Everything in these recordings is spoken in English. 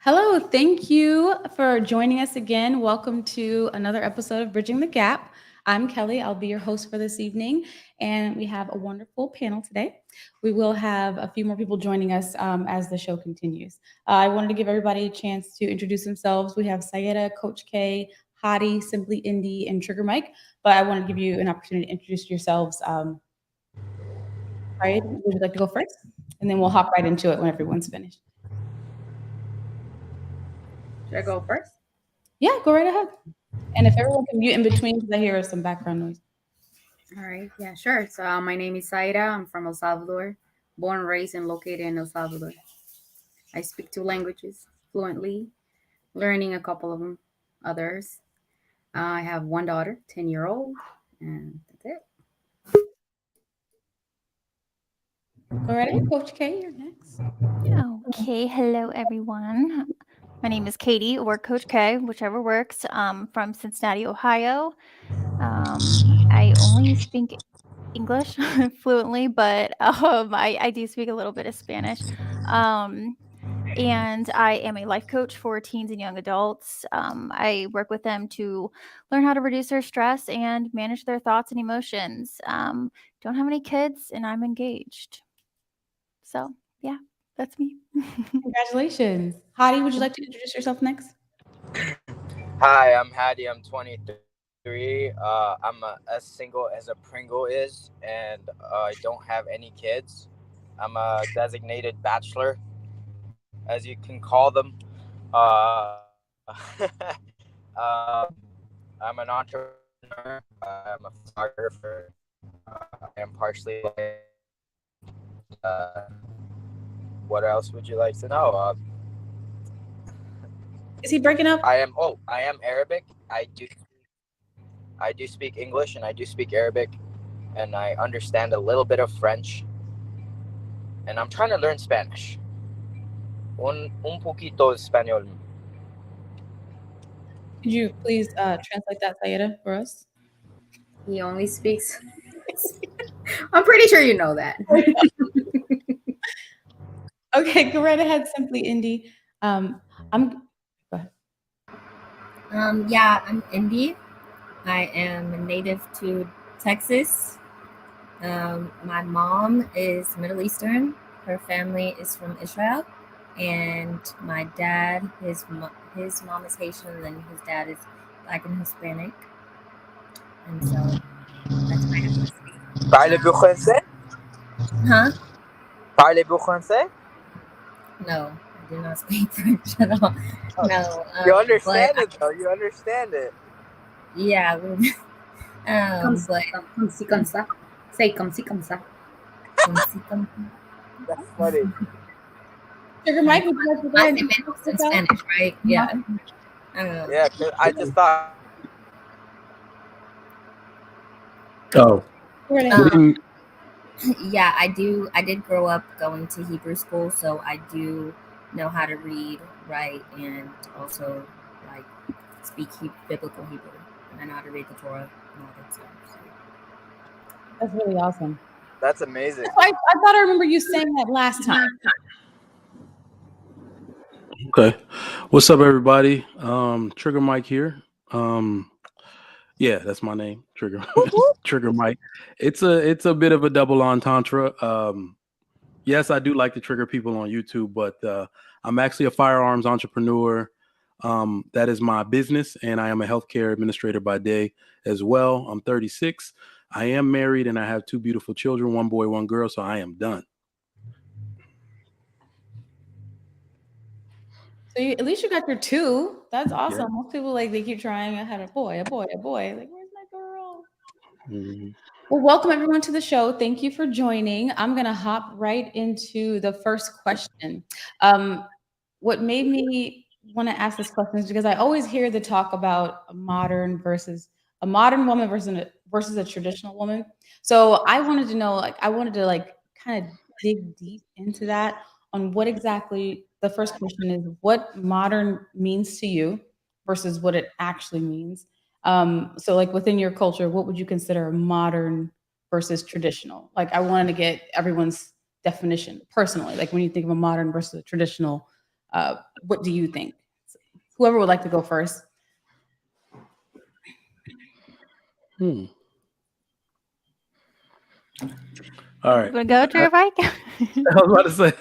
Hello, thank you for joining us again. Welcome to another episode of Bridging the Gap. I'm Kelly. I'll be your host for this evening, and we have a wonderful panel today. We will have a few more people joining us as the show continues. I wanted to give everybody a chance to introduce themselves. We have Sayeda, Coach K, Hottie, Simply Indie, and Trigger Mike. But I want to give you an opportunity to introduce yourselves. Right? Would you like to go first? And then we'll hop right into it when everyone's finished. Should I go first? Yeah, go right ahead. And if everyone can mute in between, because I hear some background noise. All right. Yeah, sure. So my name is Zaira. I'm from El Salvador, born, raised, and located in El Salvador. I speak two languages fluently, learning a couple of them, others. I have one daughter, 10-year-old, and that's it. Go right ahead, Coach K. You're next. Okay, hello everyone. My name is Katie or Coach K, whichever works. From Cincinnati, Ohio. I only speak English fluently, but I do speak a little bit of Spanish. Um, and I am a life coach for teens and young adults. I work with them to learn how to reduce their stress and manage their thoughts and emotions. Don't have any kids, and I'm engaged. So, yeah, that's me. Congratulations. Hadi, would you like to introduce yourself next? Hi, I'm Hadi. I'm 23. I'm as single as a Pringle is, and I don't have any kids. I'm a designated bachelor, as you can call them. Uh, um, I'm an entrepreneur. I'm a photographer. I am partially blind. Uh, what else would you like to know? Is he breaking up? I am. Oh, I am Arabic. I do speak English and I do speak Arabic, and I understand a little bit of French. And I'm trying to learn Spanish. Un poquito español. Could you please translate that, Sayeda, for us? He only speaks. I'm pretty sure you know that. Okay, go right ahead, Simply Indie. I'm. Go ahead. Yeah, I'm Indie. I am native to Texas. My mom is Middle Eastern. Her family is from Israel, and my dad, his mom is Haitian, and his dad is Black and Hispanic, and so that's my ethnicity. Parlez-vous français? Huh? Parlez-vous français? No, I do not speak French at all. No, You understand it though. You understand it. Yeah. But Comme si, comme ça. Say comme si, comme ça. That's funny. Trigger Mike, would you like to go ahead and it's in Spanish, right? Yeah. Yeah, 'cause I just thought. Oh. Yeah, I do. I did grow up going to Hebrew school, so I do know how to read, write, and also like speak biblical Hebrew, and I know how to read the Torah and all that stuff. So. That's really awesome. That's amazing. I thought I remember you saying that last time. Okay. What's up, everybody? Trigger Mike here. Yeah, that's my name, Trigger. Trigger Mike. It's a bit of a double entendre. Yes, I do like to trigger people on YouTube, but I'm actually a firearms entrepreneur. That is my business, and I am a healthcare administrator by day as well. I'm 36. I am married, and I have two beautiful children, one boy, one girl, so I am done. So at least you got your two. That's awesome. Yeah. Most people they keep trying. I had a boy, a boy, a boy. Like, where's my girl? Mm-hmm. Well, welcome everyone to the show. Thank you for joining. I'm gonna hop right into the first question. What made me want to ask this question is because I always hear the talk about a modern woman versus a traditional woman. So I wanted to know, kind of dig deep into that on what exactly. The first question is what modern means to you versus what it actually means. So like within your culture, what would you consider modern versus traditional? Like I wanted to get everyone's definition personally. Like when you think of a modern versus a traditional, What do you think? Whoever would like to go first. All right. You want to go, Trigger Mike? I was about to say.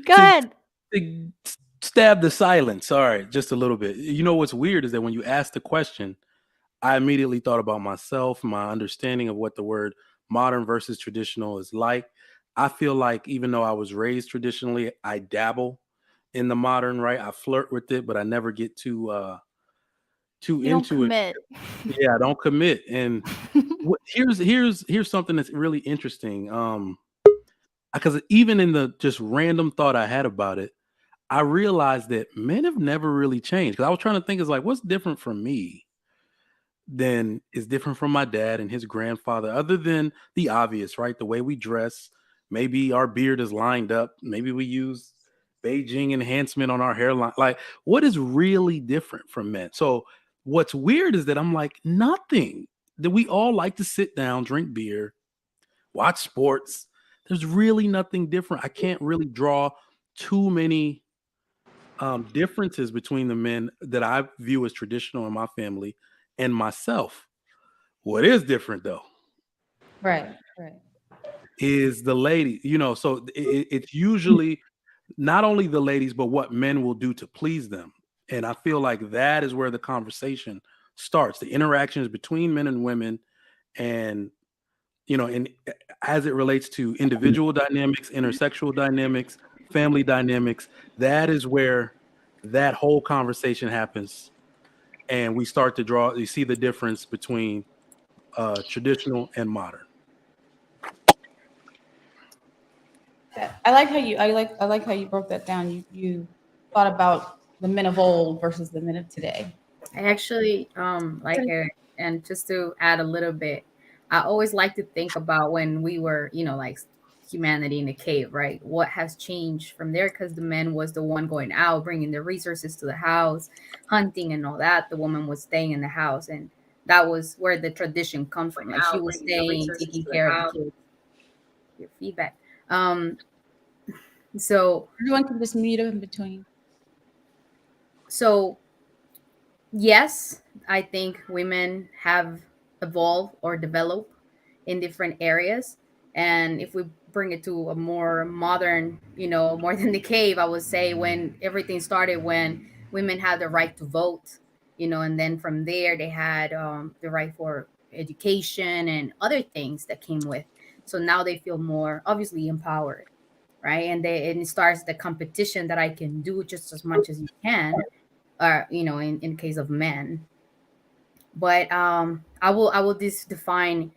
Go ahead. To stab the silence. All right, just a little bit. You know what's weird is that when you asked the question, I immediately thought about myself, my understanding of what the word modern versus traditional is like. I feel like even though I was raised traditionally, I dabble in the modern, right? I flirt with it, but I never get too You don't into it. commit. Yeah, I don't commit. And here's something that's really interesting. Because even in the just random thought I had about it, I realized that men have never really changed. Because I was trying to think, is like, what's different from me than is different from my dad and his grandfather, other than the obvious, right? The way we dress, maybe our beard is lined up, maybe we use Beijing enhancement on our hairline. Like, what is really different from men? So, what's weird is that I'm like, nothing. That we all like to sit down, drink beer, watch sports. There's really nothing different. I can't really draw too many differences between the men that I view as traditional in my family and myself. What is different though Right. is the lady, so it's usually not only the ladies, but what men will do to please them. And I feel like that is where the conversation starts. The interactions between men and women, and and as it relates to individual dynamics, intersexual dynamics, family dynamics, that is where that whole conversation happens. And we start to you see the difference between traditional and modern. I like how you broke that down. You thought about the men of old versus the men of today. I actually like it. And just to add a little bit, I always like to think about when we were, like humanity in the cave, right? What has changed from there? Because the man was the one going out, bringing the resources to the house, hunting and all that. The woman was staying in the house, and that was where the tradition comes from. Like she was staying, taking care of the kids. Your feedback. So everyone can just mute in between. So yes, I think women have evolved or developed in different areas. And if we bring it to a more modern, more than the cave, I would say when everything started, when women had the right to vote, and then from there they had the right for education and other things that came with. So now they feel more obviously empowered, right? And it starts the competition that I can do just as much as you can, or in case of men. But I will define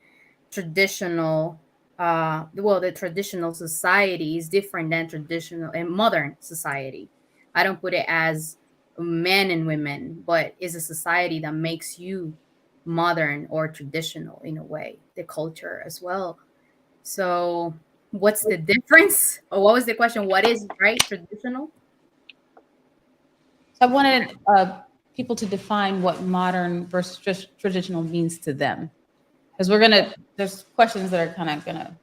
traditional. The traditional society is different than traditional and modern society. I don't put it as men and women, but it's a society that makes you modern or traditional in a way, the culture as well. So what's the difference? Or what was the question? What is right traditional? So I wanted people to define what modern versus just traditional means to them, because there's questions that are kind of gonna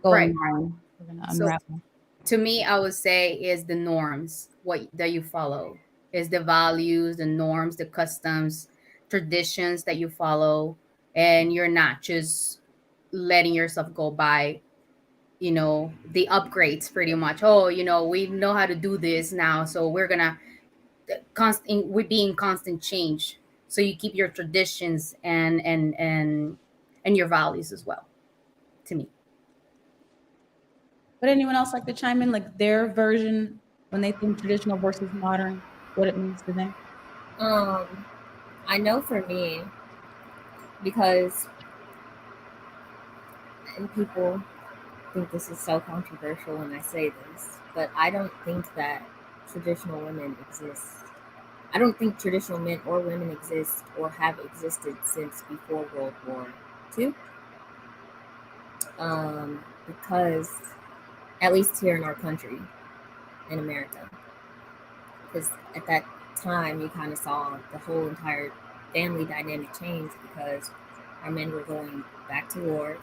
go Right. in line. We're gonna unravel. To me, I would say is the norms, what that you follow, is the values, the norms, the customs, traditions that you follow, and you're not just letting yourself go by, the upgrades pretty much. Oh, we know how to do this now, so we're gonna we be in constant change. So you keep your traditions and your values as well. To me. Would anyone else like to chime in, like their version when they think traditional versus modern, what it means to them? I know for me, because and people think this is so controversial when I say this, but I don't think that traditional women exist. I don't think traditional men or women exist or have existed since before World War II. Because, at least here in our country, in America, because at that time you kind of saw the whole entire family dynamic change, because our men were going back to war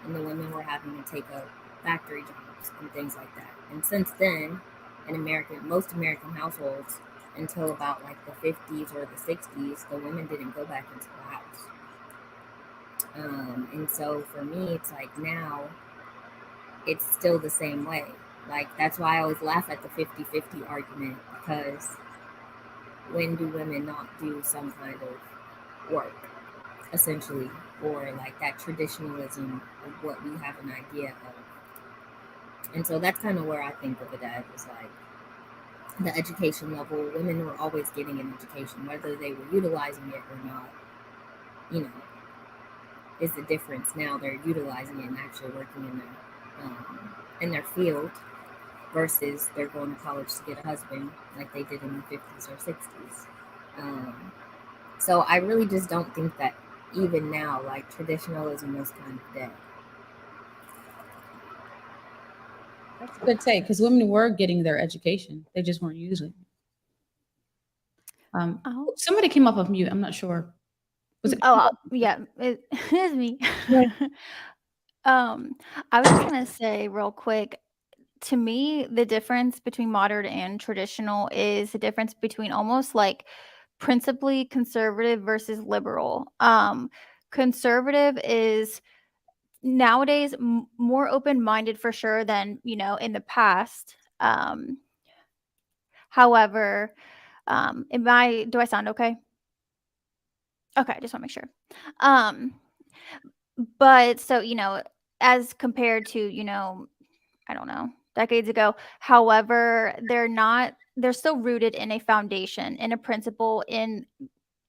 and the women were having to take up factory jobs and things like that. And since then, in most American households until about like the 50s or the 60s, the women didn't go back into the house. And so for me, it's like now it's still the same way. Like, that's why I always laugh at the 50-50 argument, because when do women not do some kind of work, essentially, or like that traditionalism of what we have an idea of? And so that's kind of where I think of it as, is like the education level. Women were always getting an education, whether they were utilizing it or not, you know, is the difference. Now they're utilizing it and actually working in their field, versus they're going to college to get a husband like they did in the 50s or 60s. So I really just don't think that even now, like, traditionalism is kind of dead. That's a good take, because women were getting their education. They just weren't using it. Somebody came up of mute. I'm not sure. Was it? Yeah, it is me. I was just gonna say real quick, to me, the difference between modern and traditional is the difference between almost like principally conservative versus liberal. Conservative is nowadays more open-minded for sure than, in the past. However, do I sound okay? Okay, I just want to make sure. But so, as compared to, I don't know, decades ago. However, they're still rooted in a foundation, in a principle,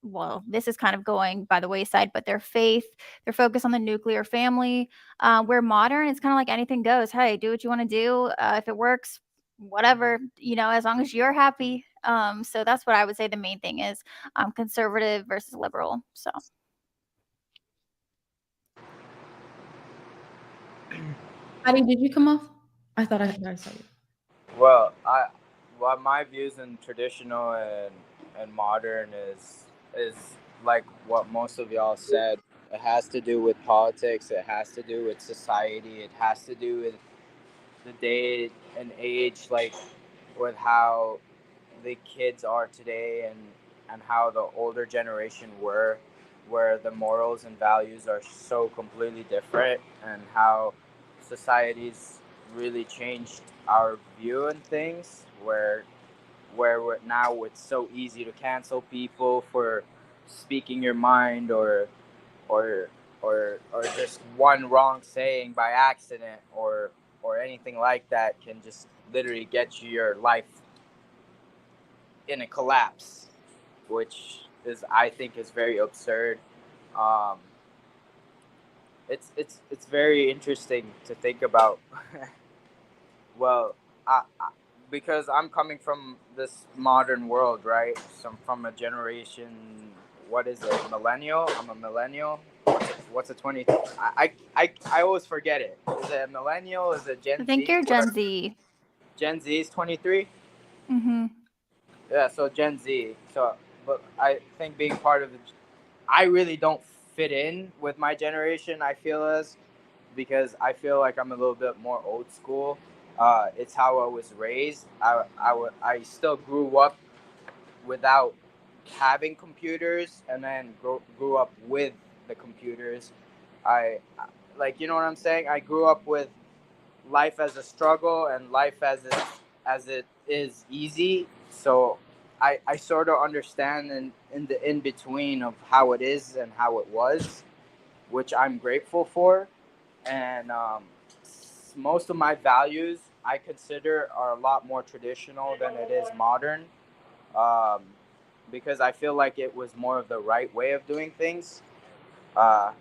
well, this is kind of going by the wayside, but their faith, their focus on the nuclear family, where modern, it's kind of like anything goes. Hey, do what you want to do. If it works, whatever, as long as you're happy. So that's what I would say the main thing is, conservative versus liberal. So. Patty, did you come off? I thought I saw you. Well, my views in traditional and modern is like what most of y'all said. It has to do with politics. It has to do with society. It has to do with the day and age, like with how the kids are today and how the older generation were, where the morals and values are so completely different, and how society's really changed our view on things, where now it's so easy to cancel people for speaking your mind, or or just one wrong saying by accident, or anything like that can just literally get you your life in a collapse, which is, I think, is very absurd. Um, it's very interesting to think about. Well, because I'm coming from this modern world, right? So I'm from a generation. What is it? Millennial. I'm a millennial. What's a 20? I always forget it. Is it a millennial? Is it Gen Z? I think you're Gen Z. Gen Z is 23. Mm-hmm. Yeah, so Gen Z. So, but I think being part of I really don't fit in with my generation, I feel as, because I feel like I'm a little bit more old school. It's how I was raised. I still grew up without having computers, and then grew up with the computers. I like, you know what I'm saying? I grew up with life as a struggle and life as it is easy. So I sort of understand in the in between of how it is and how it was, which I'm grateful for. And most of my values I consider are a lot more traditional than it is modern, um, because I feel like it was more of the right way of doing things. Uh,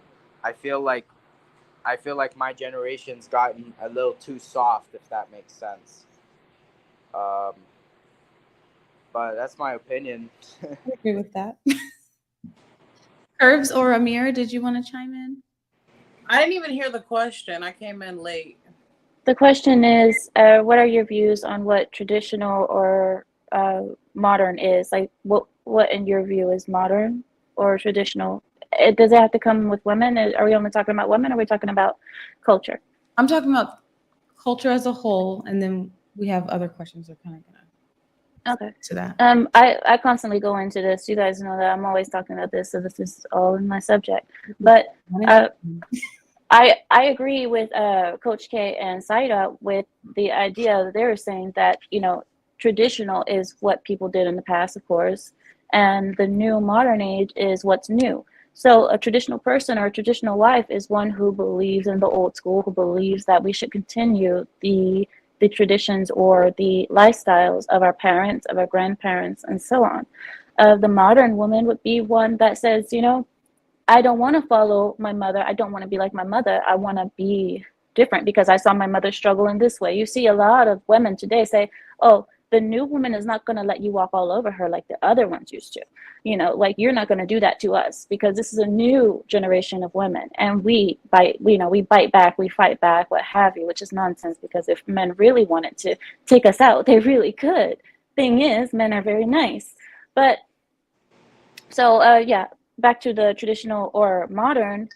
I feel like my generation's gotten a little too soft, if that makes sense. Um, but that's my opinion. I agree with that. Curves or Amir, did you want to chime in? I didn't even hear the question. I came in late. The question is, what are your views on what traditional or modern is? Like, what in your view is modern or traditional? Does it have to come with women? Are we only talking about women, or are we talking about culture? I'm talking about culture as a whole, and then we have other questions that are kind of gonna Okay. to that. I constantly go into this. You guys know that I'm always talking about this, so this is all in my subject. But I agree with Coach K and Saida with the idea that they were saying that, you know, traditional is what people did in the past, of course, and the new modern age is what's new. So a traditional person or a traditional wife is one who believes in the old school, who believes that we should continue the traditions or the lifestyles of our parents, of our grandparents, and so on. The modern woman would be one that says, you know, I don't want to follow my mother. I don't want to be like my mother. I want to be different because I saw my mother struggle in this way. You see a lot of women today say, oh, the new woman is not going to let you walk all over her like the other ones used to. You know, like you're not going to do that to us because this is a new generation of women. And we bite, you know, we bite back, we fight back, what have you, which is nonsense because if men really wanted to take us out, they really could. Thing is, men are very nice. But so, yeah, back to the traditional or modern.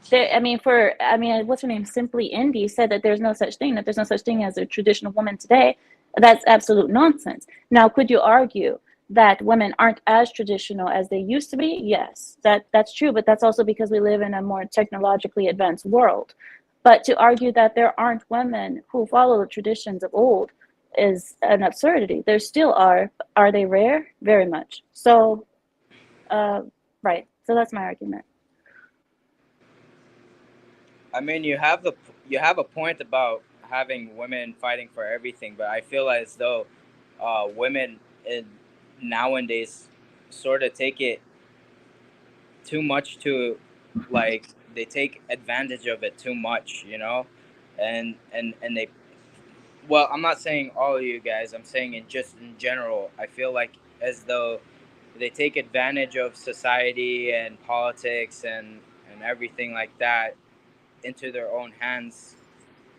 What's her name? Simply Indie said that there's no such thing, that there's no such thing as a traditional woman today. That's absolute nonsense. Now, could you argue that women aren't as traditional as they used to be? Yes, that's true, but that's also because we live in a more technologically advanced world. But to argue that there aren't women who follow the traditions of old is an absurdity. There still are. Are they rare? Very much. So, right. So that's my argument. I mean, you have a point about having women fighting for everything, but I feel as though women nowadays sort of take it too much to, like, they take advantage of it too much, you know, and they, well, I'm not saying all of you guys, I'm saying in general, I feel like as though they take advantage of society and politics and everything like that into their own hands.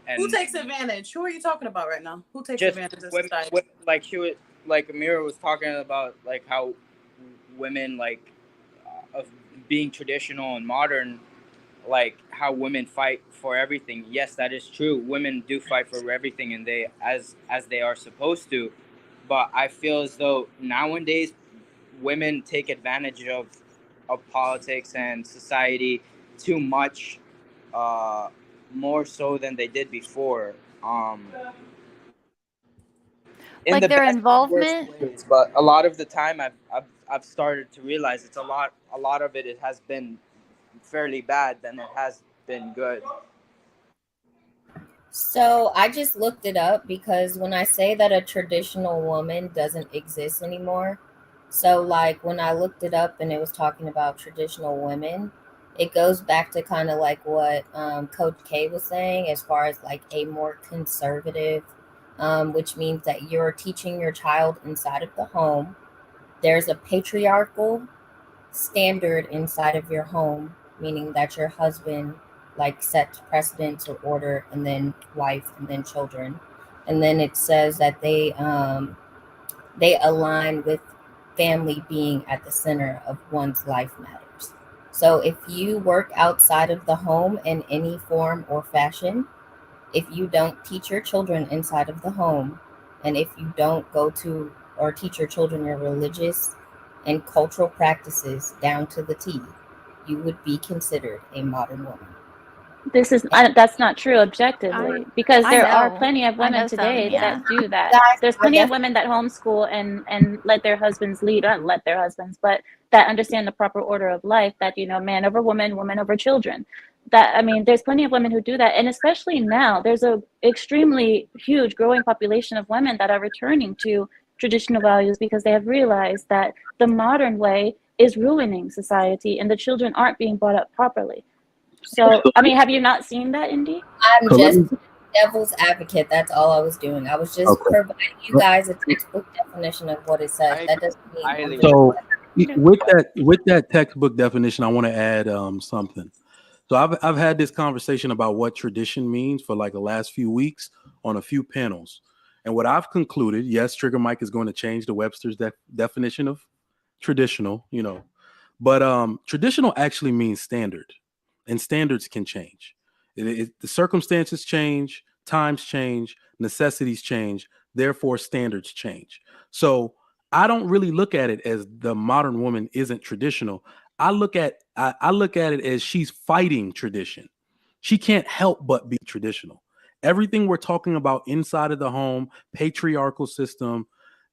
And who takes advantage? Who are you talking about right now? Who takes just advantage of women, society? like Amira was talking about, like how women, like, of being traditional and modern, like how women fight for everything. Yes, that is true. Women do fight for everything, and they as they are supposed to. But I feel as though nowadays women take advantage of politics and society too much, more so than they did before. In Like the their best and worst involvement. ways, but a lot of the time I've started to realize it's a lot of it has been fairly bad than it has been good. So I just looked it up because when I say that a traditional woman doesn't exist anymore, so like when I looked it up and it was talking about traditional women, it goes back to kind of like what Coach K was saying as far as like a more conservative, which means that you're teaching your child inside of the home. There's a patriarchal standard inside of your home, meaning that your husband like sets precedence or order, and then wife, and then children, and then it says that they align with family being at the center of one's life matters. So if you work outside of the home in any form or fashion, if you don't teach your children inside of the home, and if you don't go to or teach your children your religious and cultural practices down to the T, you would be considered a modern woman. That's not true objectively, because there are plenty of women today that do that. There's plenty of women that homeschool and let their husbands lead, or let their husbands, but that understand the proper order of life, that, you know, man over woman, woman over children. That, I mean, there's plenty of women who do that. And especially now, there's a extremely huge growing population of women that are returning to traditional values because they have realized that the modern way is ruining society and the children aren't being brought up properly. So, I mean, have you not seen that, Indy? I'm just devil's advocate. That's all I was doing. I was just providing you guys a textbook definition of what it says. That doesn't mean. So, with that textbook definition, I want to add something. So I've had this conversation about what tradition means for like the last few weeks on a few panels, and what I've concluded, yes, Trigger Mike is going to change the Webster's definition of traditional, you know, but traditional actually means standard. And standards can change. The circumstances change, times change, necessities change, therefore standards change. So I don't really look at it as the modern woman isn't traditional. I look at it as she's fighting tradition. She can't help but be traditional. Everything we're talking about inside of the home, patriarchal system,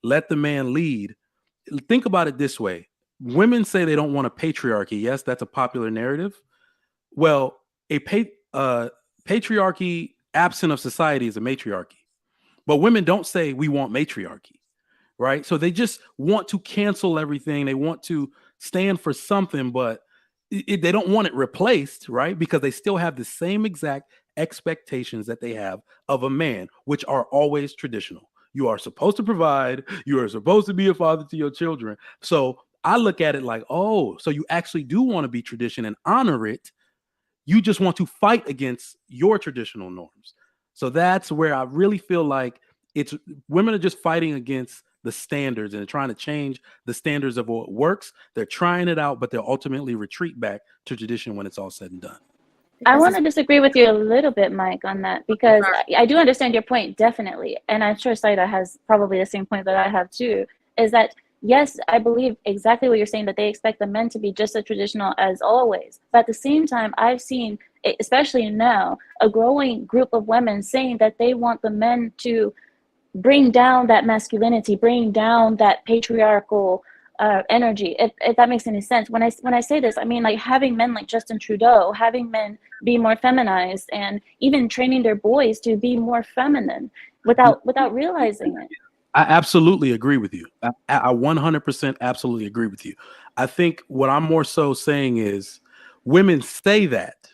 let the man lead. Think about it this way. Women say they don't want a patriarchy. Yes, that's a popular narrative. Well, a patriarchy absent of society is a matriarchy. But women don't say we want matriarchy, right? So they just want to cancel everything. They want to stand for something, but they don't want it replaced, right? Because they still have the same exact expectations that they have of a man, which are always traditional. You are supposed to provide. You are supposed to be a father to your children. So I look at it like, oh, so you actually do want to be tradition and honor it. You just want to fight against your traditional norms. So that's where I really feel like it's women are just fighting against the standards and trying to change the standards of what works. They're trying it out, but they'll ultimately retreat back to tradition when it's all said and done. I want to disagree with you a little bit, Mike, on that, because I do understand your point, definitely. And I'm sure Saida has probably the same point that I have too, is that, yes, I believe exactly what you're saying, that they expect the men to be just as traditional as always. But at the same time, I've seen, especially now, a growing group of women saying that they want the men to bring down that masculinity, bring down that patriarchal energy, if that makes any sense. When I say this, I mean like having men like Justin Trudeau, having men be more feminized, and even training their boys to be more feminine without realizing it. I absolutely agree with you. I 100% absolutely agree with you. I think what I'm more so saying is women say that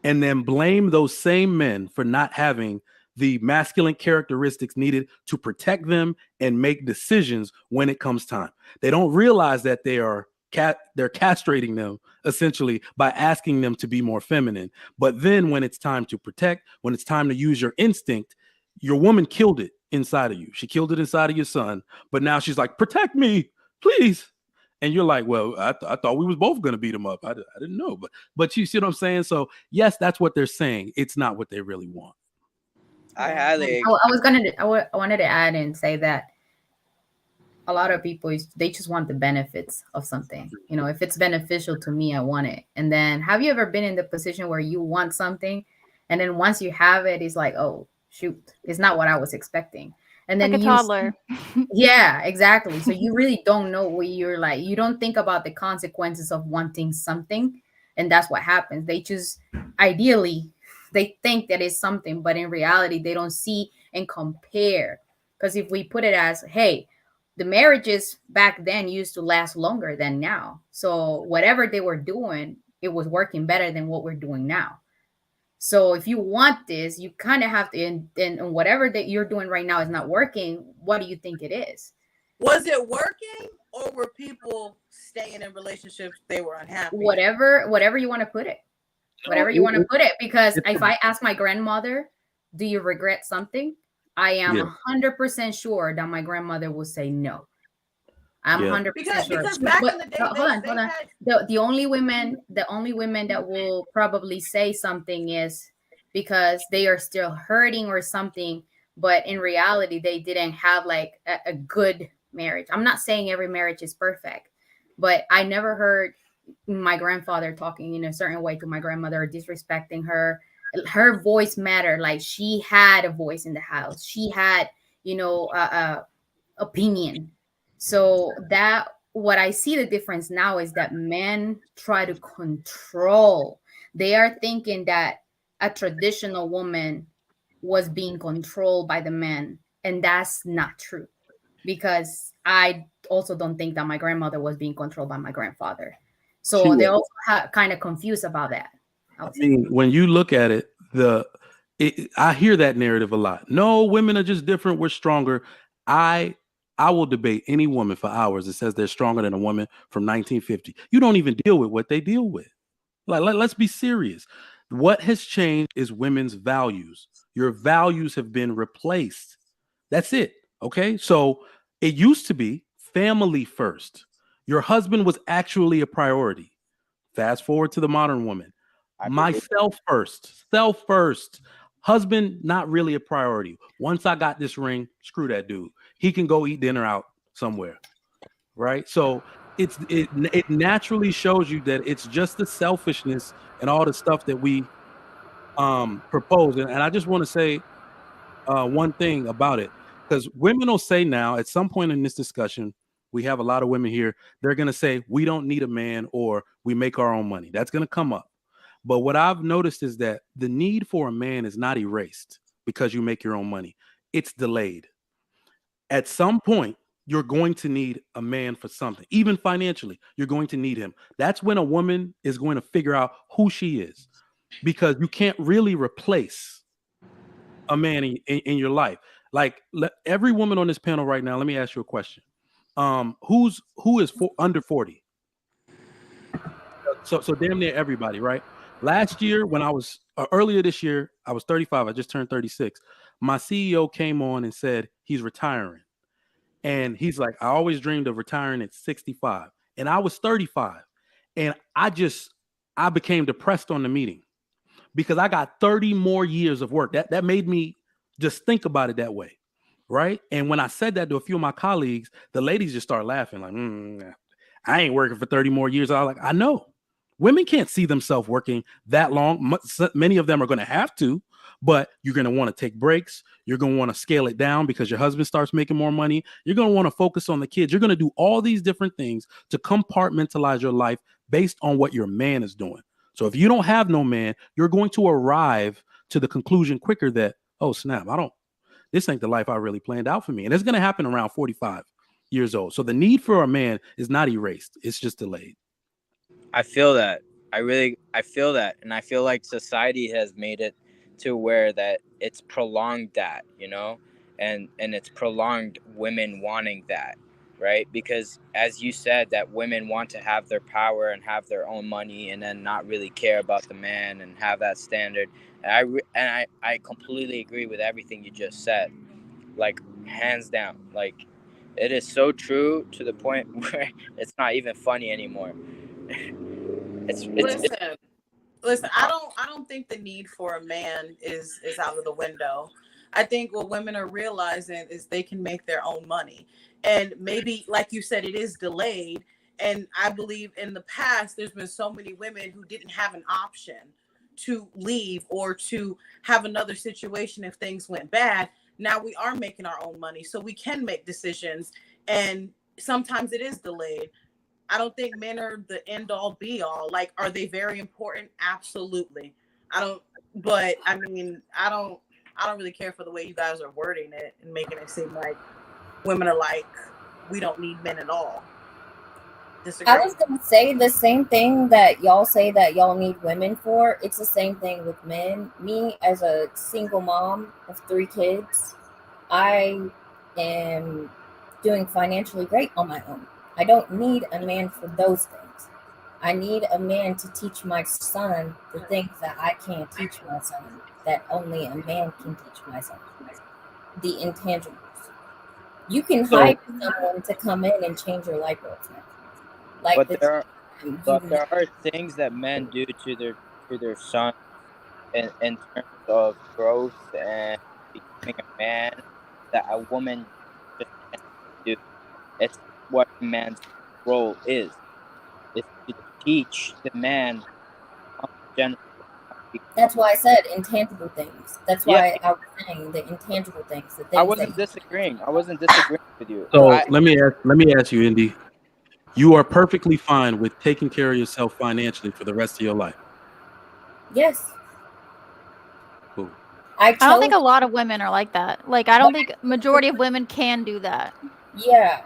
and then blame those same men for not having the masculine characteristics needed to protect them and make decisions when it comes time. They don't realize that they're castrating them essentially by asking them to be more feminine. But then when it's time to protect, when it's time to use your instinct, your woman killed it inside of you. She killed it inside of your son. But now she's like, protect me, please. And you're like, well, I thought we was both going to beat them up. I didn't know. But you see what I'm saying? So yes, that's what they're saying. It's not what they really want. I wanted to add and say that a lot of people, they just want the benefits of something. You know, if it's beneficial to me, I want it. And then have you ever been in the position where you want something and then once you have it, it's like, oh, shoot, it's not what I was expecting. And then like a toddler. Yeah, exactly. So you really don't know what you're like. You don't think about the consequences of wanting something. And that's what happens. They just, ideally, they think that it's something, but in reality, they don't see and compare. Because if we put it as, hey, the marriages back then used to last longer than now. So whatever they were doing, it was working better than what we're doing now. So if you want this, you kind of have to, and whatever that you're doing right now is not working. What do you think it is? Was it working, or were people staying in relationships they were unhappy? Whatever you want to put it. Whatever you want to put it. Because if I ask my grandmother, do you regret something? I am 100% sure that my grandmother will say no. I'm 100% sure. Because back in the day, hold on. The only women that will probably say something is because they are still hurting or something, but in reality, they didn't have like a good marriage. I'm not saying every marriage is perfect, but I never heard my grandfather talking in a certain way to my grandmother or disrespecting her. Her voice mattered. Like she had a voice in the house. She had, opinion. So that what I see the difference now is that men try to control. They are thinking that a traditional woman was being controlled by the men, and that's not true. Because I also don't think that my grandmother was being controlled by my grandfather. So they're also kind of confused about that. I mean, when you look at it, I hear that narrative a lot. No, women are just different. We're stronger. I will debate any woman for hours that says they're stronger than a woman from 1950. You don't even deal with what they deal with. Let's be serious. What has changed is women's values. Your values have been replaced. That's it. Okay. So it used to be family first. Your husband was actually a priority. Fast forward to the modern woman. Myself first, self first, Husband, not really a priority. Once I got this ring, screw that dude. He can go eat dinner out somewhere, right? So it naturally shows you that it's just the selfishness and all the stuff that we propose. And I just want to say one thing about it, because women will say now at some point in this discussion, we have a lot of women here, they're going to say we don't need a man or we make our own money. That's going to come up. But what I've noticed is that the need for a man is not erased because you make your own money. It's delayed. At some point, you're going to need a man for something. Even financially, you're going to need him. That's when a woman is going to figure out who she is, because you can't really replace a man in your life. Like every woman on this panel right now, let me ask you a question. Who is under 40? So damn near everybody, right? Last year, when I was earlier this year, I was 35. I just turned 36. My CEO came on and said he's retiring. And he's like, I always dreamed of retiring at 65. And I was 35. And I became depressed on the meeting because I got 30 more years of work. That made me just think about it that way. Right. And when I said that to a few of my colleagues, the ladies just start laughing like, I ain't working for 30 more years. I was like, I know. Women can't see themselves working that long. Many of them are going to have to, but you're going to want to take breaks. You're going to want to scale it down because your husband starts making more money. You're going to want to focus on the kids. You're going to do all these different things to compartmentalize your life based on what your man is doing. So if you don't have no man, you're going to arrive to the conclusion quicker that, oh, snap, this ain't the life I really planned out for me. And it's going to happen around 45 years old. So the need for a man is not erased. It's just delayed. I feel that. I feel that. And I feel like society has made it to where that it's prolonged that, and it's prolonged women wanting that, right? Because as you said, that women want to have their power and have their own money and then not really care about the man and have that standard. And I completely agree with everything you just said, like hands down. Like it is so true to the point where it's not even funny anymore. Listen, I don't think the need for a man is out of the window. I think what women are realizing is they can make their own money. And maybe, like you said, it is delayed. And I believe in the past, there's been so many women who didn't have an option to leave or to have another situation if things went bad. Now we are making our own money, so we can make decisions. And sometimes it is delayed. I don't think men are the end all be all. Like, are they very important? Absolutely. I don't really care for the way you guys are wording it and making it seem like women are like, we don't need men at all. Disagree. I was going to say the same thing that y'all say that y'all need women for. It's the same thing with men. Me, as a single mom of 3 kids, I am doing financially great on my own. I don't need a man for those things. I need a man to teach my son the things that I can't teach my son, that only a man can teach my son. The intangibles. You can hire someone to come in and change your light bulbs now. But there are things that men do to their son in terms of growth and becoming a man that a woman just can't do. It's what a man's role is to teach the man. That's why I said intangible things. That's why I was saying the intangible things. The things I wasn't disagreeing with you. So let me ask you, Indy. You are perfectly fine with taking care of yourself financially for the rest of your life? Yes. Cool. I don't think a lot of women are like that. Like, I don't think majority of women can do that. Yeah.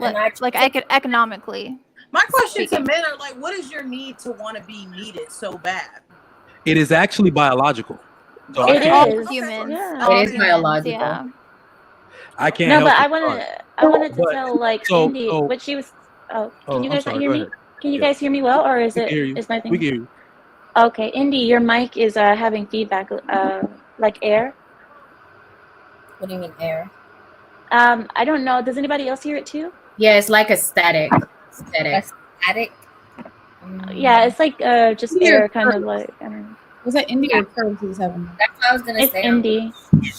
Economically. My question to men are like, what is your need to want to be needed so bad? It is actually biological. So it is humans. Yeah. It is biological. Yeah. I can't. No, help but I wanted to tell Indy what she was. Oh, can you guys not hear me? Can you guys hear me well, or is my thing? We can hear you. Okay, Indy, your mic is having feedback, like air. What do you mean air? I don't know. Does anybody else hear it too? Yeah, it's like a static. A static? Yeah, it's like just air, kind of like. I don't know. Was that Indy or Curves he was having? That's what I was gonna It's say. Indy.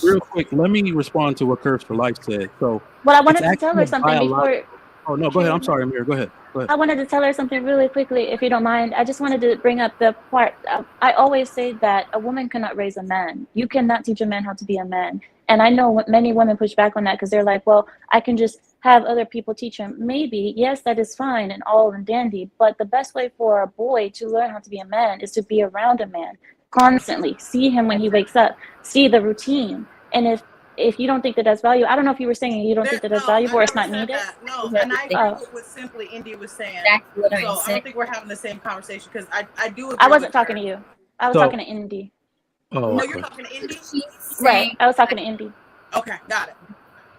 Real quick, let me respond to what Curves for Life said. So, Well, I it's wanted to tell actually her a something before. biological. Oh no, go ahead. I'm sorry, Amir. Go ahead. I wanted to tell her something really quickly, if you don't mind. I just wanted to bring up the part. I always say that a woman cannot raise a man. You cannot teach a man how to be a man. And I know many women push back on that because they're like, well, I can just have other people teach him. Maybe, yes, that is fine and all and dandy. But the best way for a boy to learn how to be a man is to be around a man constantly. See him when he wakes up. See the routine. And if you don't think that that's valuable, I don't know if you were saying you don't think that that's valuable or it's not needed. No, and I agree with what simply India was saying. That's what so I'm I saying. don't think we're having the same conversation because I do agree. I wasn't talking to you. I was talking to Indy. Oh, no, you're talking to Indy? Right. I was talking to Indy. Okay, got it.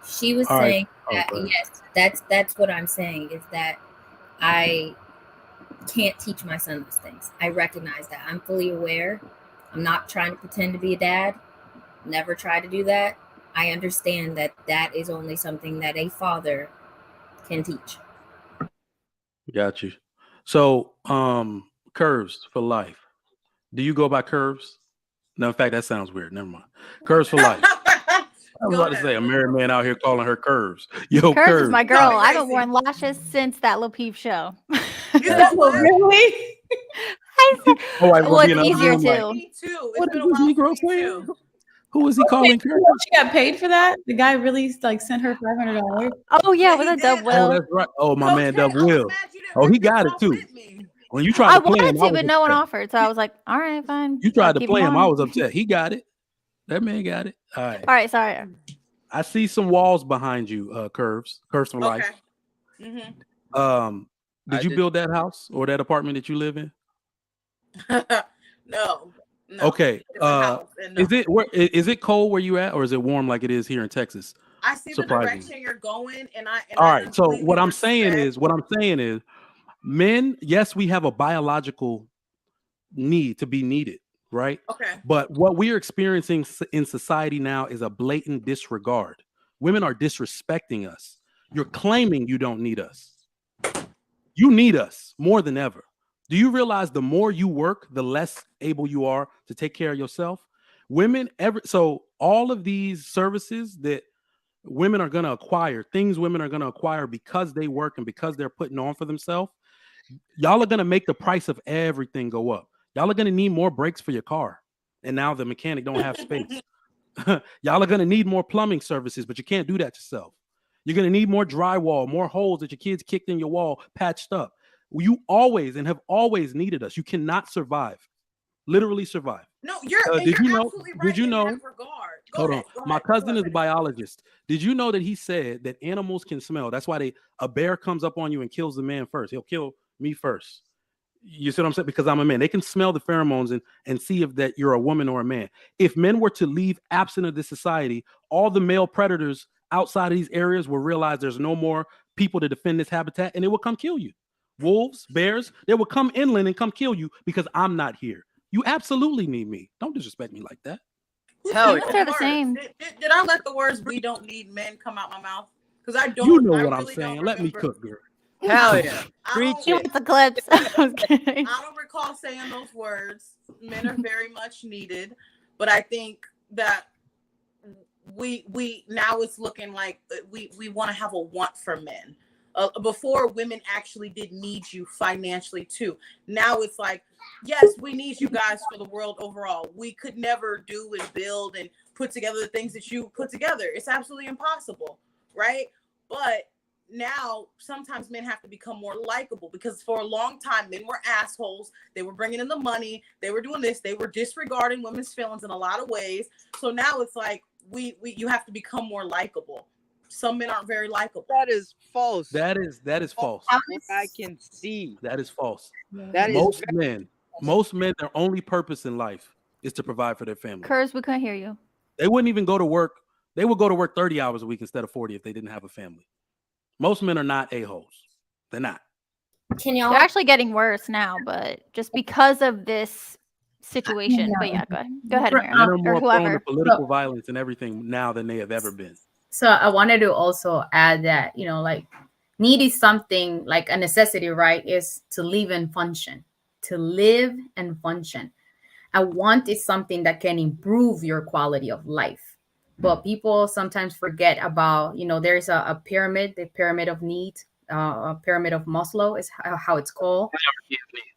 She was saying that, yes, that's what I'm saying, is that I can't teach my son those things. I recognize that. I'm fully aware. I'm not trying to pretend to be a dad. Never try to do that. I understand that that is only something that a father can teach. Got you. So, Curves for Life. Do you go by Curves? No, in fact, that sounds weird. Never mind. Curves for Life. I was about to say a married man out here calling her Curves. Yo, Curves is my girl. No, I haven't worn lashes since that Lapeef show. Really? I said, Oh, I well, it's easier too. Me too. What It's is been a this while Negro for me saying? too. Who is he calling Curves? She got paid for that? The guy really like sent her $500. Oh yeah, Yeah, was he that Dub did. Will? Oh, that's right. Oh, my man, Okay, Dub I was Will. mad you didn't Oh, he rip this got it off too. with me. When you tried I to play him, wanted I to, was but no one upset. offered. So I was like, all right, fine. You tried to keep play him. on. I was upset. He got it. That man got it. All right. All right, sorry. I see some walls behind you, Curves for Life. Mm-hmm. Did you build that house or that apartment that you live in? No. Okay. It's a house and no. Is it cold where you at, or is it warm like it is here in Texas? I see the direction you're going, and all right. So what I'm saying is, men, yes, we have a biological need to be needed, right? Okay. But what we are experiencing in society now is a blatant disregard. Women are disrespecting us. You're claiming you don't need us. You need us more than ever. Do you realize the more you work, the less able you are to take care of yourself? So all of these services that women are going to acquire, things women are going to acquire because they work and because they're putting on for themselves, y'all are going to make the price of everything go up. Y'all are going to need more brakes for your car. And now the mechanic don't have space. Y'all are going to need more plumbing services, but you can't do that yourself. You're going to need more drywall, more holes that your kids kicked in your wall, patched up. You always and have always needed us. You cannot survive, literally survive. No, you're did you know? absolutely right. Did you know? In that regard. Hold on. My cousin is a biologist. Did you know that he said that animals can smell? That's why a bear comes up on you and kills the man first. He'll kill me first. You see what I'm saying? Because I'm a man. They can smell the pheromones and see if that you're a woman or a man. If men were to leave absent of this society, all the male predators outside of these areas will realize there's no more people to defend this habitat, and it will come kill you. Wolves, bears, they will come inland and come kill you because I'm not here. You absolutely need me. Don't disrespect me like that. Hell yeah. They're the same. Did I let the words "we don't need men" come out my mouth? Because I don't. You know what really I'm saying. Let me cook, girl. Hell yeah. Preach it. With the clips. I don't recall saying those words. Men are very much needed, but I think that we now it's looking like we want to have a want for men. Before, women actually did need you financially too. Now it's like, yes, we need you guys for the world overall. We could never do and build and put together the things that you put together. It's absolutely impossible, right? But now sometimes men have to become more likable, because for a long time men were assholes. They were bringing in the money. They were doing this. They were disregarding women's feelings in a lot of ways. So now it's like you have to become more likable. Some men aren't very likable. That is false. That is false. I can see. That is false. That most men, their only purpose in life is to provide for their family. Curse, we couldn't hear you. They wouldn't even go to work. They would go to work 30 hours a week instead of 40 if they didn't have a family. Most men are not a-holes. They're not. They're actually getting worse now, but just because of this situation. But yeah, go ahead, Amira, Men are more or whoever. prone to political violence and everything now than they have ever been. So I wanted to also add that, like, need is something like a necessity, right? Is to live and function, A want is something that can improve your quality of life. But people sometimes forget about, there's a pyramid, the pyramid of needs, a pyramid of Maslow is how it's called.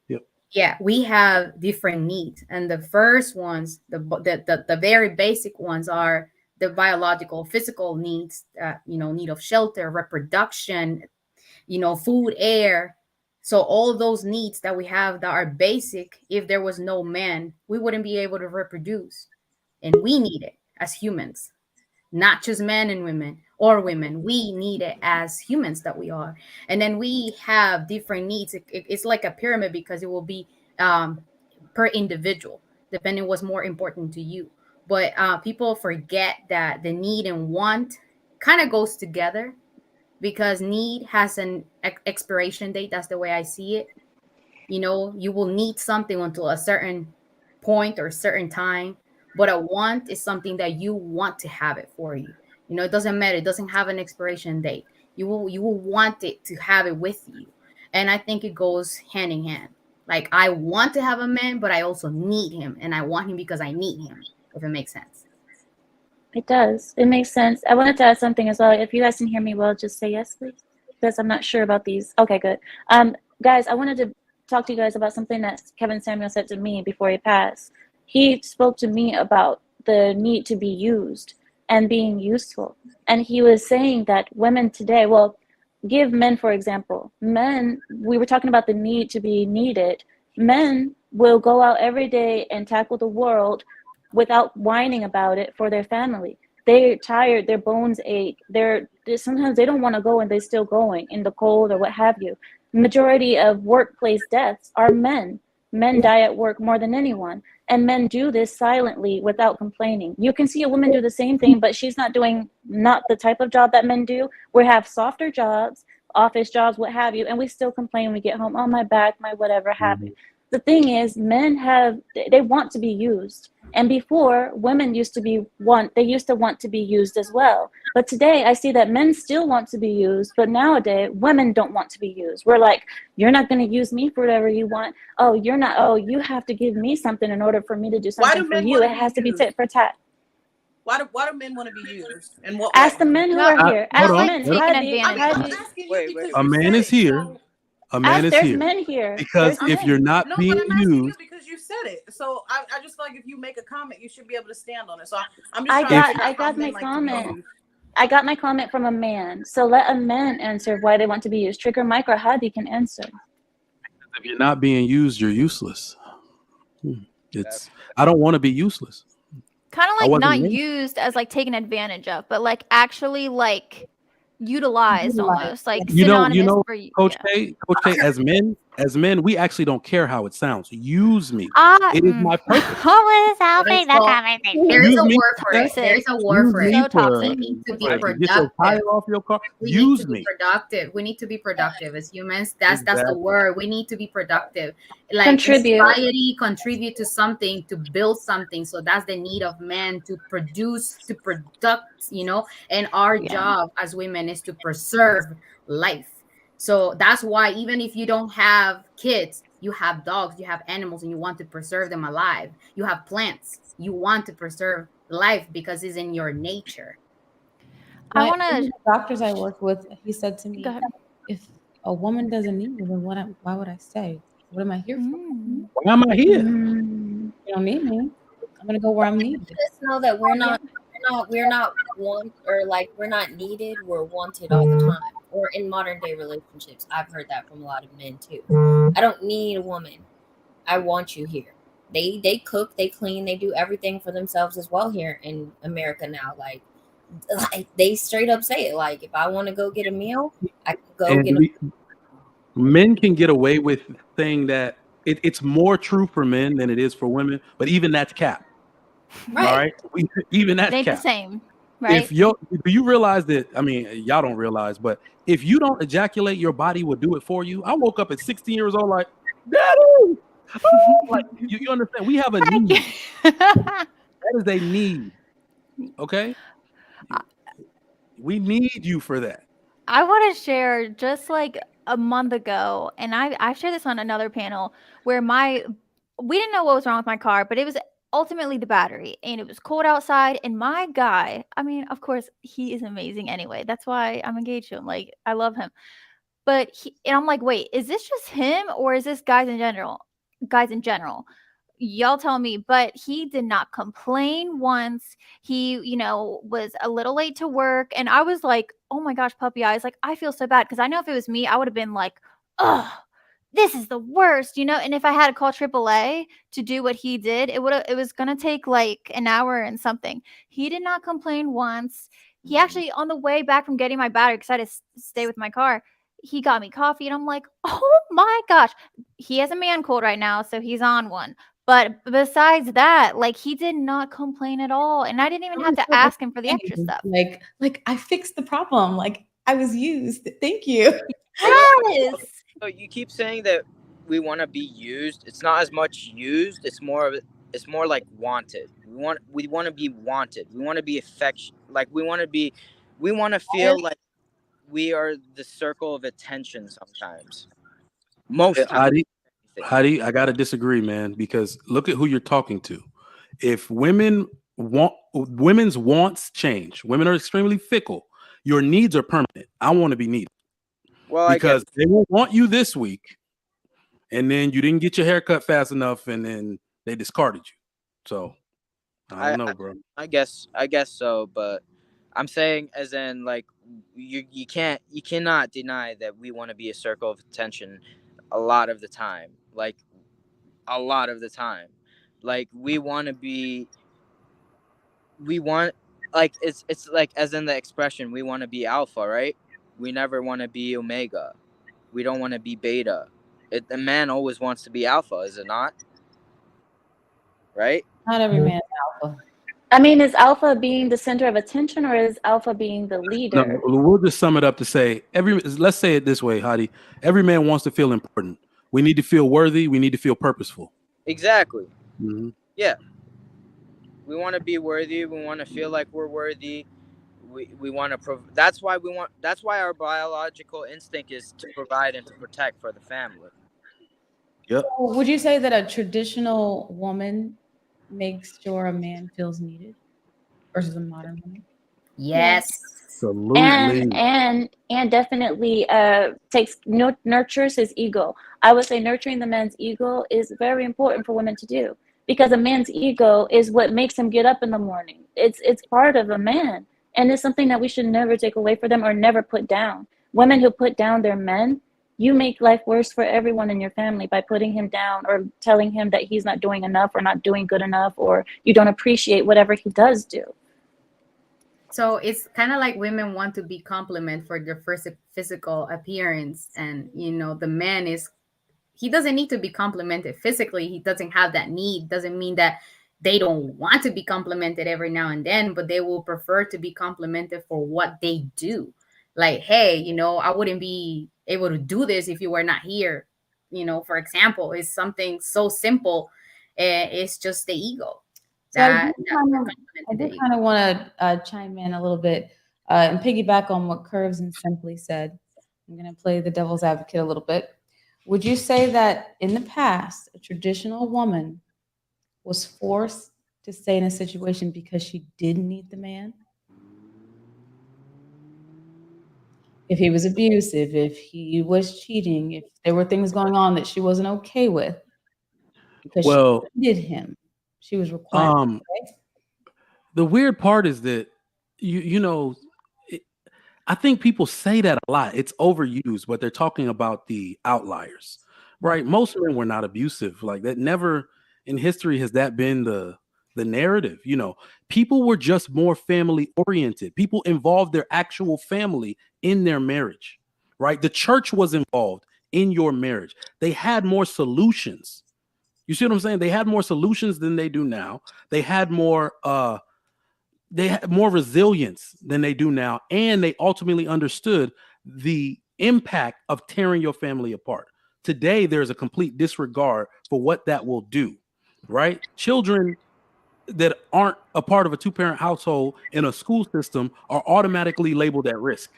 Yep. Yeah, we have different needs, and the first ones, the very basic ones, are the biological, physical needs. Need of shelter, reproduction, food, air. So all those needs that we have that are basic, if there was no man, we wouldn't be able to reproduce, and we need it as humans, not just men and women or women. We need it as humans that we are. And then we have different needs. It's like a pyramid, because it will be per individual, depending what's more important to you. But people forget that the need and want kind of goes together, because need has an expiration date. That's the way I see it. You will need something until a certain point or a certain time, but a want is something that you want to have it for you. It doesn't matter, it doesn't have an expiration date. You will want it to have it with you. And I think it goes hand in hand. Like, I want to have a man, but I also need him, and I want him because I need him, if it makes sense. It does. It makes sense. I wanted to add something as well. If you guys can hear me well, just say yes, please, because I'm not sure about these. Okay, good. Guys, I wanted to talk to you guys about something that Kevin Samuel said to me before he passed. He spoke to me about the need to be used and being useful. And he was saying that women today, well, give men, for example. Men, we were talking about the need to be needed. Men will go out every day and tackle the world without whining about it for their family. They're tired, their bones ache. They're sometimes they don't want to go, and they're still going in the cold or what have you. Majority of workplace deaths are men. Men die at work more than anyone, and men do this silently without complaining. You can see a woman do the same thing, but she's not doing not the type of job that men do. We have softer jobs, office jobs, what have you, and we still complain when we get home. Oh, my back, my whatever have you. The thing is, men they want to be used. And before, women used to want to be used as well. But today I see that men still want to be used, but nowadays women don't want to be used. We're like, you're not going to use me for whatever you want. Oh, you're not. Oh, you have to give me something in order for me to do something for you. It has to be tit for tat. Why do men want to be used? And what? Ask the men who are here. Ask the men. A man is here. A man is there's here. Men here. Because if you're not being used, because you said it. So I just feel like if you make a comment, you should be able to stand on it. So I'm just I got my comment. I got my comment from a man. So let a man answer why they want to be used. Trigger Mike or Hadi can answer. If you're not being used, you're useless. I don't want to be useless. Kind of like not used as like taken advantage of, but like actually like utilized almost, like synonymous for you. Coach K, as men, we actually don't care how it sounds. Use me. It is my purpose. There is a word for it. There is a word for it. So toxic. We need to be Get your productive. tire off your car. Use me. Productive. We need to be productive as humans. That's the word. We need to be productive. Like Contribute. Contribute to something, to build something. So that's the need of man, to produce, to product, and our job as women is to preserve life. So that's why even if you don't have kids, you have dogs, you have animals, and you want to preserve them alive. You have plants. You want to preserve life because it's in your nature. I want to. Doctors I work with, he said to me, if a woman doesn't need me, then why would I stay? What am I here for? Why am I here? You don't need me. I'm gonna go where I'm needed. Just know that we're not want, or like we're not needed. We're wanted all the time. Or in modern day relationships, I've heard that from a lot of men too. I don't need a woman. I want you here. They cook, they clean, they do everything for themselves as well here in America now. Like they straight up say it. Like if I want to go get a meal, I can go get a meal. Men can get away with saying that it's more true for men than it is for women, but even that's cap. Right. All right. Even that's cap. the same. Right. Do you realize that? I mean, y'all don't realize, but if you don't ejaculate, your body will do it for you. I woke up at 16 years old, like, Daddy! Oh! Like, you understand? We have a need. That is a need. Okay. We need you for that. I want to share just like a month ago, and I shared this on another panel where my we didn't know what was wrong with my car, but it was ultimately the battery, and it was cold outside. And my guy, I mean, of course, he is amazing anyway. That's why I'm engaged to him. Like, I love him. But and I'm like, wait, is this just him or is this guys in general? Guys in general. Y'all tell me, but he did not complain once. He, was a little late to work. And I was like, oh my gosh, puppy eyes. Like, I feel so bad because I know if it was me, I would have been like, oh, this is the worst, And if I had to call AAA to do what he did, it was gonna take like an hour and something. He did not complain once. He actually, on the way back from getting my battery, because I had to stay with my car, he got me coffee, and I'm like, oh my gosh. He has a man cold right now, so he's on one. But besides that, like, he did not complain at all, and I didn't even have to ask him for the extra stuff. Like I fixed the problem. Like I was used. Thank you. Yes. So you keep saying that we want to be used. It's not as much used. It's more like wanted. We want to be wanted. We want to be affection. Like we want to feel like we are the circle of attention sometimes. Most times. Heidi, I gotta disagree, man, because look at who you're talking to. If women's wants change, women are extremely fickle. Your needs are permanent. I want to be needed. Well, because they will want you this week, and then you didn't get your hair cut fast enough, and then they discarded you. So I don't know, bro. I guess so, but I'm saying as in like you cannot deny that we want to be a circle of attention a lot of the time. Like a lot of the time. Like we want like it's like as in the expression we want to be alpha, right? We never want to be omega. We don't want to be beta. The man always wants to be alpha, is it not? Right? Not every man is alpha. I mean, is alpha being the center of attention, or is alpha being the leader? No, we'll just sum it up to say let's say it this way, Hadi. Every man wants to feel important. We need to feel worthy. We need to feel purposeful. Exactly. Mm-hmm. Yeah. We want to be worthy. We want to feel like we're worthy. We want to that's why our biological instinct is to provide and to protect for the family. Yep. So would you say that a traditional woman makes sure a man feels needed versus a modern woman? Yes. Absolutely. And definitely nurtures his ego. I would say nurturing the man's ego is very important for women to do, because a man's ego is what makes him get up in the morning. It's part of a man, and it's something that we should never take away from them or never put down. Women who put down their men, you make life worse for everyone in your family by putting him down or telling him that he's not doing enough or not doing good enough, or you don't appreciate whatever he does do. So it's kind of like women want to be complimented for their first physical appearance, and the man he doesn't need to be complimented physically. He doesn't have that need. Doesn't mean that they don't want to be complimented every now and then, but they will prefer to be complimented for what they do. Like, hey, I wouldn't be able to do this if you were not here. For example, it's something so simple. It's just the ego. I do kind of want to chime in a little bit and piggyback on what Curves and Simply said. I'm going to play the devil's advocate a little bit. Would you say that in the past, a traditional woman was forced to stay in a situation because she didn't need the man? If he was abusive, if he was cheating, if there were things going on that she wasn't okay with, because she needed him, she was required. Right? The weird part is that I think people say that a lot. It's overused, but they're talking about the outliers, right? Most men were not abusive. Like that, never in history has that been the narrative. People were just more family oriented. People involved their actual family in their marriage, right? The church was involved in your marriage. They had more solutions. You see what I'm saying? They had more solutions than they do now. They had more resilience than they do now, and they ultimately understood the impact of tearing your family apart. Today, there's a complete disregard for what that will do, right? Children that aren't a part of a two-parent household in a school system are automatically labeled at risk,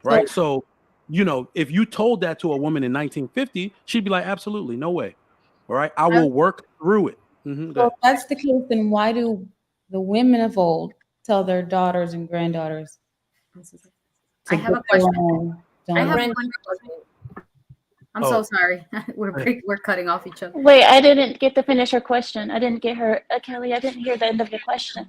right? So, if you told that to a woman in 1950, she'd be like, absolutely, no way, All right. I will work through it. Well, if that's the case, then why do the women of old tell their daughters and granddaughters? I have a question. I have Brenda. one question. I'm so sorry. We're cutting off each other. Wait, I didn't get to finish her question. I didn't get her, Kelly. I didn't hear the end of the question.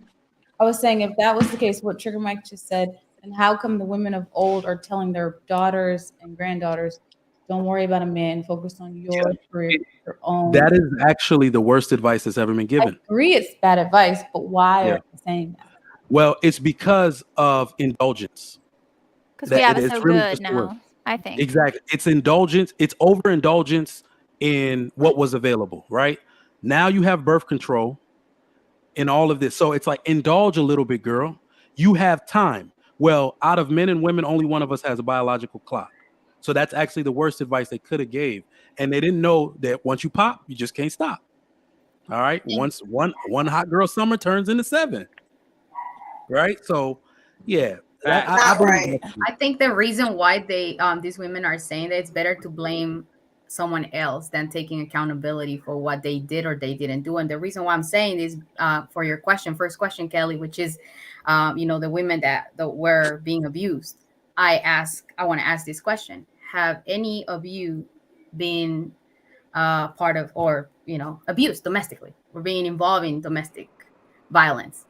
I was saying, if that was the case, what Trigger Mike just said, then how come the women of old are telling their daughters and granddaughters, don't worry about a man, focus on your career, your own? That is actually the worst advice that's ever been given. I agree it's bad advice, but why are they saying that? Well, it's because of indulgence. Because we have it so good now, I think. Exactly. It's indulgence. It's overindulgence in what was available, right? Now you have birth control and all of this. So it's like, indulge a little bit, girl. You have time. Well, out of men and women, only one of us has a biological clock. So that's actually the worst advice they could have gave. And they didn't know that once you pop, you just can't stop. All right. Once one hot girl summer turns into 7. Right. So yeah. I think the reason why these women are saying that it's better to blame someone else than taking accountability for what they did or they didn't do. And the reason why I'm saying is for your first question, Kelly, which is the women that were being abused. I want to ask this question: have any of you been part of or abused domestically or being involved in domestic violence?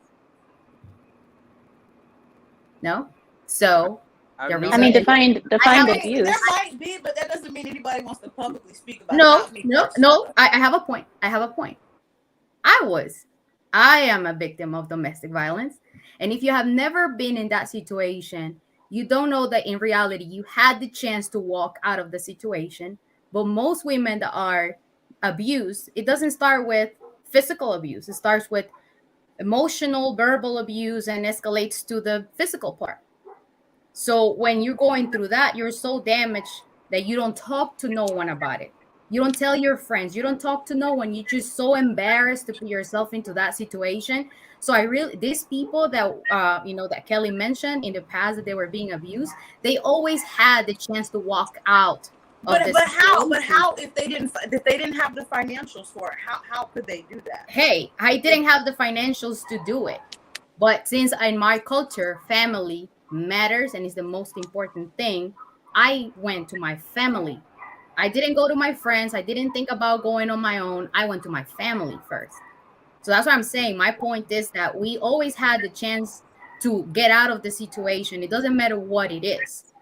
No. So I mean, define abuse. There might be, but that doesn't mean anybody wants to publicly speak about it. No. I have a point. I am a victim of domestic violence, and if you have never been in that situation, you don't know that in reality you had the chance to walk out of the situation. But most women that are abused, it doesn't start with physical abuse. It starts with emotional, verbal abuse, and escalates to the physical part. So when you're going through that, you're so damaged that you don't talk to no one about it. You don't tell your friends. You don't talk to no one. You're just so embarrassed to put yourself into that situation. So these people that that Kelly mentioned in the past that they were being abused, they always had the chance to walk out. But how if they didn't have the financials for it? How could they do that? Hey, I didn't have the financials to do it, but since in my culture, family matters and is the most important thing, I went to my family. I didn't go to my friends. I didn't think about going on my own. I went to my family first. So that's what I'm saying. My point is that we always had the chance to get out of the situation. It doesn't matter what it is.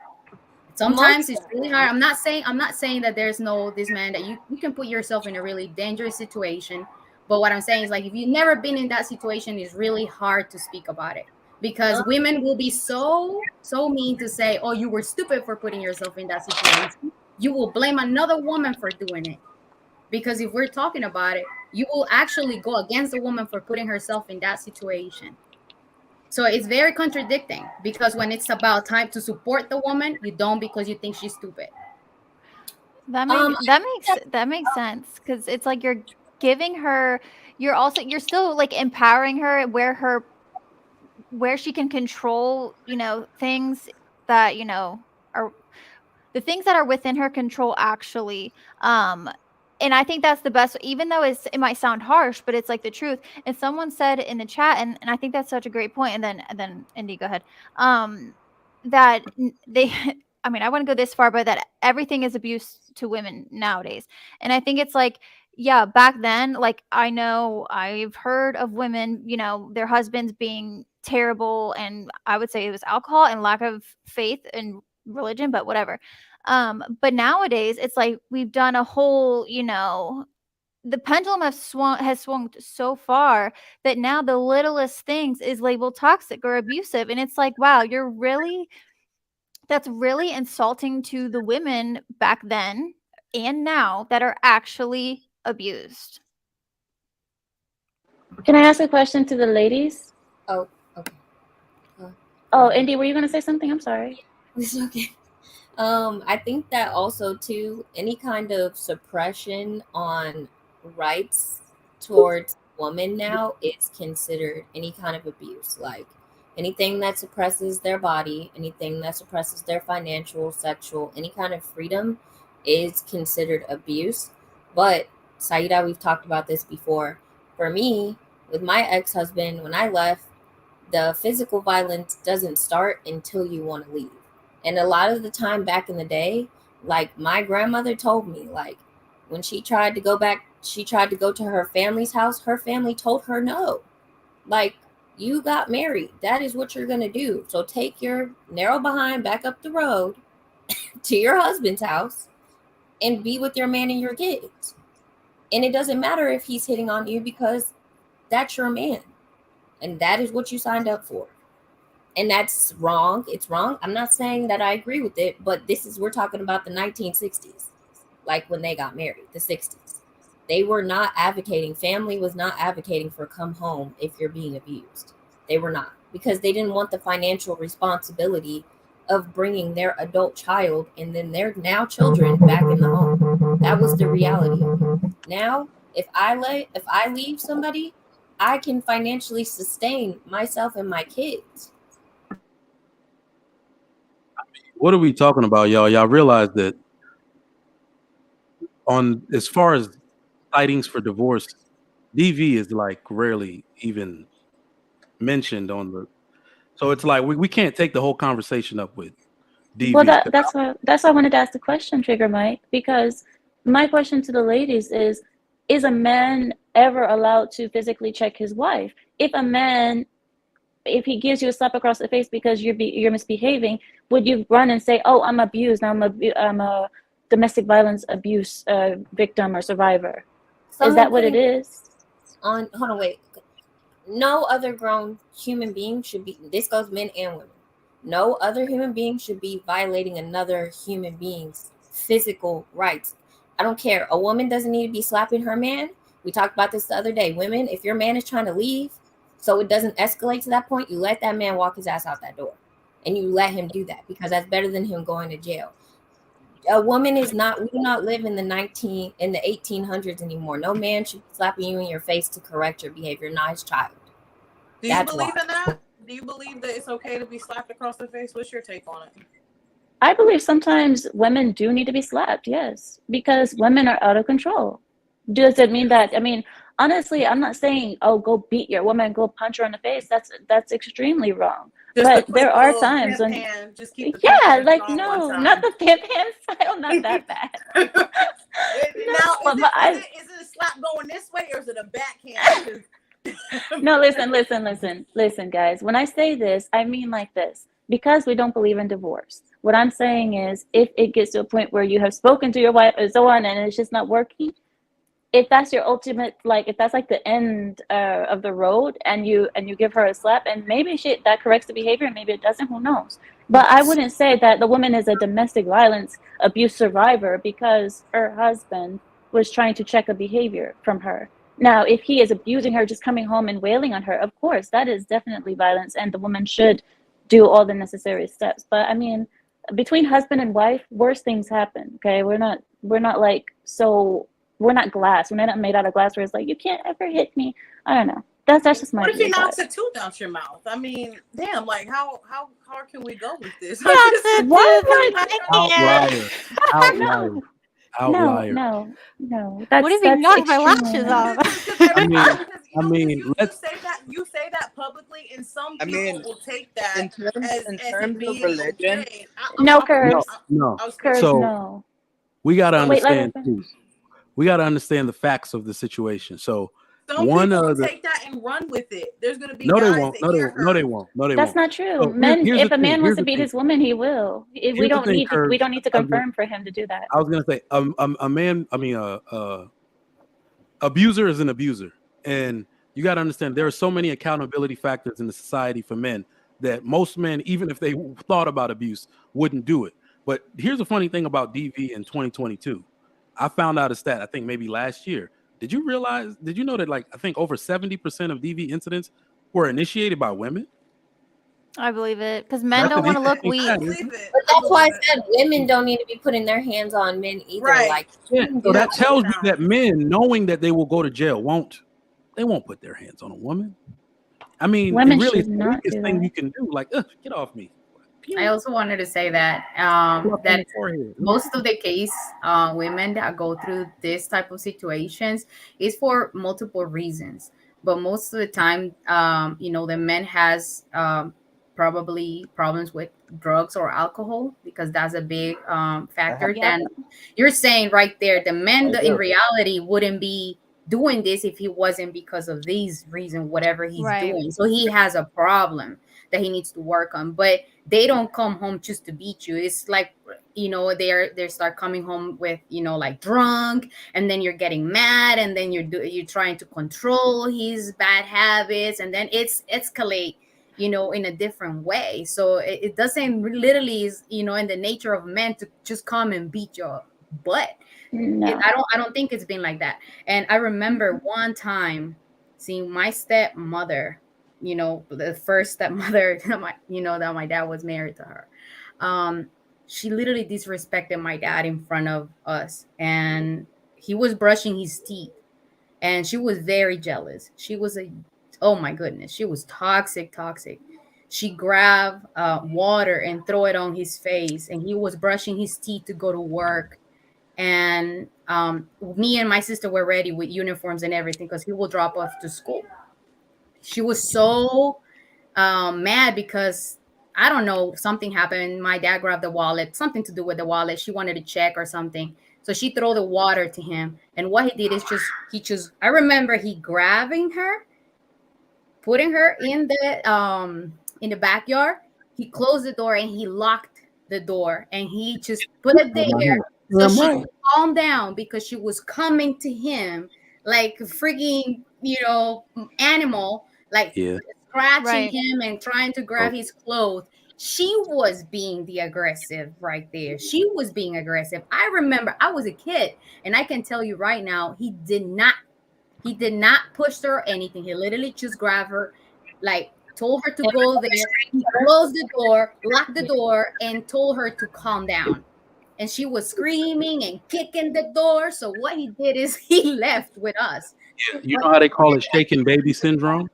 Sometimes it's really hard. I'm not saying that there's this man that you can put yourself in a really dangerous situation. But what I'm saying is, like, if you've never been in that situation, it's really hard to speak about it because women will be so mean to say, oh, you were stupid for putting yourself in that situation. You will blame another woman for doing it. Because if we're talking about it, you will actually go against the woman for putting herself in that situation. So it's very contradicting because when it's about time to support the woman, you don't because you think she's stupid. That makes sense because it's like you're giving her, you're still like empowering her where she can control, things that are the things that are within her control actually. And I think that's the best, even though it might sound harsh, but it's like the truth. And someone said in the chat, and I think that's such a great point. And then Indy, go ahead. That they, I mean, I wouldn't go this far, but that everything is abuse to women nowadays. And I think it's like, yeah, back then, like I know I've heard of women, their husbands being terrible. And I would say it was alcohol and lack of faith in religion, but whatever. But nowadays it's like we've done a whole, the pendulum has swung so far that now the littlest things is labeled toxic or abusive. And it's like, wow, that's really insulting to the women back then and now that are actually abused. Can I ask a question to the ladies? Oh, okay. Oh, Indy, were you going to say something? I'm sorry. It's okay. I think that also too, any kind of suppression on rights towards women now is considered any kind of abuse. Like anything that suppresses their body, anything that suppresses their financial, sexual, any kind of freedom is considered abuse. But Saida, we've talked about this before. For me, with my ex-husband, when I left, the physical violence doesn't start until you want to leave. And a lot of the time back in the day, like my grandmother told me, like when she tried to go back, she tried to go to her family's house, her family told her no. Like, you got married. That is what you're going to do. So take your narrow behind back up the road to your husband's house and be with your man and your kids. And it doesn't matter if he's hitting on you because that's your man. And that is what you signed up for. And that's wrong. It's wrong. I'm not saying that I agree with it, but we're talking about the 1960s, like when they got married, the 60s. They were not advocating, family was not advocating for come home if you're being abused. They were not, because they didn't want the financial responsibility of bringing their adult child and then their now children back in the home. That was the reality of it. Now, if I leave somebody, I can financially sustain myself and my kids. What are we talking about, y'all? Y'all realize that on as far as sightings for divorce, DV is like rarely even mentioned on the. So it's like we can't take the whole conversation up with DV. Well, that's why I wanted to ask the question, Trigger Mike, because my question to the ladies is a man ever allowed to physically check his wife? If he gives you a slap across the face because you're misbehaving, would you run and say, "Oh, I'm abused. I'm a domestic violence abuse victim or survivor"? Is that what it is? Hold on, wait. No other grown human being should be. This goes men and women. No other human being should be violating another human being's physical rights. I don't care. A woman doesn't need to be slapping her man. We talked about this the other day. Women, if your man is trying to leave, so it doesn't escalate to that point, you let that man walk his ass out that door. And you let him do that because that's better than him going to jail. A woman is not, we do not live in the 1800s anymore. No man should be slapping you in your face to correct your behavior, not his child. Do you believe in that? Do you believe that it's okay to be slapped across the face? What's your take on it? I believe sometimes women do need to be slapped, yes, because women are out of control. Does it mean that, honestly, I'm not saying, oh, go beat your woman, go punch her in the face. That's extremely wrong. But there are times when, just keep the no, not the pimp hand style, not that bad. Now, is it a slap going this way or is it a backhand? No, listen, guys. When I say this, I mean like this, because we don't believe in divorce. What I'm saying is, if it gets to a point where you have spoken to your wife and so on, and it's just not working, if that's your ultimate, if that's like the end of the road, and you give her a slap, and maybe that corrects the behavior, and maybe it doesn't, who knows? But I wouldn't say that the woman is a domestic violence abuse survivor because her husband was trying to check a behavior from her. Now, if he is abusing her, just coming home and wailing on her, of course, that is definitely violence, and the woman should do all the necessary steps. But between husband and wife, worse things happen. Okay, we're not glass. We're not made out of glass where it's like, you can't ever hit me. I don't know. That's just my. What if he knocks a tooth out your mouth? Damn, how hard can we go with this? Outlier. No. What if he knocked my lashes off? You say that publicly, and some people will take that in terms of religion. No, curse. No. Curse, so no. We got to understand too. We got to understand the facts of the situation. So some people will take that and run with it. There's going to be no, they won't. No, they won't. That's not true. So if a man wants to beat his woman, he will. We don't need to confirm for him to do that. I was going to say, abuser is an abuser, and you got to understand there are so many accountability factors in the society for men that most men, even if they thought about abuse, wouldn't do it. But here's the funny thing about DV in 2022. I found out a stat, I think maybe last year. Did you know that I think over 70% of DV incidents were initiated by women? I believe it, because men don't want to look weak. But that's why I said women don't need to be putting their hands on men either. Right. So that tells you that men, knowing that they will go to jail, won't put their hands on a woman. Women really, should not the biggest thing you can do, get off me. I also wanted to say that that most of the case women that go through this type of situations is for multiple reasons, but most of the time the men has probably problems with drugs or alcohol, because that's a big factor. Yep. Then you're saying right there, the men in reality wouldn't be doing this if he wasn't because of these reasons, whatever he's Right. doing. So he has a problem that he needs to work on. But they don't come home just to beat you. It's like, they start coming home with, like drunk, and then you're getting mad, and then you're trying to control his bad habits, and then it's escalate, in a different way. So it doesn't literally is, in the nature of men to just come and beat your butt. No. I don't think it's been like that. And I remember one time seeing my stepmother, the first stepmother that my dad was married to her. She literally disrespected my dad in front of us, and he was brushing his teeth, and she was very jealous. Oh my goodness, she was toxic. She grabbed water and throw it on his face, and he was brushing his teeth to go to work. And me and my sister were ready with uniforms and everything, because he will drop off to school. She was so mad because, I don't know, something happened. My dad grabbed the wallet, something to do with the wallet. She wanted to check or something. So she threw the water to him. And what he did is I remember he grabbing her, putting her in the backyard. He closed the door and he locked the door, and he just put it there so she could calm down, because she was coming to him like a freaking, animal, like scratching him and trying to grab his clothes. She was being the aggressive right there. She was being aggressive. I remember I was a kid, and I can tell you right now, he did not push her or anything. He literally just grabbed her, like told her to go there. He closed the door, locked the door, and told her to calm down. And she was screaming and kicking the door. So what he did is he left with us. You know how they call it shaken baby syndrome?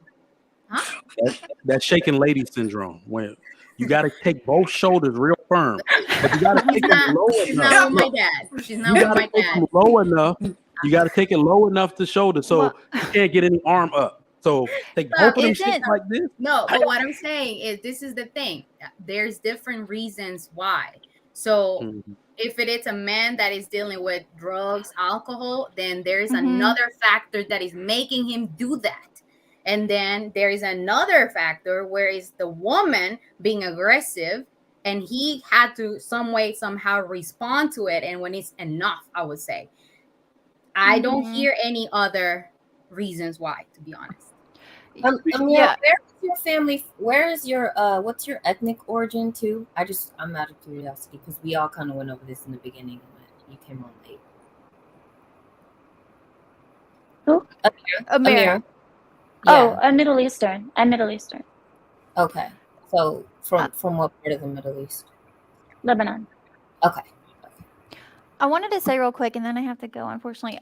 Huh? That shaken lady syndrome, when you got to take both shoulders real firm, but you got to take them low enough. She's not with my dad. She's not with my dad. Low enough. You got to take it low enough to shoulder, so you can't get any arm up. So take both of them shit like this. No, but what I'm saying is, this is the thing. There's different reasons why. So if it is a man that is dealing with drugs, alcohol, then there's another factor that is making him do that. And then there is another factor where it's the woman being aggressive, and he had to somehow respond to it. And when it's enough, I would say. I don't hear any other reasons why, to be honest. Where is your family? Where is your what's your ethnic origin too? I'm out of curiosity, because we all kind of went over this in the beginning, and you came on late. Who? Amir. Oh, I'm Middle Eastern. Okay, so from what part of the Middle East? Lebanon. Okay. I wanted to say real quick, and then I have to go, unfortunately.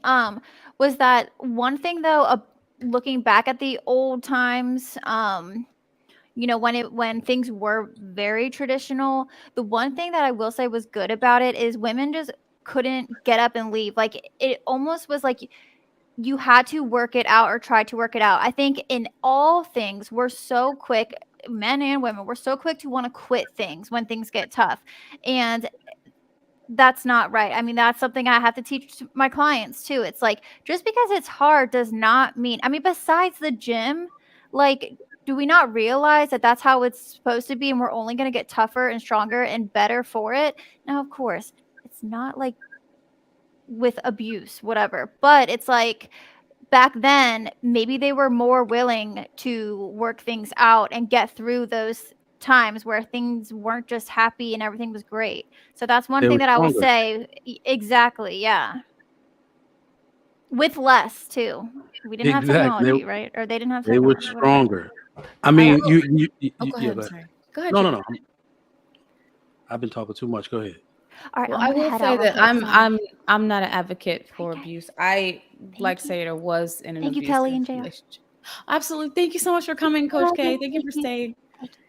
Was that one thing though? Looking back at the old times, when things were very traditional, the one thing that I will say was good about it is women just couldn't get up and leave. Like, it almost was like you had to work it out or try to work it out. I think in all things, we're so quick, men and women, we're so quick to want to quit things when things get tough. And that's not right. I mean, that's something I have to teach to my clients too. It's like, just because it's hard does not mean, besides the gym, like, do we not realize that that's how it's supposed to be, and we're only going to get tougher and stronger and better for it? Now, of course, it's not like with abuse, whatever, but it's like, back then, maybe they were more willing to work things out and get through those times where things weren't just happy and everything was great. So that's one thing that I will say. Exactly. Yeah. With less too. We didn't have technology, right? Or they didn't have technology. They were stronger. I mean, you go ahead. I'm sorry. Go ahead. No. I've been talking too much. Go ahead. All right, well, I will say that I'm not an advocate for abuse. I, like Saida, was in an abusive relationship. Absolutely. Thank you so much for coming, Coach K. Thank you for staying.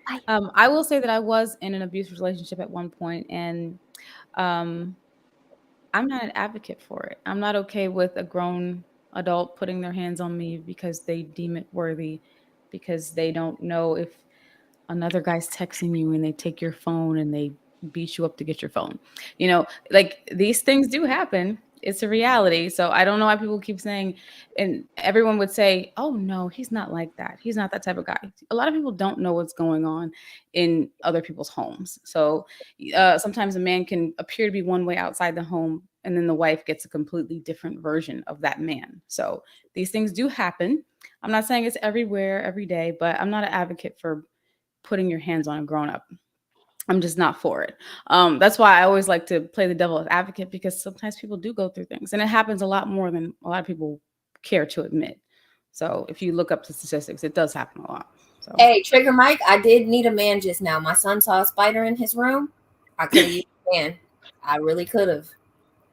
I will say that I was in an abusive relationship at one point, and I'm not an advocate for it. I'm not okay with a grown adult putting their hands on me because they deem it worthy, because they don't know if another guy's texting you and they take your phone and they beat you up to get your phone. Like these things do happen. It's a reality. So I don't know why people keep saying, and everyone would say, oh no, he's not like that. He's not that type of guy. A lot of people don't know what's going on in other people's homes. So sometimes a man can appear to be one way outside the home, and then the wife gets a completely different version of that man. So these things do happen. I'm not saying it's everywhere, every day, but I'm not an advocate for putting your hands on a grown up. I'm just not for it. That's why I always like to play the devil's advocate, because sometimes people do go through things, and it happens a lot more than a lot of people care to admit. So if you look up the statistics, it does happen a lot. So. Hey, Trigger Mike, I did need a man just now. My son saw a spider in his room. I could have used a man. I really could have.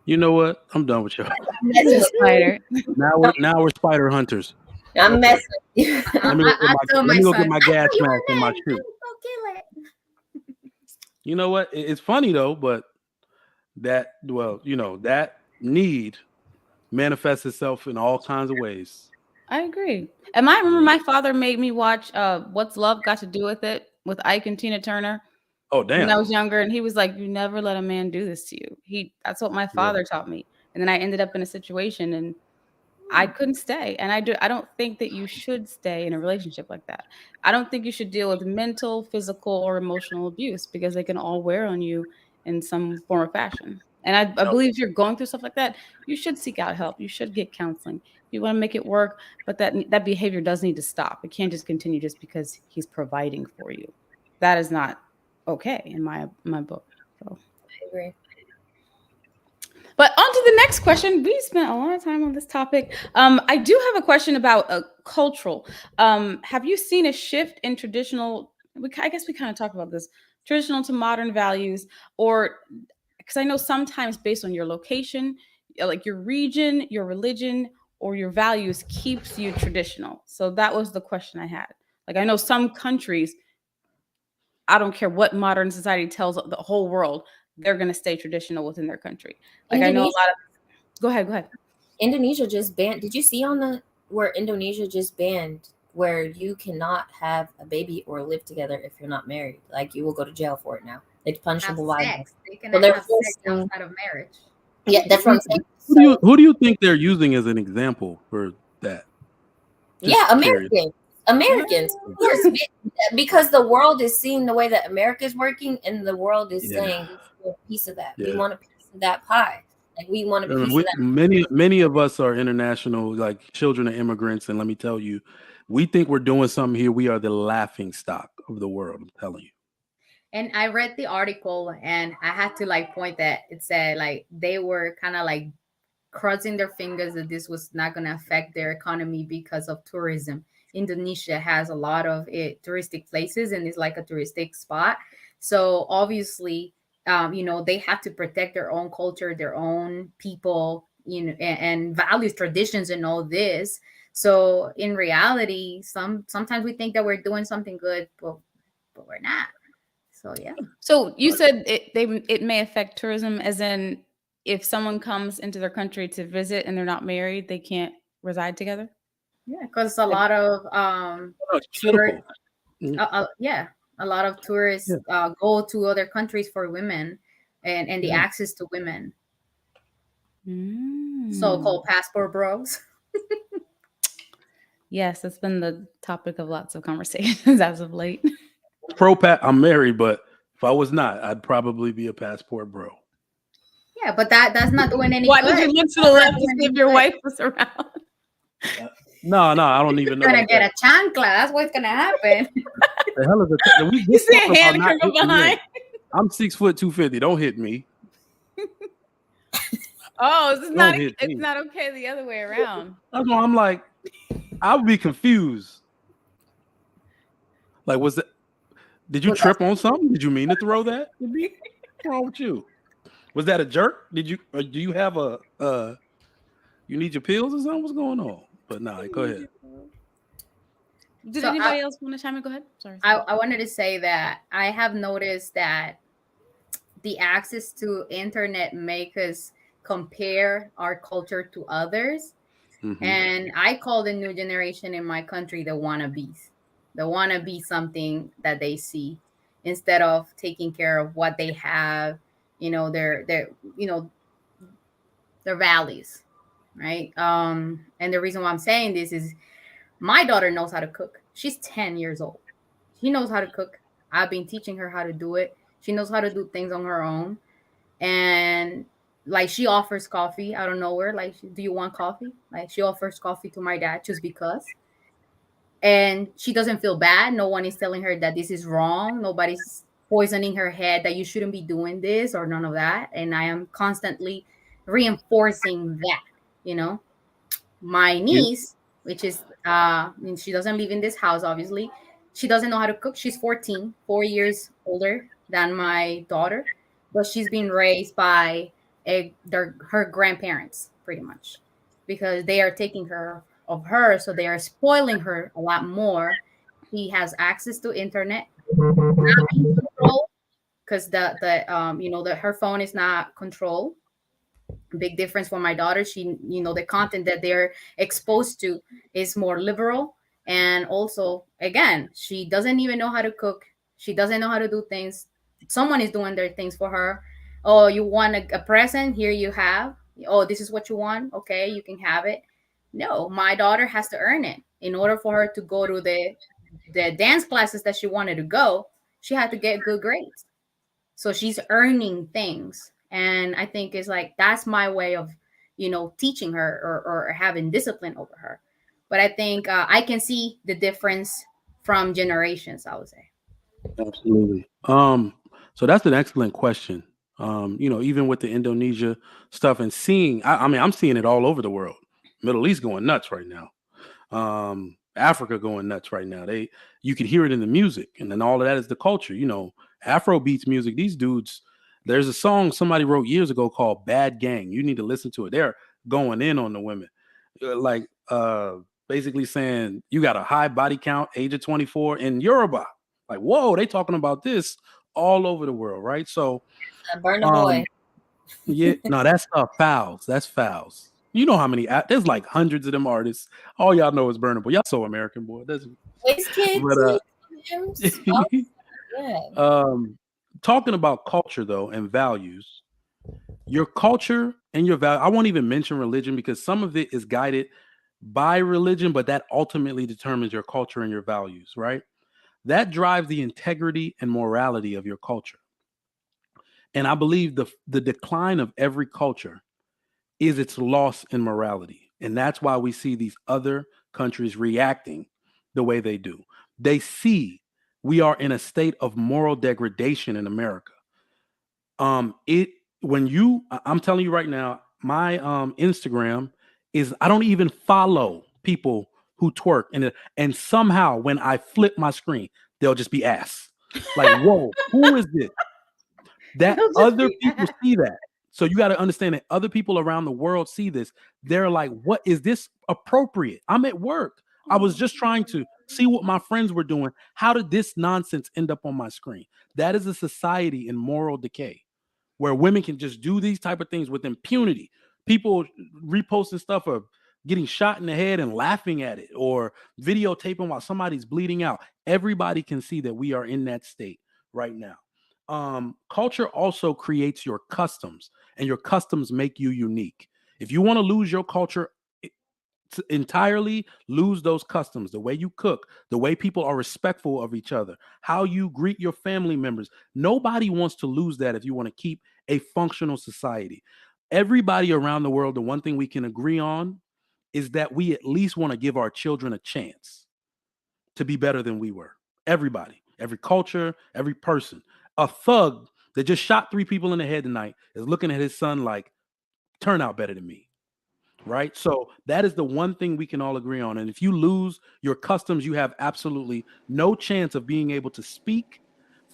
You know what? I'm done with you. Spider. Now we're spider hunters. I'm messing. Let me go get my gas mask and my shoe. You know what? It's funny though, but that need manifests itself in all kinds of ways. I agree. And I remember my father made me watch What's Love Got to Do with It with Ike and Tina Turner. Oh, damn. When I was younger, and he was like, you never let a man do this to you. That's what my father taught me. And then I ended up in a situation and I couldn't stay. And I don't think that you should stay in a relationship like that. I don't think you should deal with mental, physical, or emotional abuse, because they can all wear on you in some form or fashion. And I believe if you're going through stuff like that, you should seek out help. You should get counseling. You want to make it work, but that behavior does need to stop. It can't just continue just because he's providing for you. That is not okay in my book. So I agree. But on to the next question. We spent a lot of time on this topic. I do have a question about cultural. Have you seen a shift in traditional? I guess we kind of talked about this, traditional to modern values, or because I know sometimes based on your location, like your region, your religion, or your values keeps you traditional. So that was the question I had. Like I know some countries, I don't care what modern society tells the whole world, they're going to stay traditional within their country. Like I know a lot of. Go ahead. Indonesia just banned. Did you see where Indonesia just banned where you cannot have a baby or live together if you're not married? Like you will go to jail for it now. It's punishable violence. They cannot have sex outside of marriage. Yeah, that's what I'm saying. Who do you think they're using as an example for that? Americans, of course, because the world is seeing the way that America is working, and the world is saying we want a piece of that. We want a piece of that pie. Like we want a piece of that. Many of us are international, like children of immigrants, and let me tell you, we think we're doing something here. We are the laughing stock of the world. I'm telling you. And I read the article, and I had to point that it said they were kind of crossing their fingers that this was not going to affect their economy because of tourism. Indonesia has a lot of touristic places, and it's like a touristic spot. So obviously, they have to protect their own culture, their own people, and values, traditions, and all this. So in reality, sometimes we think that we're doing something good, but we're not. So yeah. So you said it may affect tourism, as in if someone comes into their country to visit and they're not married, they can't reside together. Yeah, because a lot of tourists, a lot of tourists go to other countries for women and the access to women. So-called passport bros. Yes, that's been the topic of lots of conversations as of late. I'm married, but if I was not, I'd probably be a passport bro. Yeah, but that's not doing any Why good. did you look to the left to see if your wife was around? No, I don't even know. You're gonna get a chancla. That's what's gonna happen. The hell is it? You see a hand come from behind. I'm 6 foot 250. Don't hit me. Oh, it's not okay the other way around. I'm like, I would be confused. Like, did you trip on something? Did you mean to throw that? What's wrong with you? Was that a jerk? Do you have you need your pills or something? What's going on? But no, go ahead. Did So anybody else want to chime in? Go ahead. Sorry. I wanted to say that I have noticed that the access to internet make us compare our culture to others. Mm-hmm. And I call the new generation in my country the wannabes. The wannabe something that they see instead of taking care of what they have, their their values, right? And the reason why I'm saying this is my daughter knows how to cook. She's 10 years old. She knows how to cook. I've been teaching her how to do it. She knows how to do things on her own. And like she offers coffee out of nowhere. Like, do you want coffee? Like she offers coffee to my dad just because. And she doesn't feel bad. No one is telling her that this is wrong. Nobody's poisoning her head that you shouldn't be doing this or none of that. And I am constantly reinforcing that, you know my Yeah. niece, which is she doesn't live in this house, obviously. She doesn't know how to cook. She's 14, 4 years older than my daughter, but she's been raised by her grandparents pretty much, because they are taking her of her, so they are spoiling her a lot more. She has access to internet, not in control, because her phone is not controlled. Big difference for my daughter. She, the content that they're exposed to is more liberal. And also, again, she doesn't even know how to cook. She doesn't know how to do things. Someone is doing their things for her. Oh, you want a present? Here you have. Oh, this is what you want. Okay, you can have it. No, my daughter has to earn it. In order for her to go to the dance classes that she wanted to go, she had to get good grades. So she's earning things. And I think it's like that's my way of teaching her, or having discipline over her. But I think I can see the difference from generations, I would say. Absolutely. So that's an excellent question. Even with the Indonesia stuff and seeing, I mean, I'm seeing it all over the world. Middle East going nuts right now. Africa going nuts right now. You can hear it in the music, and then all of that is the culture. Afro beats music. These dudes. There's a song somebody wrote years ago called "Bad Gang." You need to listen to it. They're going in on the women, like basically saying you got a high body count, age of 24 in Yoruba. Like, whoa, they talking about this all over the world, right? So, Burn a boy. yeah, no, that's fouls. That's fouls. You know how many? There's like hundreds of them artists. All y'all know is Burna Boy. Y'all so American, boy. Waste kids. But talking about culture though and values, your culture and your value. I won't even mention religion because some of it is guided by religion, but that ultimately determines your culture and your values, right? That drives the integrity and morality of your culture. And I believe the decline of every culture is its loss in morality. And that's why we see these other countries reacting the way they do. They see we are in a state of moral degradation in America. It when you I'm telling you right now, my Instagram is I don't even follow people who twerk and somehow when I flip my screen, they'll just be ass. Like, whoa, who is this? That other people see that. So you got to understand that other people around the world see this. They're like, what is this appropriate? I'm at work. I was just trying to see what my friends were doing. How did this nonsense end up on my screen? That is a society in moral decay where women can just do these type of things with impunity. People reposting stuff of getting shot in the head and laughing at it or videotaping while somebody's bleeding out. Everybody can see that we are in that state right now. Culture also creates your customs, and your customs make you unique. If you want to lose your culture entirely, lose those customs, the way you cook, the way people are respectful of each other, how you greet your family members. Nobody wants to lose that if you want to keep a functional society. Everybody around the world, the one thing we can agree on is that we at least want to give our children a chance to be better than we were. Everybody, every culture, every person. A thug that just shot 3 people in the head tonight is looking at his son like, turn out better than me. Right. So that is the one thing we can all agree on. And if you lose your customs, you have absolutely no chance of being able to speak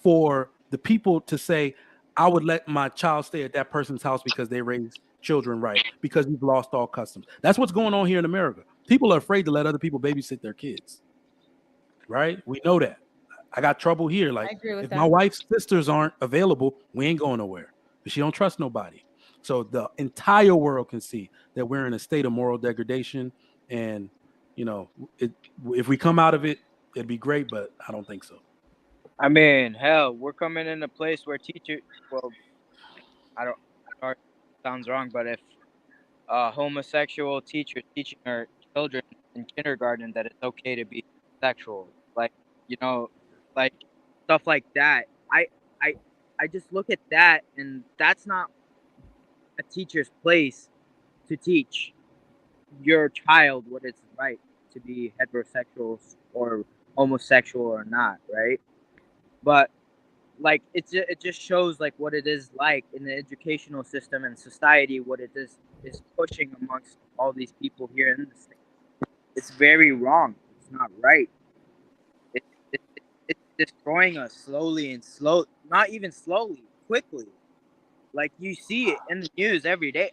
for the people to say, I would let my child stay at that person's house because they raise children right, because you've lost all customs. That's what's going on here in America. People are afraid to let other people babysit their kids. right? We know that. I got trouble here. Like, I agree with if my that. wife's sisters aren't available, we ain't going nowhere. But she don't trust nobody. So the entire world can see that we're in a state of moral degradation. And, you know, if we come out of it, it'd be great, but I don't think so. I mean, hell, we're coming in a place where teachers, well, I don't know, it sounds wrong, but if a homosexual teacher teaching our children in kindergarten that it's okay to be sexual, like, you know, like stuff like that. I, I just look at that, and that's not a teacher's place to teach your child what it's right to be heterosexual or homosexual or not, right? But like it just shows like what it is like in the educational system and society, what it is pushing amongst all these people here in the state. It's very wrong. It's not right. It, it's destroying us slowly and not even slowly, quickly. Like you see it in the news every day.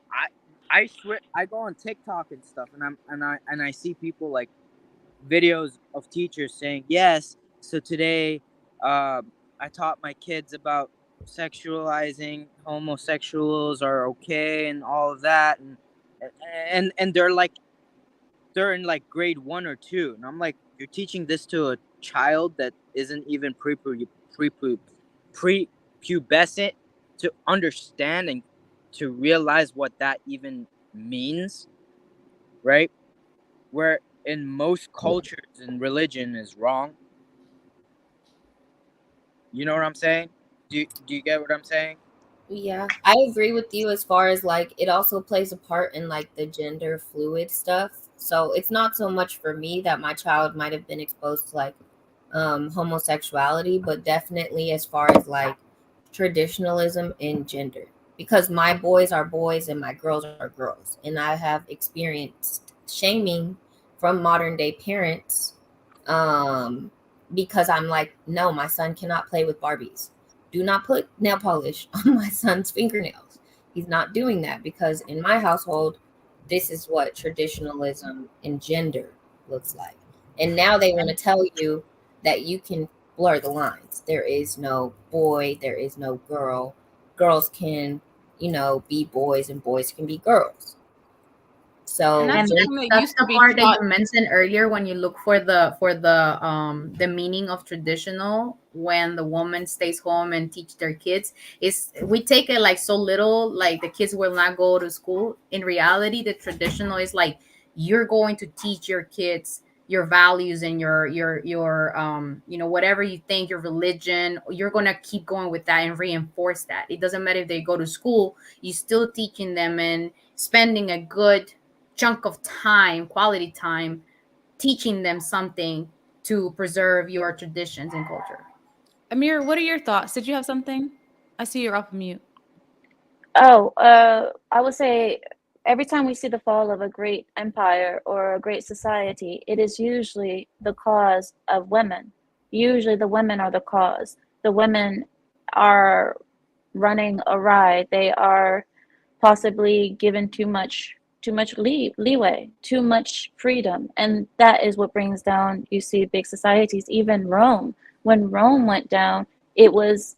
I swear I go on TikTok and stuff, and I see people like videos of teachers saying, yes, so today I taught my kids about sexualizing homosexuals are okay and all of that, and they're in like grade 1 or 2, and I'm like, you're teaching this to a child that isn't even prepubescent to understand and to realize what that even means, right? Where in most cultures and religion is wrong. You know what I'm saying? Do you get what I'm saying? Yeah, I agree with you as far as like it also plays a part in like the gender fluid stuff. So it's not so much for me that my child might have been exposed to like homosexuality, but definitely as far as like traditionalism in gender. Because my boys are boys and my girls are girls. And I have experienced shaming from modern day parents um because I'm like, no, my son cannot play with Barbies. Do not put nail polish on my son's fingernails. He's not doing that because in my household, this is what traditionalism and gender looks like. And now they want to tell you that you can blur the lines. There is no boy, there is no girl. Girls can, be boys and boys can be girls. So And And that's that's, something that that's used to the be part that taught. you mentioned earlier when you look for the meaning of traditional when the woman stays home and teach their kids is we take it like so little, like the kids will not go to school. In reality, the traditional is like you're going to teach your kids your values and your whatever you think, your religion, you're going to keep going with that and reinforce that. It doesn't matter if they go to school, you still teaching them and spending a good chunk of time, quality time, teaching them something to preserve your traditions and culture. Amir, what are your thoughts? Did you have something? I see you're off mute. Oh, I would say every time we see the fall of a great empire or a great society, it is usually the cause of women. Usually the women are the cause. The women are running awry. They are possibly given too much leeway, too much freedom. And that is what brings down, you see, big societies. Even Rome, when Rome went down, it was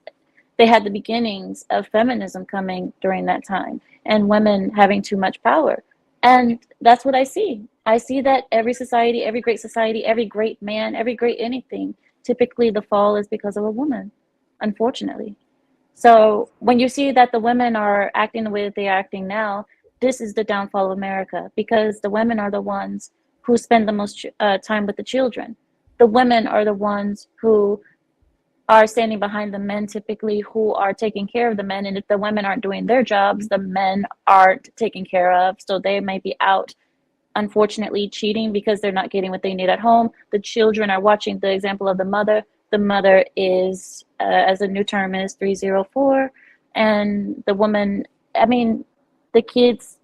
they had the beginnings of feminism coming during that time and women having too much power. And that's what I see. I see that every society, every great society, every great man, every great anything, typically the fall is because of a woman, unfortunately. So when you see that the women are acting the way that they are acting now, this is the downfall of America, because the women are the ones who spend the most time with the children. The women are the ones who are standing behind the men, typically, who are taking care of the men. And if the women aren't doing their jobs, the men aren't taken care of. So they may be out, unfortunately, cheating because they're not getting what they need at home. The children are watching the example of the mother. The mother is, as the new term is, 304. And the woman, I mean, the kids,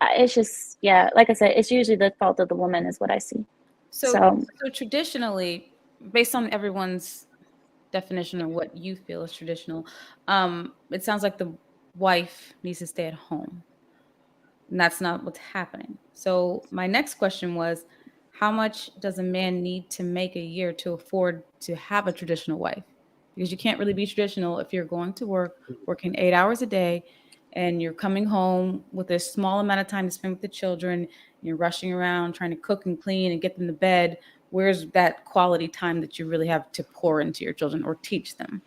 it's just, yeah, like I said, it's usually the fault of the woman is what I see. So traditionally, based on everyone's definition of what you feel is traditional, it sounds like the wife needs to stay at home. And that's not what's happening. So my next question was, how much does a man need to make a year to afford to have a traditional wife? Because you can't really be traditional if you're going to work, working 8 hours a day, and you're coming home with a small amount of time to spend with the children. You're rushing around trying to cook and clean and get them to bed. Where's that quality time that you really have to pour into your children or teach them?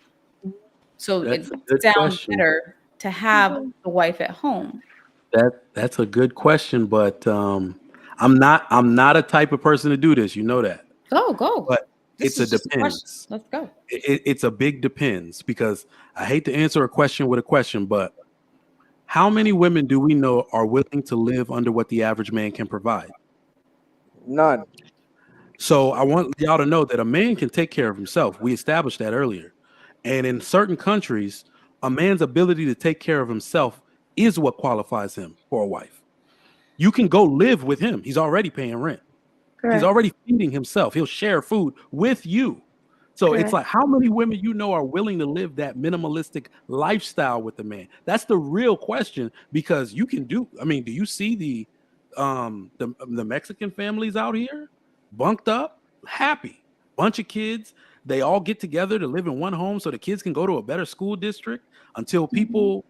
So That's it a good sounds question. better to have the wife at home. That's a good question, but I'm not a type of person to do this. You know that. Go. But This it's a is just a question. depends. Let's go. It's a big depends because I hate to answer a question with a question, but how many women do we know are willing to live under what the average man can provide? None. So I want y'all to know that a man can take care of himself. We established that earlier. And in certain countries, a man's ability to take care of himself is what qualifies him for a wife. You can go live with him. He's already paying rent. Correct. He's already feeding himself. He'll share food with you. So it's Correct. like, how many women you know are willing to live that minimalistic lifestyle with the man? That's the real question, because you can do. I mean, do you see the Mexican families out here, bunked up, happy, bunch of kids? They all get together to live in one home so the kids can go to a better school district until people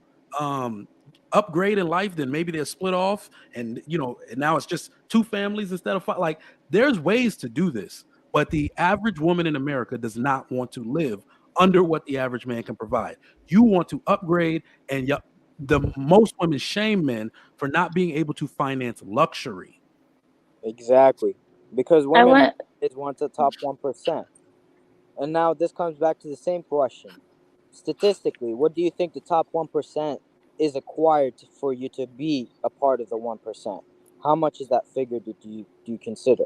upgrade in life. Then maybe they'll split off, and and now it's just two families instead of five. Like, there's ways to do this. But the average woman in America does not want to live under what the average man can provide. You want to upgrade, and the most women shame men for not being able to finance luxury. Exactly. Because I women want. always want the top 1%. And now this comes back to the same question. Statistically, what do you think the top 1% is acquired for you to be a part of the 1%? How much is that figure do you consider?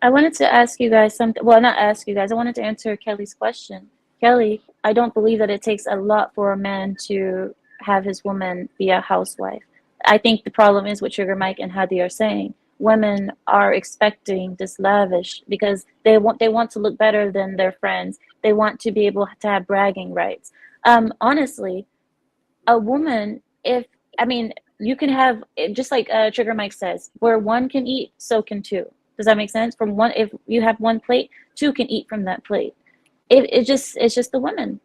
I wanted to ask you guys something. Well, not ask you guys. I wanted to answer Kelly's question. Kelly, I don't believe that it takes a lot for a man to have his woman be a housewife. I think the problem is what Sugar Mike and Hadi are saying. Women are expecting this lavish because they want to look better than their friends. They want to be able to have bragging rights. Honestly, a woman, if I mean, you can have just like Trigger Mike says, where one can eat, so can two. Does that make sense? From one, if you have one plate, two can eat from that plate. It's just the women.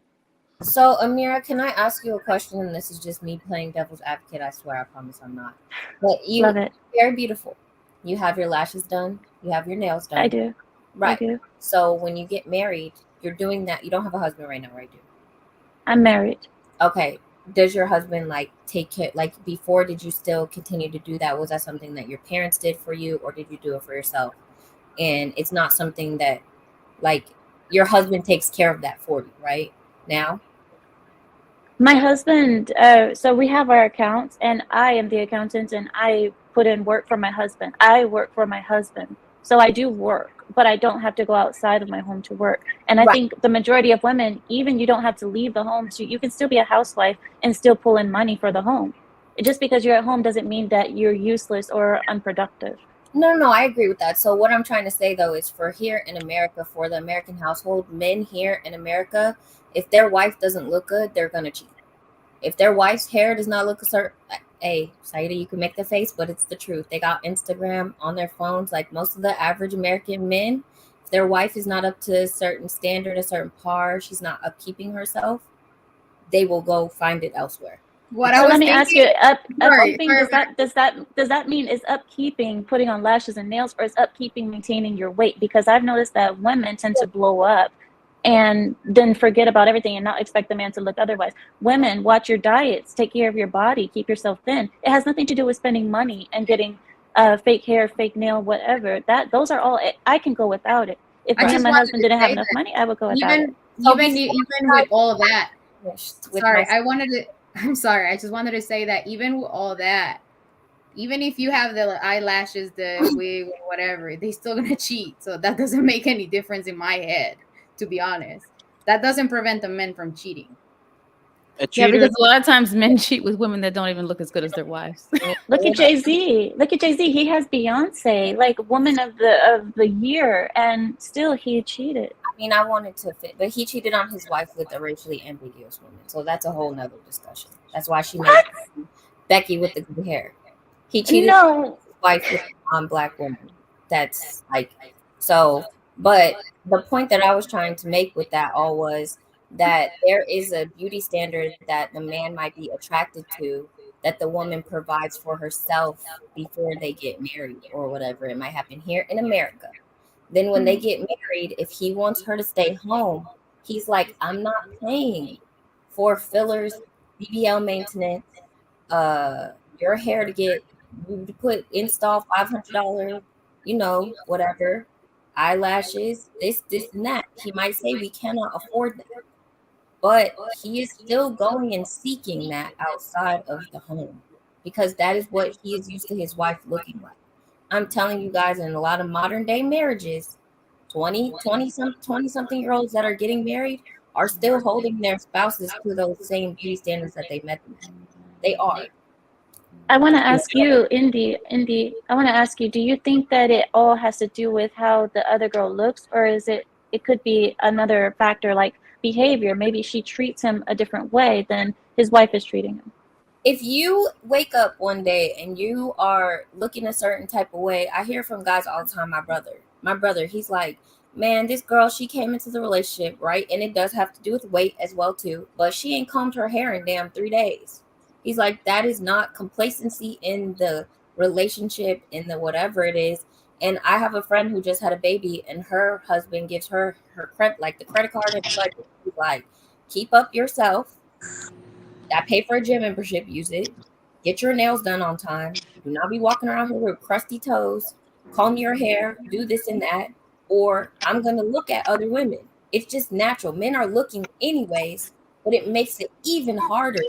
So, Amira, can I ask you a question? And this is just me playing devil's advocate. I swear, I promise I'm not. But Love it. you're very beautiful. You have your lashes done. You have your nails done. I do. Right. I do. So when you get married, you're doing that. You don't have a husband right now, right? I'm married. Okay. Does your husband take care? Like before, did you still continue to do that? Was that something that your parents did for you, or did you do it for yourself? And it's not something that your husband takes care of that for you right now. My husband, so we have our accounts, and I am the accountant, and I put in work for my husband. I work for my husband. So I do work, but I don't have to go outside of my home to work. And I think the majority of women, even you don't have to leave the home you can still be a housewife and still pull in money for the home. Just because you're at home doesn't mean that you're useless or unproductive. No, I agree with that. So what I'm trying to say though is for here in America, for the American household, men here in America, if their wife doesn't look good, they're gonna cheat. If their wife's hair does not look a certain, hey, Saida, you can make the face, but it's the truth. They got Instagram on their phones. Like most of the average American men, if their wife is not up to a certain standard, a certain par, she's not upkeeping herself, they will go find it elsewhere. Let me ask you, upkeeping, does that mean is upkeeping putting on lashes and nails, or is upkeeping maintaining your weight? Because I've noticed that women tend to blow up and then forget about everything and not expect the man to look otherwise. Women, watch your diets, take care of your body, keep yourself thin. It has nothing to do with spending money and getting fake hair, fake nail, whatever. Those are all, I can go without it. If me and my husband didn't have enough money, I would go without it. Even with all of that, I'm sorry, I just wanted to say that even with all that, even if you have the eyelashes, the wig, whatever, they still gonna cheat. So that doesn't make any difference in my head, to be honest. That doesn't prevent the men from cheating. Yeah, because a lot of times men cheat with women that don't even look as good as their wives. Look at Jay-Z. He has Beyonce, like woman of the year, and still he cheated. I mean, I wanted to fit, but he cheated on his wife with a racially ambiguous woman. So that's a whole nother discussion. That's why she made Becky with the good hair. He cheated. No, wife with a non-black woman. That's like so. But the point that I was trying to make with that all was that there is a beauty standard that the man might be attracted to that the woman provides for herself before they get married or whatever it might happen here in America. Then when they get married, if he wants her to stay home, he's like, I'm not paying for fillers, BBL maintenance, your hair to get you to put install $500, whatever, eyelashes, this and that. He might say we cannot afford that, but he is still going and seeking that outside of the home because that is what he is used to his wife looking like. I'm telling you guys, in a lot of modern day marriages, 20 something year olds that are getting married are still holding their spouses to those same beauty standards that they met them at. They are. I want to ask you, Indy, I want to ask you, do you think that it all has to do with how the other girl looks, or is it could be another factor like behavior? Maybe she treats him a different way than his wife is treating him. If you wake up one day and you are looking a certain type of way, I hear from guys all the time, my brother, he's like, man, this girl, she came into the relationship, right? And it does have to do with weight as well too, but she ain't combed her hair in damn 3 days. He's like, that is not complacency in the relationship, in the whatever it is. And I have a friend who just had a baby and her husband gives her credit, like the credit card and budget. He's like, keep up yourself. I pay for a gym membership, use it. Get your nails done on time. Do not be walking around here with crusty toes. Comb your hair, do this and that. Or I'm going to look at other women. It's just natural. Men are looking anyways, but it makes it even harder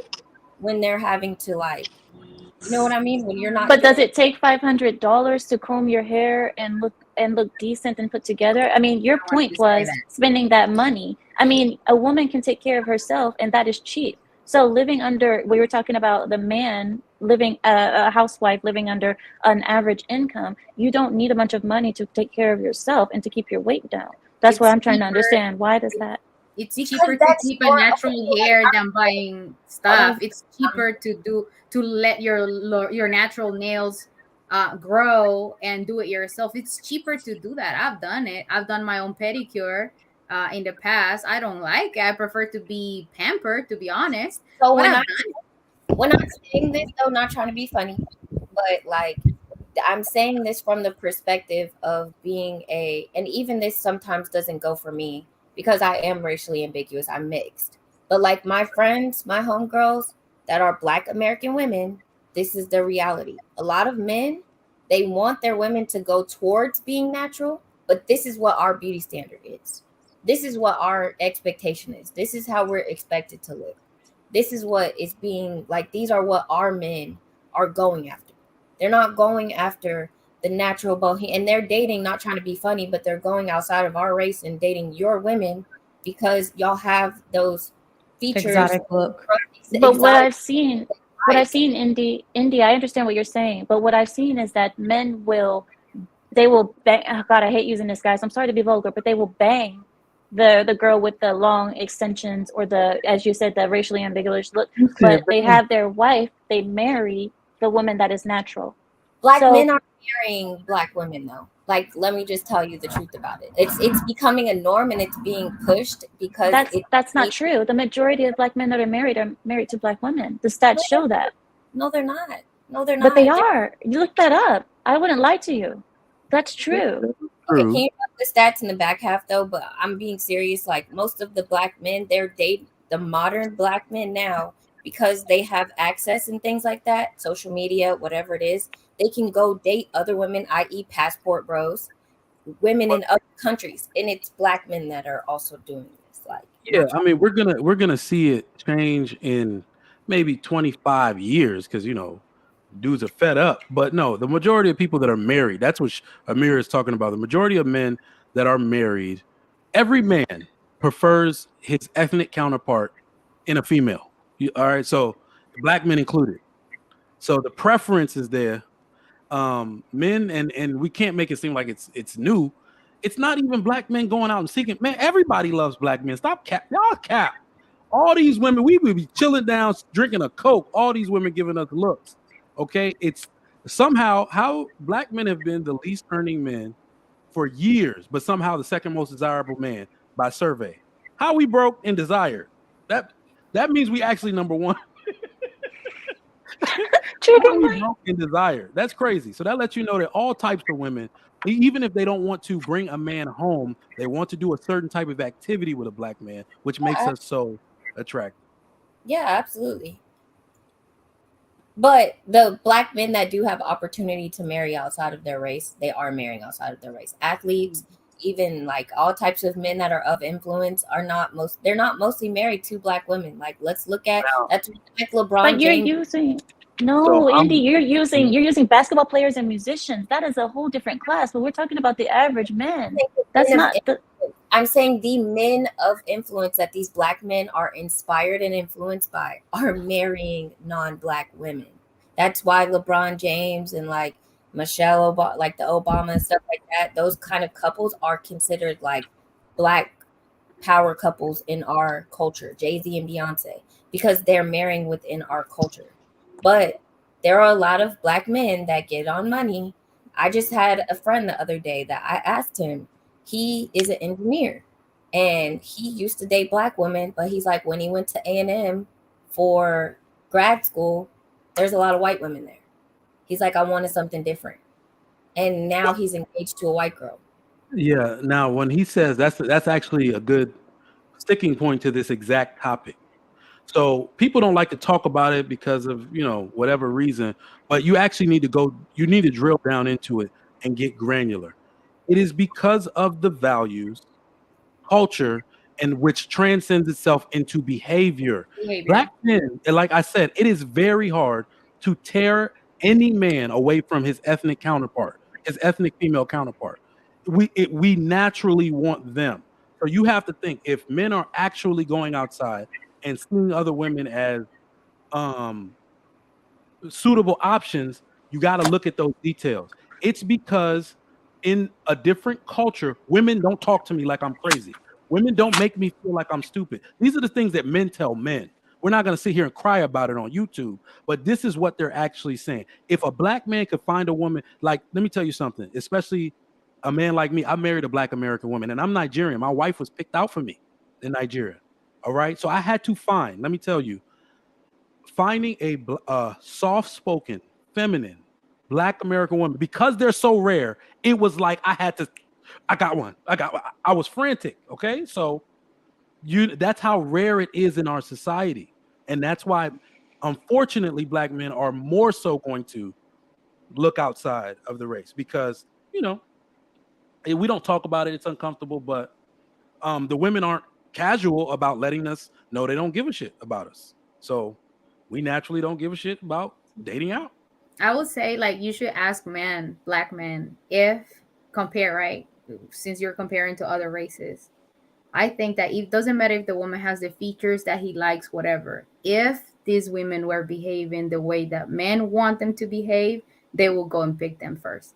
when they're having to, like, you know what I mean? When you're not. But does it take $500 to comb your hair and look decent and put together? I mean, your point was spending that money. I mean, a woman can take care of herself, and that is cheap. So living under, we were talking about the man living, a housewife living under an average income, you don't need a bunch of money to take care of yourself and to keep your weight down. That's what I'm trying to understand. Why does that? It's cheaper to keep a natural hair than buying stuff. It's cheaper to let your natural nails grow and do it yourself. It's cheaper to do that. I've done it. I've done my own pedicure in the past. I don't like it. I prefer to be pampered, to be honest. So when I'm saying this, though, not trying to be funny, but like I'm saying this from the perspective of being and even this sometimes doesn't go for me because I am racially ambiguous. I'm mixed. But like my friends, my homegirls that are Black American women, this is the reality. A lot of men, they want their women to go towards being natural, but this is what our beauty standard is. This is what our expectation is. This is how we're expected to live. This is what is being like, these are what our men are going after. They're not going after the natural bohemian, and they're dating, not trying to be funny, but they're going outside of our race and dating your women because y'all have those features. Exotic look. But what I've seen, Indy, I understand what you're saying, but what I've seen is that men will bang. Oh God, I hate using this, guys. I'm sorry to be vulgar, but they will bang the girl with the long extensions or the, as you said, the racially ambiguous look. But they have their wife. They marry the woman that is natural. Black men aren't marrying Black women, though. Like, let me just tell you the truth about it. It's becoming a norm and it's being pushed because that's not true. The majority of Black men that are married to Black women. The stats show that. No, they're not. No, they're not. But they are. You look that up. I wouldn't lie to you. That's true. Okay, can you put the stats in the back half though? But I'm being serious. Like most of the Black men, they're dating the modern Black men now because they have access and things like that, social media, whatever it is. They can go date other women, i.e., passport bros, women in other countries, and it's Black men that are also doing this. Like, yeah, I mean, we're gonna see it change in maybe 25 years because dudes are fed up. But no, the majority of people that are married, that's what Amir is talking about. The majority of men that are married, every man prefers his ethnic counterpart in a female. All right, so Black men included. So the preference is there. Men and we can't make it seem like it's new. It's not even Black men going out and seeking. Man, everybody loves Black men. Stop cap. Y'all cap. All these women, we would be chilling down, drinking a Coke. All these women giving us looks. Okay, it's Somehow, how black men have been the least earning men for years, but somehow the second most desirable man by survey. How we broke in desire? That that means we actually number one. Trigger How we Mike. broke in desire. That's crazy. So that lets you know that all types of women, even if they don't want to bring a man home, they want to do a certain type of activity with a black man, which makes us so attractive. Yeah, absolutely. But the black men that do have opportunity to marry outside of their race, they are marrying outside of their race. Athletes, even like all types of men that are of influence, are not they're not mostly married to black women. Like let's look at that's like But LeBron you're James. using So no, Andy, you're using basketball players and musicians. That is a whole different class. But we're talking about the average man. That's not the I'm saying the men of influence that these black men are inspired and influenced by are marrying non-black women. That's why LeBron James and like Michelle Obama, like the Obama and stuff like that, those kind of couples are considered like black power couples in our culture, Jay-Z and Beyonce, because they're marrying within our culture. But there are a lot of black men that get on money. I just had a friend the other day that I asked him, he is an engineer and he used to date black women, but he's like when he went to A&M for grad school, there's a lot of white women there. He's like, I wanted something different. And now he's engaged to a white girl. yeah, now when he says that's actually a good sticking point to this exact topic. So people don't like to talk about it because of, whatever reason, but you actually you need to drill down into it and get granular. It is because of the values, culture, and which transcends itself into behavior. Black men, and like I said, it is very hard to tear any man away from his ethnic counterpart, his ethnic female counterpart. We naturally want them. So you have to think if men are actually going outside and seeing other women as um suitable options, you got to look at those details. It's because in a different culture, women don't talk to me like I'm crazy. Women don't make me feel like I'm stupid. These are the things that men tell men. We're not going to sit here and cry about it on YouTube, but this is what they're actually saying. If a black man could find a woman, like, let me tell you something, especially a man like me, I married a black American woman and I'm Nigerian. My wife was picked out for me in Nigeria. All right. So I had to find, let me tell you, finding a soft-spoken, feminine Black American woman, because they're so rare, it was like I got one. I was frantic. Okay, so that's how rare it is in our society, and that's why, unfortunately, Black men are more so going to look outside of the race because we don't talk about it. It's uncomfortable, but the women aren't casual about letting us know they don't give a shit about us. So we naturally don't give a shit about dating out. I would say like you should ask men, black men, if compare, right? Since you're comparing to other races. I think that it doesn't matter if the woman has the features that he likes, whatever. If these women were behaving the way that men want them to behave, they will go and pick them first.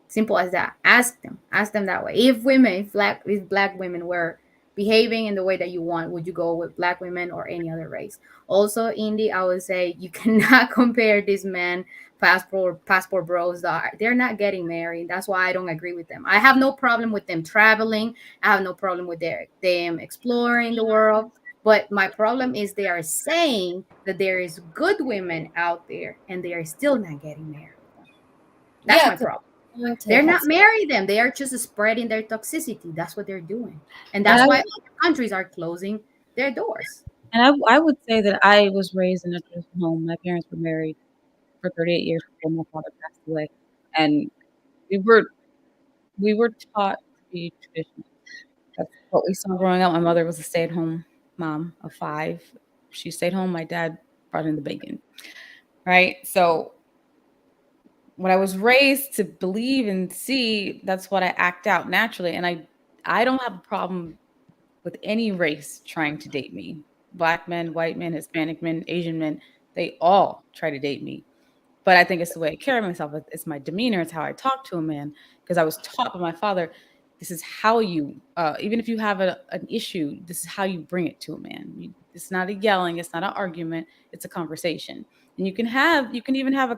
Simple as that. Ask them that way. If black women were behaving in the way that you want, would you go with black women or any other race? Also, Indy, I would say you cannot compare these men passport bros that they're not getting married. That's why I don't agree with them. I have no problem with them traveling. I have no problem with them exploring the world. But my problem is they are saying that there is good women out there and they are still not getting married. That's my problem. They're not marrying them. They are just spreading their toxicity. That's what they're doing. And that's why other countries are closing their doors. And I would say that I was raised in a traditional home. My parents were married for 38 years before my father passed away. And we were taught to be traditional. That's what we saw growing up. My mother was a stay-at-home mom of 5. She stayed home. My dad brought in the bacon. Right? So when I was raised to believe and see, that's what I act out naturally. And I don't have a problem with any race trying to date me. Black men, white men, Hispanic men, Asian men, they all try to date me. But I think it's the way I carry myself. It's my demeanor. It's how I talk to a man. Because I was taught by my father, this is how you, even if you have an issue, this is how you bring it to a man. It's not a yelling. It's not an argument. It's a conversation. And you can even have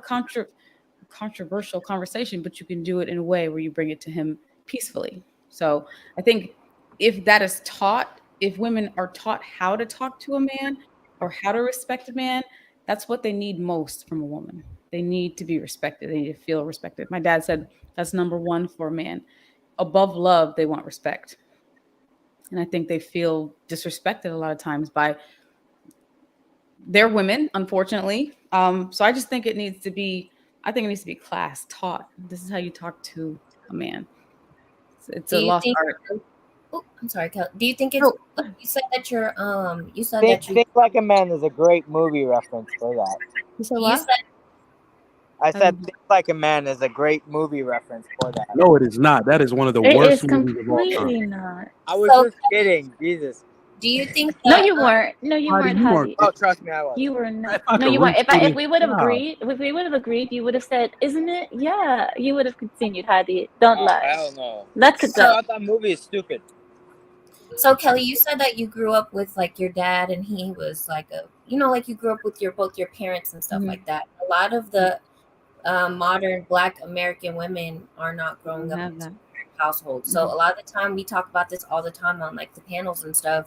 controversial conversation, but you can do it in a way where you bring it to him peacefully. So I think if that is taught, if women are taught how to talk to a man or how to respect a man, that's what they need most from a woman. They need to be respected. They need to feel respected. My dad said that's number one for a man. Above love, they want respect. And I think they feel disrespected a lot of times by their women, unfortunately. So I just think it needs to be, I think it needs to be class taught. This is how you talk to a man. It's Do a you lost think? art. Oh, I'm sorry, Kel. Do you think it's? Oh, You said that you're. You said Think, that you. Think Like a Man is a great movie reference for that. you said You what? said I said Think Like a Man is a great movie reference for that. No, it is not. That is one of the It worst is movies of all time. completely not. I was so. just kidding. Jesus. Do you think No, that? you weren't. No, you Hadi, weren't, you weren't. Hadi. Oh, trust me, I was. You were not. That's like No, a you weren't. If roots-rooted we would have job. agreed, you would have said, "Isn't it?" Yeah, you would have continued, Hadi. Don't Oh, lie. hell no. Let's I go. thought that movie is stupid. So Kelly, you said that you grew up with like your dad, and he was like a, like you grew up with both your parents and stuff like that. A lot of the modern Black American women are not growing up in households. So a lot of the time, we talk about this all the time on like the panels and stuff.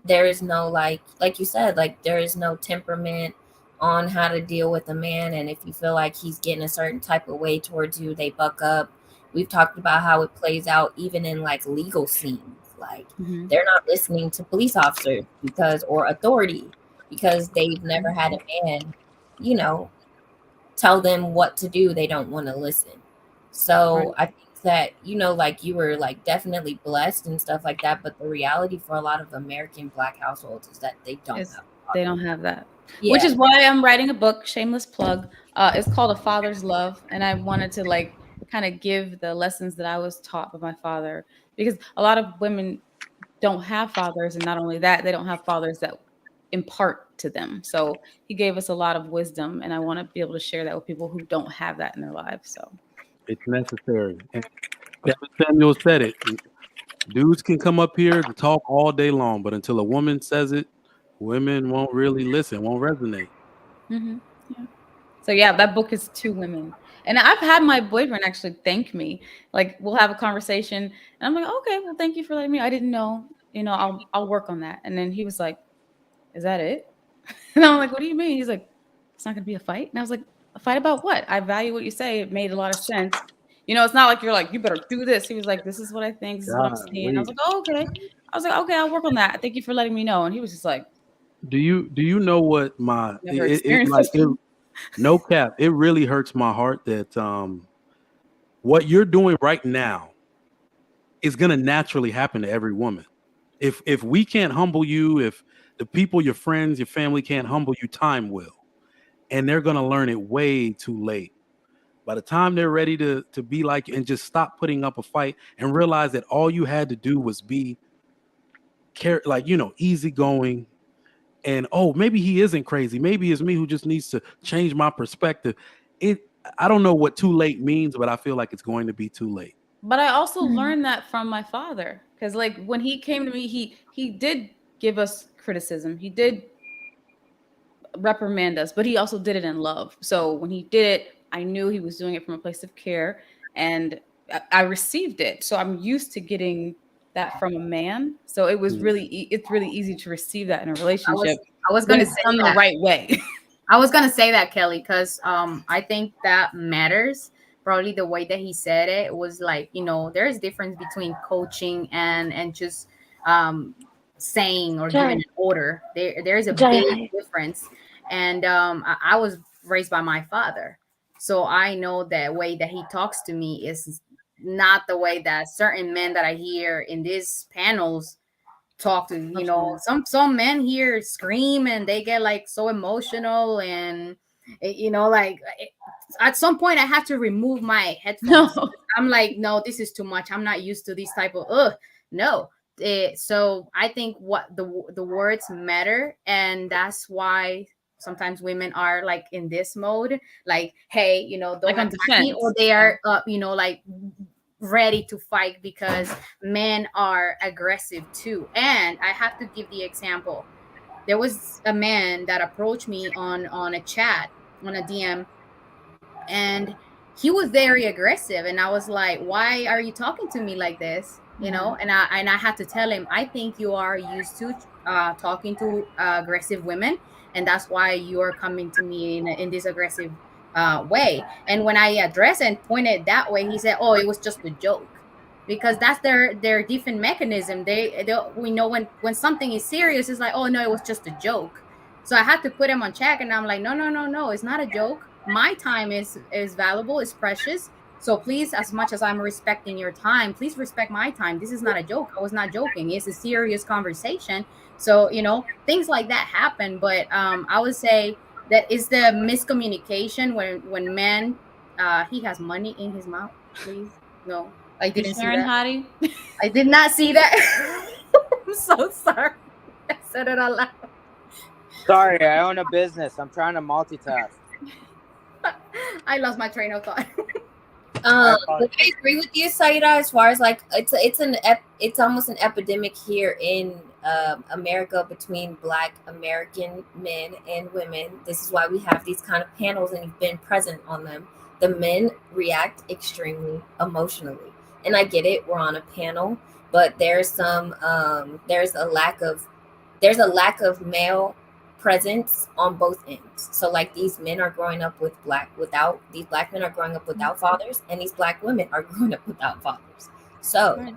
There is no like you said, like there is no temperament on how to deal with a man, and if you feel like he's getting a certain type of way towards you, they buck up. We've talked about how it plays out even in like legal scenes. Like they're not listening to police officers or authority because they've never had a man, tell them what to do. They don't want to listen. So I think that, like you were like definitely blessed and stuff like that. But the reality for a lot of American Black households is that they don't have that. Yeah. Which is why I'm writing a book, shameless plug. It's called A Father's Love. And I wanted to like kind of give the lessons that I was taught by my father, because a lot of women don't have fathers. And not only that, they don't have fathers that impart to them. So he gave us a lot of wisdom, and I want to be able to share that with people who don't have that in their lives. So it's necessary. And Kevin Samuel said it. Dudes can come up here to talk all day long, but until a woman says it, women won't really listen, won't resonate. Yeah. So yeah, that book is to women. And I've had my boyfriend actually thank me. Like we'll have a conversation and I'm like, okay, well, thank you for letting me. I didn't know, I'll work on that. And then he was like, is that it? And I'm like, what do you mean? He's like, it's not gonna be a fight. And I was like, a fight about what? I value what you say. It made a lot of sense. It's not like you're like, you better do this. He was like, this is what I think. This is what I'm saying. I was like, oh, okay. I was like, okay, I'll work on that. Thank you for letting me know. And he was just like, do you know what my never experienced this. No cap, it really hurts my heart that what you're doing right now is gonna naturally happen to every woman. If we can't humble you, if the people, your friends, your family can't humble you, time will. And they're gonna learn it way too late. By the time they're ready to be like and just stop putting up a fight and realize that all you had to do was be easygoing, and maybe he isn't crazy. Maybe it's me who just needs to change my perspective. I don't know what too late means, but I feel like it's going to be too late. But I also learned that from my father, because like when he came to me, he did give us criticism. He did reprimand us, but he also did it in love. So when he did it, I knew he was doing it from a place of care, and I received it. So I'm used to getting that from a man. So it was it's really easy to receive that in a relationship. I was going to say done the right way. I was going to say that, Kelly, because I think that matters. Probably the way that he said it was like, there's difference between coaching and just saying or giving an order. There is a big difference. And I was raised by my father. So I know the way that he talks to me is not the way that certain men that I hear in these panels talk to. Some men here scream and they get like so emotional, and like at some point I have to remove my headphones. No. I'm like, no, this is too much. I'm not used to this type of no. So I think what the words matter, and that's why sometimes women are like in this mode, like, hey, don't like attack me, or they are like ready to fight, because men are aggressive too. And I have to give the example. There was a man that approached me on a chat, on a DM, and he was very aggressive, and I was like, why are you talking to me like this, you know? And I had to tell him, I think you are used to talking to aggressive women, and that's why you are coming to me in this aggressive way. And when I addressed and pointed that way, he said, oh, it was just a joke, because that's their defense mechanism. They we know when something is serious, it's like, oh no, it was just a joke. So I had to put him on check, and I'm like, no, no, no, no, it's not a joke. My time is valuable, is precious. So please, as much as I'm respecting your time, please respect my time. This is not a joke. I was not joking. It's a serious conversation. So, you know, things like that happen. But I would say that is the miscommunication when men he has money in his mouth, please. No, I You didn't see sharing, that. Hottie? I did not see that. I'm so sorry. I said it out loud. Sorry, I own a business. I'm trying to multitask. I lost my train of thought. But I agree with you, Saida, as far as like it's almost an epidemic here in America between Black American men and women. This is why we have these kind of panels, and you've been present on them. The men react extremely emotionally, and I get it. We're on a panel, but there's a lack of male presence on both ends. So like these men are growing up with these black men are growing up without fathers, and these black women are growing up without fathers. So Right.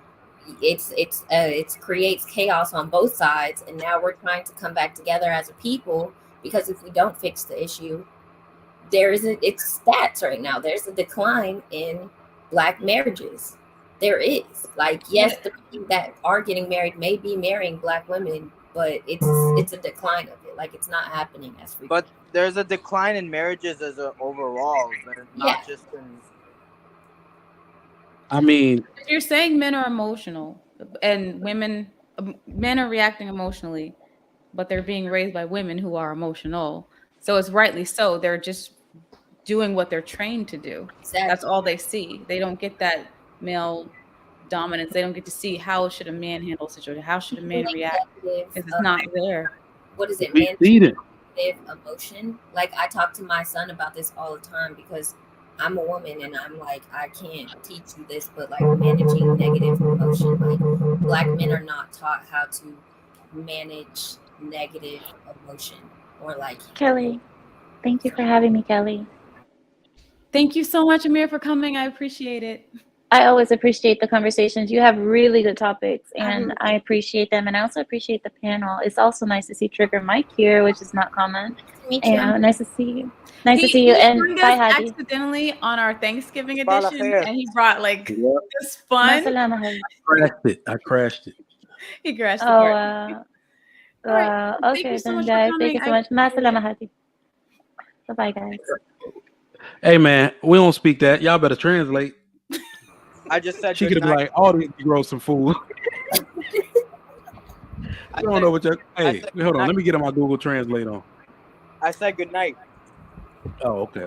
it creates chaos on both sides, and now we're trying to come back together as a people, because if we don't fix the issue, it's stats right now. There's a decline in Black marriages. There is, like, yes, the people that are getting married may be marrying Black women, but it's a decline of it. Like, it's not happening as frequently. But there's a decline in marriages as a overall, not just in. I mean, If you're saying men are emotional and men are reacting emotionally, but they're being raised by women who are emotional. So it's rightly so. They're just doing what they're trained to do. Exactly. That's all they see. They don't get that male dominance. They don't get to see how should a man handle a situation. How should a man react? Because it's not there. What is it? we see it. Negative emotion. Like, I talk to my son about this all the time, because I'm a woman, and I'm like, I can't teach you this, but like managing negative emotion, like Black men are not taught how to manage negative emotion, or like Kelly, thank you for having me, Kelly. Thank you so much, Amir, for coming. I appreciate it. I always appreciate the conversations. You have really good topics, and I appreciate them. And I also appreciate the panel. It's also nice to see Trigger Mike here, which is not common. And nice to see you. Nice to see you. And joined bye, us Hadi. accidentally on our Thanksgiving edition, and he brought like this fun. I crashed it. He crashed the Oh, party. Thank okay you so then, much for guys. coming. Thank you so much. Masalama, Hadi. Bye-bye, guys. Hey man, we don't speak that. Y'all better translate. I just said she good could be night. like, all these gross some food. I don't know what you're. Hey, hold on. Let me get on my Google Translate on. I said good night. Oh, okay.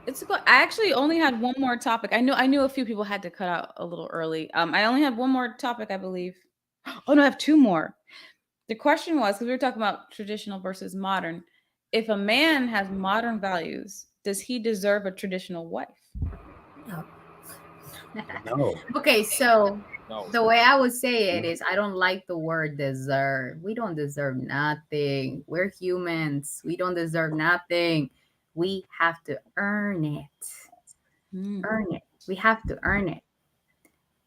It's good. I actually only had one more topic. I knew a few people had to cut out a little early. I only had one more topic, I believe. Oh no, I have two more. The question was, because we were talking about traditional versus modern. If a man has modern values, does he deserve a traditional wife? No. Okay, so the way I would say it is, I don't like the word deserve. We don't deserve nothing. We're humans. We don't deserve nothing. We have to earn it. Earn it. We have to earn it.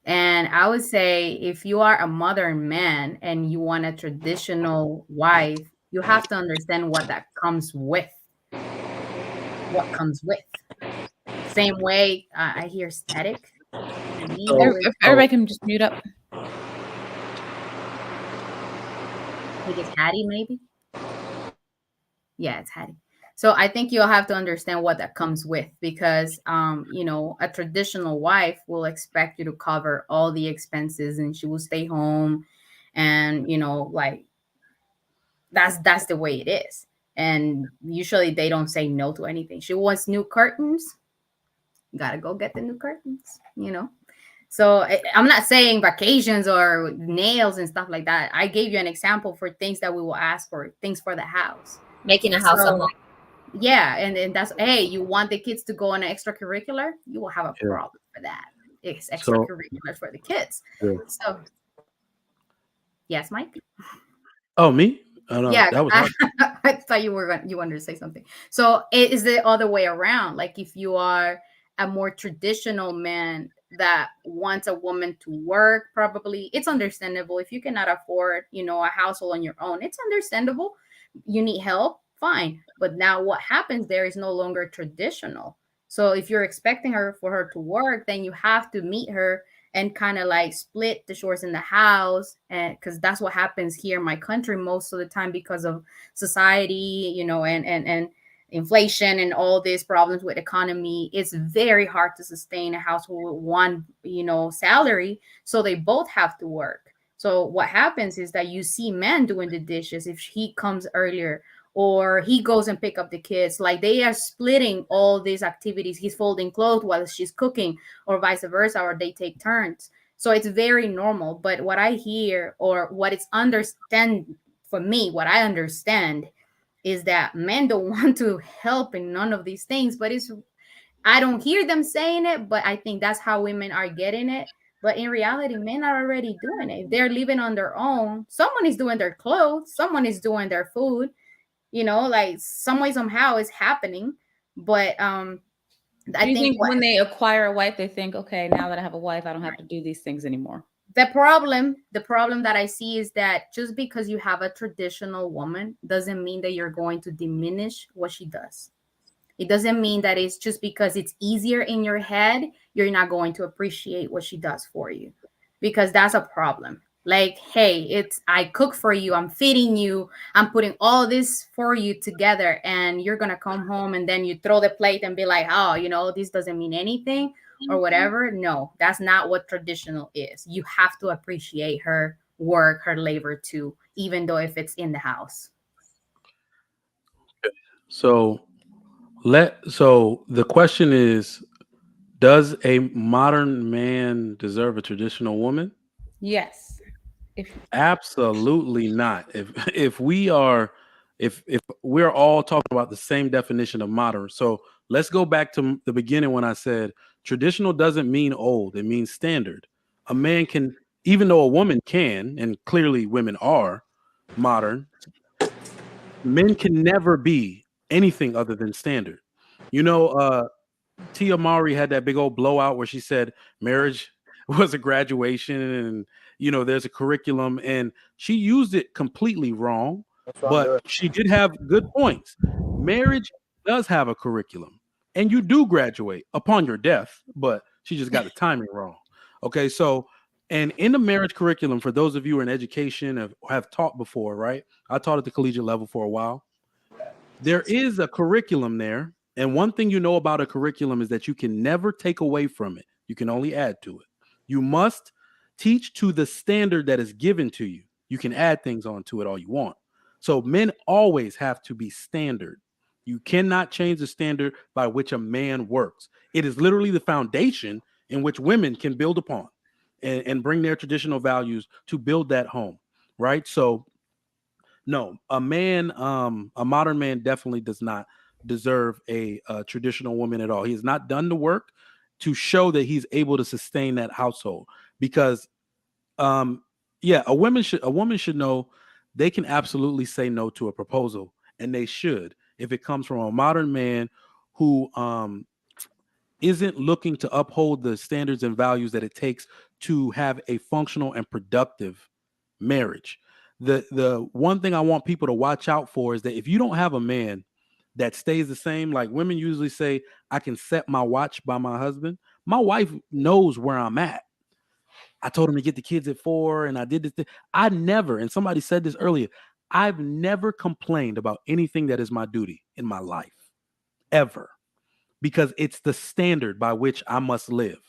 And I would say, if you are a modern man and you want a traditional wife, you have to understand what that comes with. What comes with. Same way, I hear static. If everybody can just mute up. I think it's Hattie, maybe. Yeah, it's Hattie. So I think you'll have to understand what that comes with, because a traditional wife will expect you to cover all the expenses, and she will stay home, and like that's the way it is. And usually they don't say no to anything. She wants new curtains. You gotta go get the new curtains. So I'm not saying vacations or nails and stuff like that. I gave you an example for things that we will ask for, things for the house. Making a house a home. yeah, and that's, hey, you want the kids to go on an extracurricular, you will have a problem for that. It's extracurricular for the kids. So yes, Mike. Oh, me? Oh no, Yeah, that was hard. I thought you wanted to say something. So it is the other way around. Like if you are a more traditional man that wants a woman to work, probably it's understandable. If you cannot afford, a household on your own, it's understandable. You need help, fine. But now what happens there is no longer traditional. So if you're expecting her for her to work, then you have to meet her and kind of like split the chores in the house, and because that's what happens here in my country most of the time because of society, and inflation and all these problems with economy. It's very hard to sustain a household with one salary, so they both have to work. So what happens is that you see men doing the dishes if he comes earlier, or he goes and pick up the kids. Like they are splitting all these activities. He's folding clothes while she's cooking, or vice versa, or they take turns. So it's very normal. But what I hear, or what it's understand for me, what I understand is that men don't want to help in none of these things. But I don't hear them saying it, but I think that's how women are getting it. But in reality, men are already doing it. They're living on their own. Someone is doing their clothes, someone is doing their food, like some way, somehow it's happening. But I think when they acquire a wife, they think, okay, now that I have a wife, I don't have to do these things anymore. The problem that I see is that just because you have a traditional woman doesn't mean that you're going to diminish what she does. It doesn't mean that it's just because it's easier in your head, you're not going to appreciate what she does for you, because that's a problem. Like, hey, I cook for you, I'm feeding you, I'm putting all this for you together, and you're gonna come home and then you throw the plate and be like, oh, this doesn't mean anything or whatever. No, that's not what traditional is. You have to appreciate her work, her labor too, even though if it's in the house. So the question is, does a modern man deserve a traditional woman? Yes. Absolutely not. If we're all talking about the same definition of modern, so let's go back to the beginning when I said traditional doesn't mean old, it means standard. A man can, even though a woman can, and clearly women are modern, men can never be anything other than standard. Tia Mowry had that big old blowout where she said marriage was a graduation, and there's a curriculum, and she used it completely wrong, but she did have good points. Marriage does have a curriculum, and you do graduate upon your death, but she just got the timing wrong. Okay, so, and in the marriage curriculum, for those of you in education have taught before, right? I taught at the collegiate level for a while. There is a curriculum there. And one thing you know about a curriculum is that you can never take away from it. You can only add to it. You must teach to the standard that is given to you. You can add things onto it all you want. So men always have to be standard. You cannot change the standard by which a man works. It is literally the foundation in which women can build upon and bring their traditional values to build that home, right? So no, a modern man definitely does not deserve a traditional woman at all. He has not done the work to show that he's able to sustain that household, because yeah, a woman should know they can absolutely say no to a proposal, and they should, if it comes from a modern man who isn't looking to uphold the standards and values that it takes to have a functional and productive marriage. The one thing I want people to watch out for is that if you don't have a man that stays the same, like women usually say, I can set my watch by my husband. My wife knows where I'm at. I told him to get the kids at 4 and I did this thing. I never, and somebody said this earlier, I've never complained about anything that is my duty in my life, ever, because it's the standard by which I must live.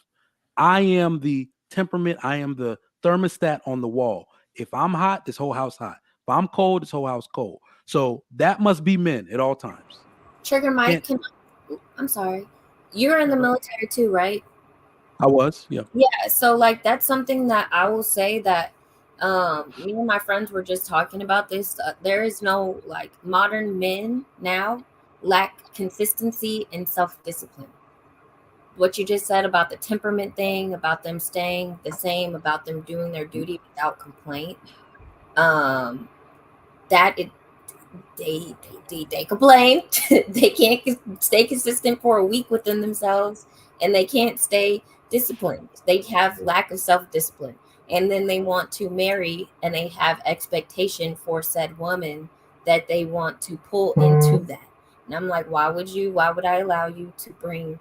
I am the temperament. I am the thermostat on the wall. If I'm hot, this whole house hot. If I'm cold, this whole house cold. So that must be men at all times. Trigger Mike, I'm sorry. You're in the military too, right? I was, yeah. Yeah, so like that's something that I will say that me and my friends were just talking about this. There is no like modern men now lack consistency and self-discipline. What you just said about the temperament thing, about them staying the same, about them doing their duty without complaint, that it they complain. They can't stay consistent for a week within themselves, and they can't stay disciplined. They have lack of self-discipline, and then they want to marry, and they have expectation for said woman that they want to pull into that. And I'm like, why would I allow you to bring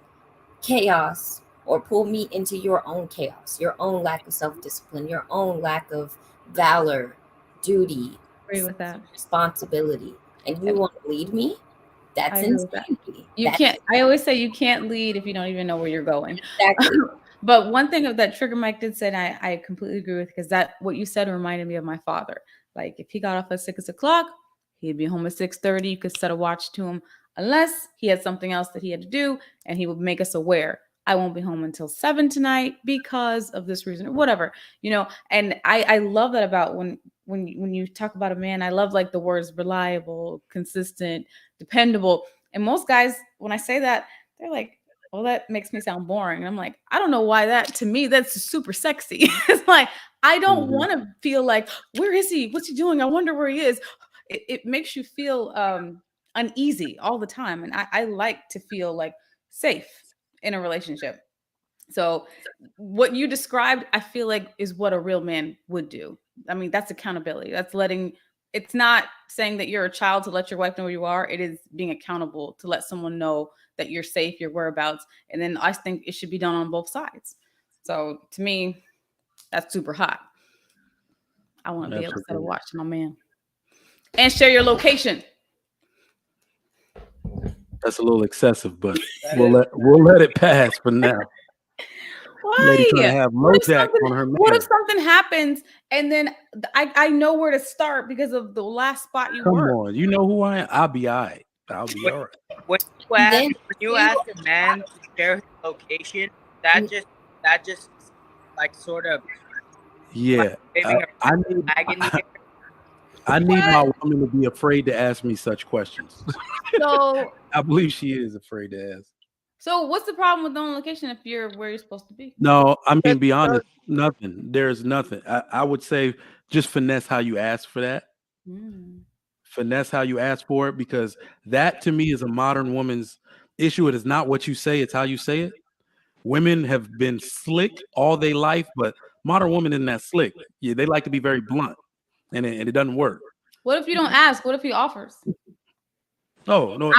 chaos or pull me into your own chaos, your own lack of self-discipline, your own lack of valor, duty, Agree with that. responsibility, and you want to lead me? That's insanity. You can't. I always say you can't lead if you don't even know where you're going. Exactly. But one thing that Trigger Mike did say, and I completely agree with, because that what you said reminded me of my father. Like if he got off at 6 o'clock, he'd be home at 6:30. You could set a watch to him, unless he had something else that he had to do, and he would make us aware. I won't be home until 7 tonight because of this reason or whatever, you know. And I love that about when you talk about a man. I love like the words reliable, consistent, dependable. And most guys, when I say that, they're like, "Oh, that makes me sound boring." And I'm like, I don't know why that, to me, that's super sexy. It's like, I don't want to feel like, where is he? What's he doing? I wonder where he is. It makes you feel uneasy all the time. And I like to feel like safe in a relationship. So what you described, I feel like is what a real man would do. I mean, that's accountability. That's it's not saying that you're a child to let your wife know where you are. It is being accountable to let someone know that you're safe, your whereabouts. And then I think it should be done on both sides. So to me, that's super hot. I want to be able to set a watch to my man and share your location. That's a little excessive, but we'll let it pass for now. Why? Lady trying to have LoJack on her man. What if something happens and then I know where to start because of the last spot you Come work? on, you know who I am. I'll be all right. I'll be all right. When you ask a man to share his location, that just like sort of I need my woman to be afraid to ask me such questions. So I believe she is afraid to ask. So what's the problem with knowing location if you're where you're supposed to be? No, I mean, be honest, nothing. There's nothing. I would say just finesse how you ask for that. Finesse how you ask for it, because that to me is a modern woman's issue. It is not what you say, it's how you say it. Women have been slick all their life, but modern women isn't that slick. Yeah, they like to be very blunt, and it doesn't work. What if you don't ask? What if he offers? Oh, no,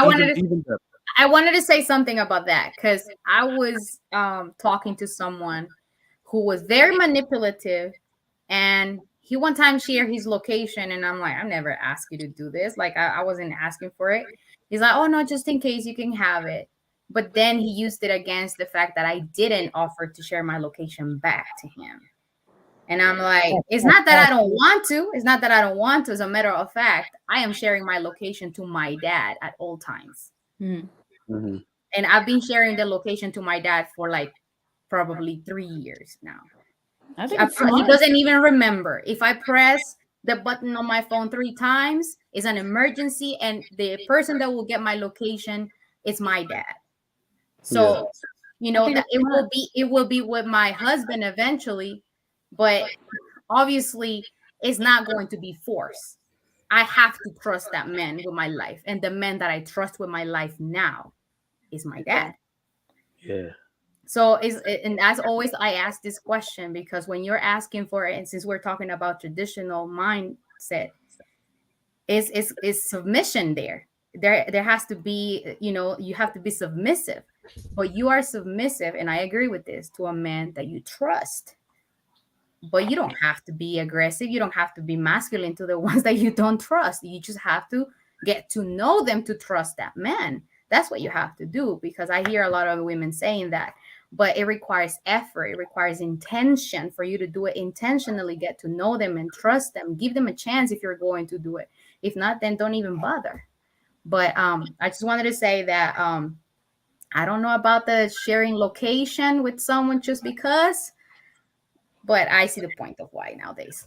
I wanted to say something about that, because I was talking to someone who was very manipulative, and he one time shared his location, and I'm like, I never asked you to do this. Like I wasn't asking for it. He's like, oh no, just in case you can have it. But then he used it against the fact that I didn't offer to share my location back to him. And I'm like, it's not that I don't want to. It's not that I don't want to. As a matter of fact, I am sharing my location to my dad at all times. Mm-hmm. And I've been sharing the location to my dad for like probably 3 years now. He doesn't even remember. If I press the button on my phone 3 times, it's an emergency, and the person that will get my location is my dad. So, you know, that it will be with my husband eventually, but obviously it's not going to be forced. I have to trust that man with my life, and the man that I trust with my life now is my dad. Yeah. So and as always, I ask this question because when you're asking for it, and since we're talking about traditional mindset, is submission there? There has to be, you know, you have to be submissive, but you are submissive, and I agree with this, to a man that you trust. But you don't have to be aggressive. You don't have to be masculine to the ones that you don't trust. You just have to get to know them to trust that man. That's what you have to do, because I hear a lot of women saying that, but it requires effort. It requires intention for you to do it intentionally, get to know them and trust them, give them a chance if you're going to do it. If not, then don't even bother. But I just wanted to say that I don't know about the sharing location with someone just because, but I see the point of why nowadays.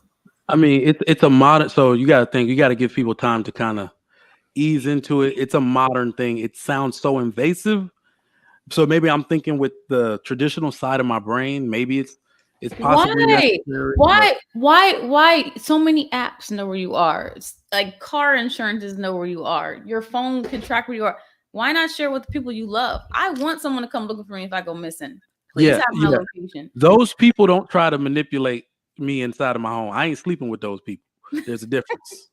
I mean, it's a modern. So you got to think. You got to give people time to kind of ease into it. It's a modern thing. It sounds so invasive. So maybe I'm thinking with the traditional side of my brain. Maybe it's possibly Why? necessary. But Why so many apps know where you are? It's like car insurances know where you are. Your phone can track where you are. Why not share with the people you love? I want someone to come looking for me if I go missing. Please have my location. Those people don't try to manipulate me inside of my home. I ain't sleeping with those people. There's a difference.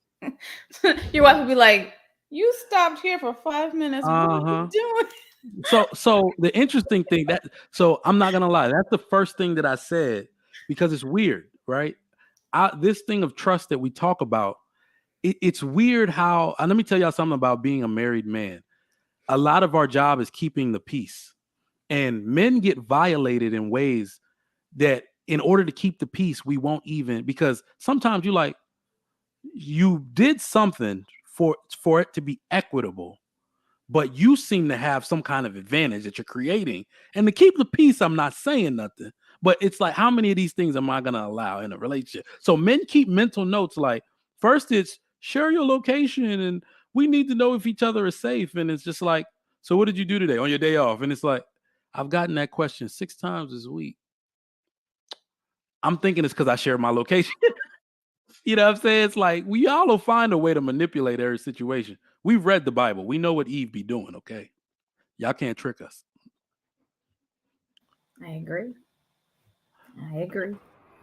Your wife would be like, "You stopped here for 5 minutes. What are you doing?" So the interesting thing so I'm not gonna lie, that's the first thing that I said because it's weird, right? This thing of trust that we talk about, it's weird how. Let me tell y'all something about being a married man. A lot of our job is keeping the peace, and men get violated in ways that, in order to keep the peace, we won't even, because sometimes you did something for it to be equitable, but you seem to have some kind of advantage that you're creating. And to keep the peace, I'm not saying nothing, but it's like, how many of these things am I going to allow in a relationship? So men keep mental notes. Like, first it's share your location and we need to know if each other is safe. And it's just like, so what did you do today on your day off? And it's like, I've gotten that question 6 times this week. I'm thinking it's because I share my location. You know what I'm saying? It's like, we all will find a way to manipulate every situation. We've read the Bible. We know what Eve be doing, okay? Y'all can't trick us. I agree.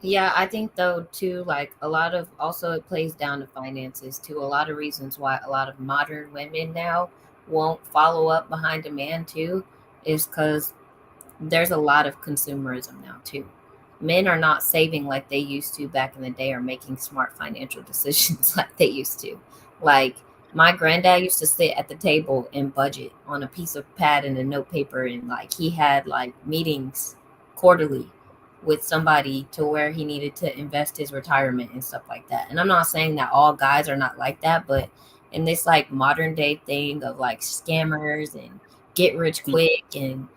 Yeah, I think though too, like a lot of, also it plays down to finances too. A lot of reasons why a lot of modern women now won't follow up behind a man too is because there's a lot of consumerism now too. Men are not saving like they used to back in the day or making smart financial decisions like they used to. Like my granddad used to sit at the table and budget on a piece of pad and a note paper, and like he had like meetings quarterly with somebody to where he needed to invest his retirement and stuff like that. And I'm not saying that all guys are not like that, but in this like modern day thing of like scammers and get rich quick and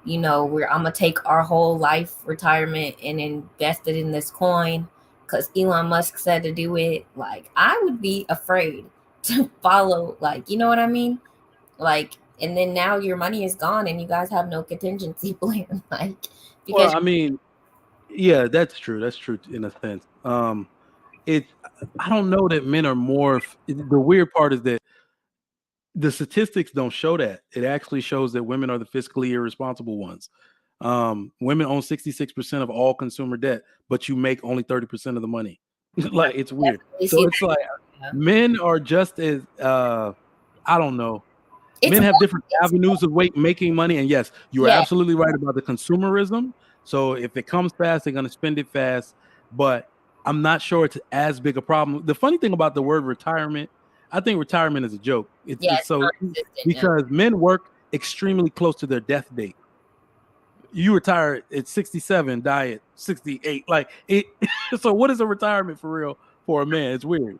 I'm gonna take our whole life retirement and invest it in this coin because Elon Musk said to do it. Like, I would be afraid to follow, like, you know what I mean? Like, and then now your money is gone and you guys have no contingency plan. Like, because well, I mean, yeah, that's true. That's true in a sense. I don't know that men are more. The weird part is that the statistics don't show that. It actually shows that women are the fiscally irresponsible ones. Women own 66% of all consumer debt, but you make only 30% of the money. Like, it's weird. So it's like men are just as I don't know. Men have different avenues of making money, and yes, you are absolutely right about the consumerism. So if it comes fast, they're going to spend it fast. But I'm not sure it's as big a problem. The funny thing about the word retirement, I think retirement is a joke. It's so because men work extremely close to their death date. You retire at 67, die at 68. Like it. So what is a retirement for real for a man? It's weird.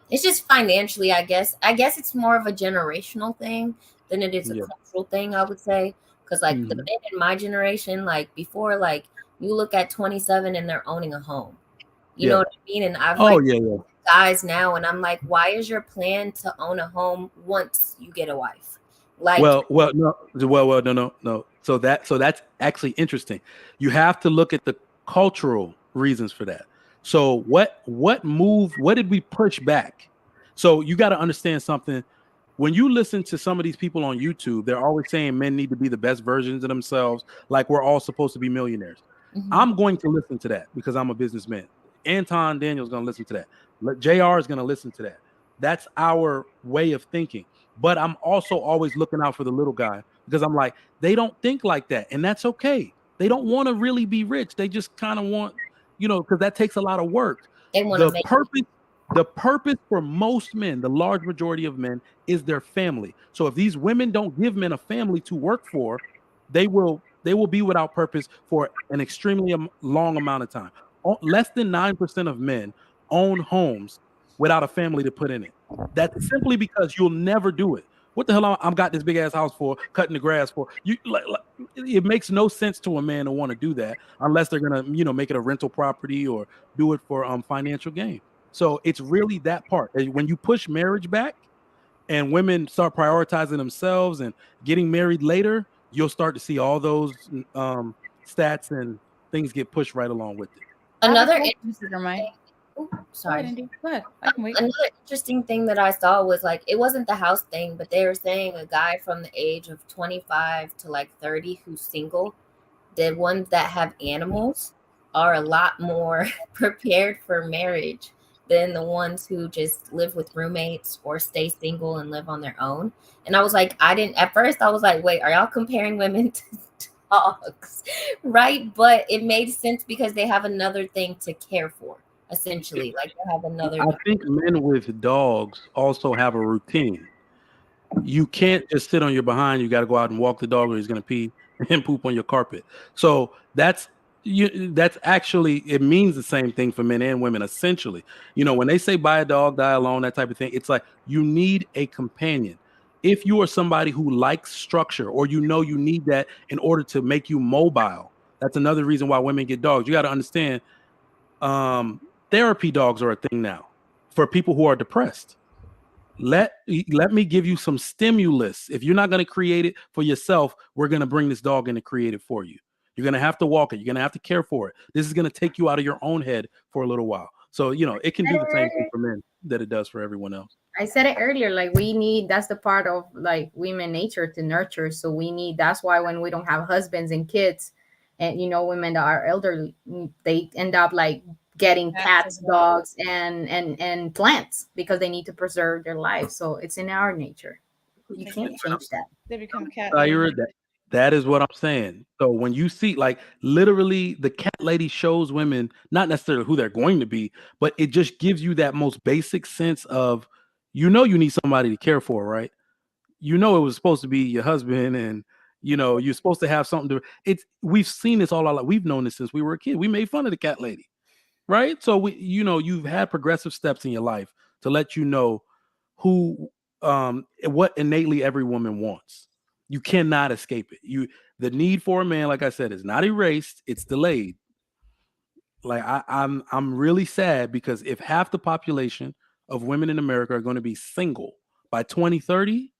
It's just financially, I guess. I guess it's more of a generational thing than it is a cultural thing, I would say. Because like the men in my generation, like before, like you look at 27 and they're owning a home. You know what I mean? And I've guys now, and I'm like, why is your plan to own a home once you get a wife? Like, no. So that's actually interesting. You have to look at the cultural reasons for that. So what did we push back? So you got to understand something. When you listen to some of these people on YouTube, they're always saying men need to be the best versions of themselves. Like we're all supposed to be millionaires. I'm going to listen to that because I'm a businessman. Anton Daniel's going to listen to that. JR is going to listen to that. That's our way of thinking. But I'm also always looking out for the little guy because I'm like, they don't think like that. And that's okay. They don't want to really be rich. They just kind of want, because that takes a lot of work. The purpose for most men, the large majority of men, is their family. So if these women don't give men a family to work for, they will be without purpose for an extremely long amount of time. Less than 9% of men own homes without a family to put in it. That's simply because you'll never do it. What the hell I've got this big ass house for, cutting the grass for? It makes no sense to a man to want to do that unless they're gonna, make it a rental property or do it for financial gain. So it's really that part. When you push marriage back, and women start prioritizing themselves and getting married later, you'll start to see all those stats and things get pushed right along with it. Another Mike. Ooh, Go ahead, sorry. Indy. Go ahead. I can wait. Another interesting thing that I saw was like it wasn't the house thing, but they were saying a guy from the age of 25 to like 30 who's single, the ones that have animals are a lot more prepared for marriage than the ones who just live with roommates or stay single and live on their own. And I was like, at first I was like, wait, are y'all comparing women to dogs? Right? But it made sense because they have another thing to care for, essentially. Like they have another. I think men with dogs also have a routine. You can't just sit on your behind. You got to go out and walk the dog, or he's going to pee and poop on your carpet. So that's actually, it means the same thing for men and women. Essentially, when they say buy a dog, die alone, that type of thing, it's like you need a companion. If you are somebody who likes structure, or you need that in order to make you mobile, that's another reason why women get dogs. You got to understand, therapy dogs are a thing now for people who are depressed. Let me give you some stimulus. If you're not going to create it for yourself, we're going to bring this dog in and create it for you. You're going to have to walk it. You're going to have to care for it. This is going to take you out of your own head for a little while. So, it can do the same thing for men that it does for everyone else. I said it earlier, like that's the part of like women nature to nurture. So that's why when we don't have husbands and kids and, women that are elderly, they end up like getting cats, dogs, and plants because they need to preserve their life. So it's in our nature. You can't change that. They become cat. That is what I'm saying. So when you see, like, literally the cat lady shows women, not necessarily who they're going to be, but it just gives you that most basic sense of, you need somebody to care for, right? It was supposed to be your husband, and you're supposed to have something to. We've seen this all our life. We've known this since we were a kid. We made fun of the cat lady, right? So you've had progressive steps in your life to let you know who, what innately every woman wants. You cannot escape it. The need for a man, like I said, is not erased; it's delayed. Like I'm really sad because if half the population of women in America are going to be single by 2030,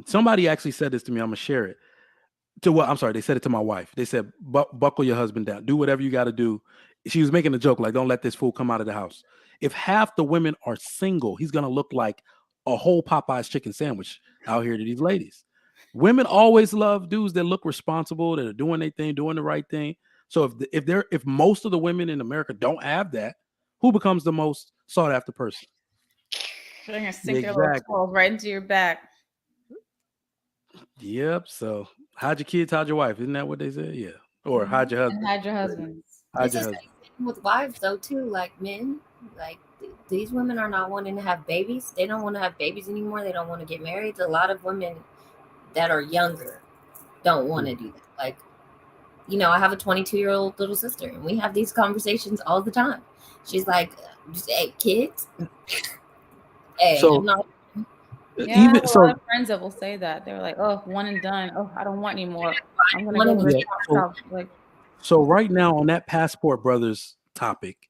somebody actually said this to me. I'm gonna share it. They said it to my wife. They said, buckle your husband down. Do whatever you got to do. She was making a joke, like, don't let this fool come out of the house. If half the women are single, he's going to look like a whole Popeye's chicken sandwich out here to these ladies. Women always love dudes that look responsible, that are doing their thing, doing the right thing. So if most of the women in America don't have that, who becomes the most sought after person? They're going to sink your little toes right into your back. Yep. So hide your kids, hide your wife. Isn't that what they said? Yeah. Or hide your husband. Hide your husband. This is with wives though too. Like men, like these women are not wanting to have babies. They don't want to have babies anymore. They don't want to get married. A lot of women that are younger don't want to do that. Like, I have a 22-year-old little sister, and we have these conversations all the time. She's like, "Hey, kids." Hey, so, I'm not. Yeah, even a lot of friends that will say that. They're like, "Oh, one and done. Oh, I don't want any more. I'm gonna go So right now on that Passport Brothers topic,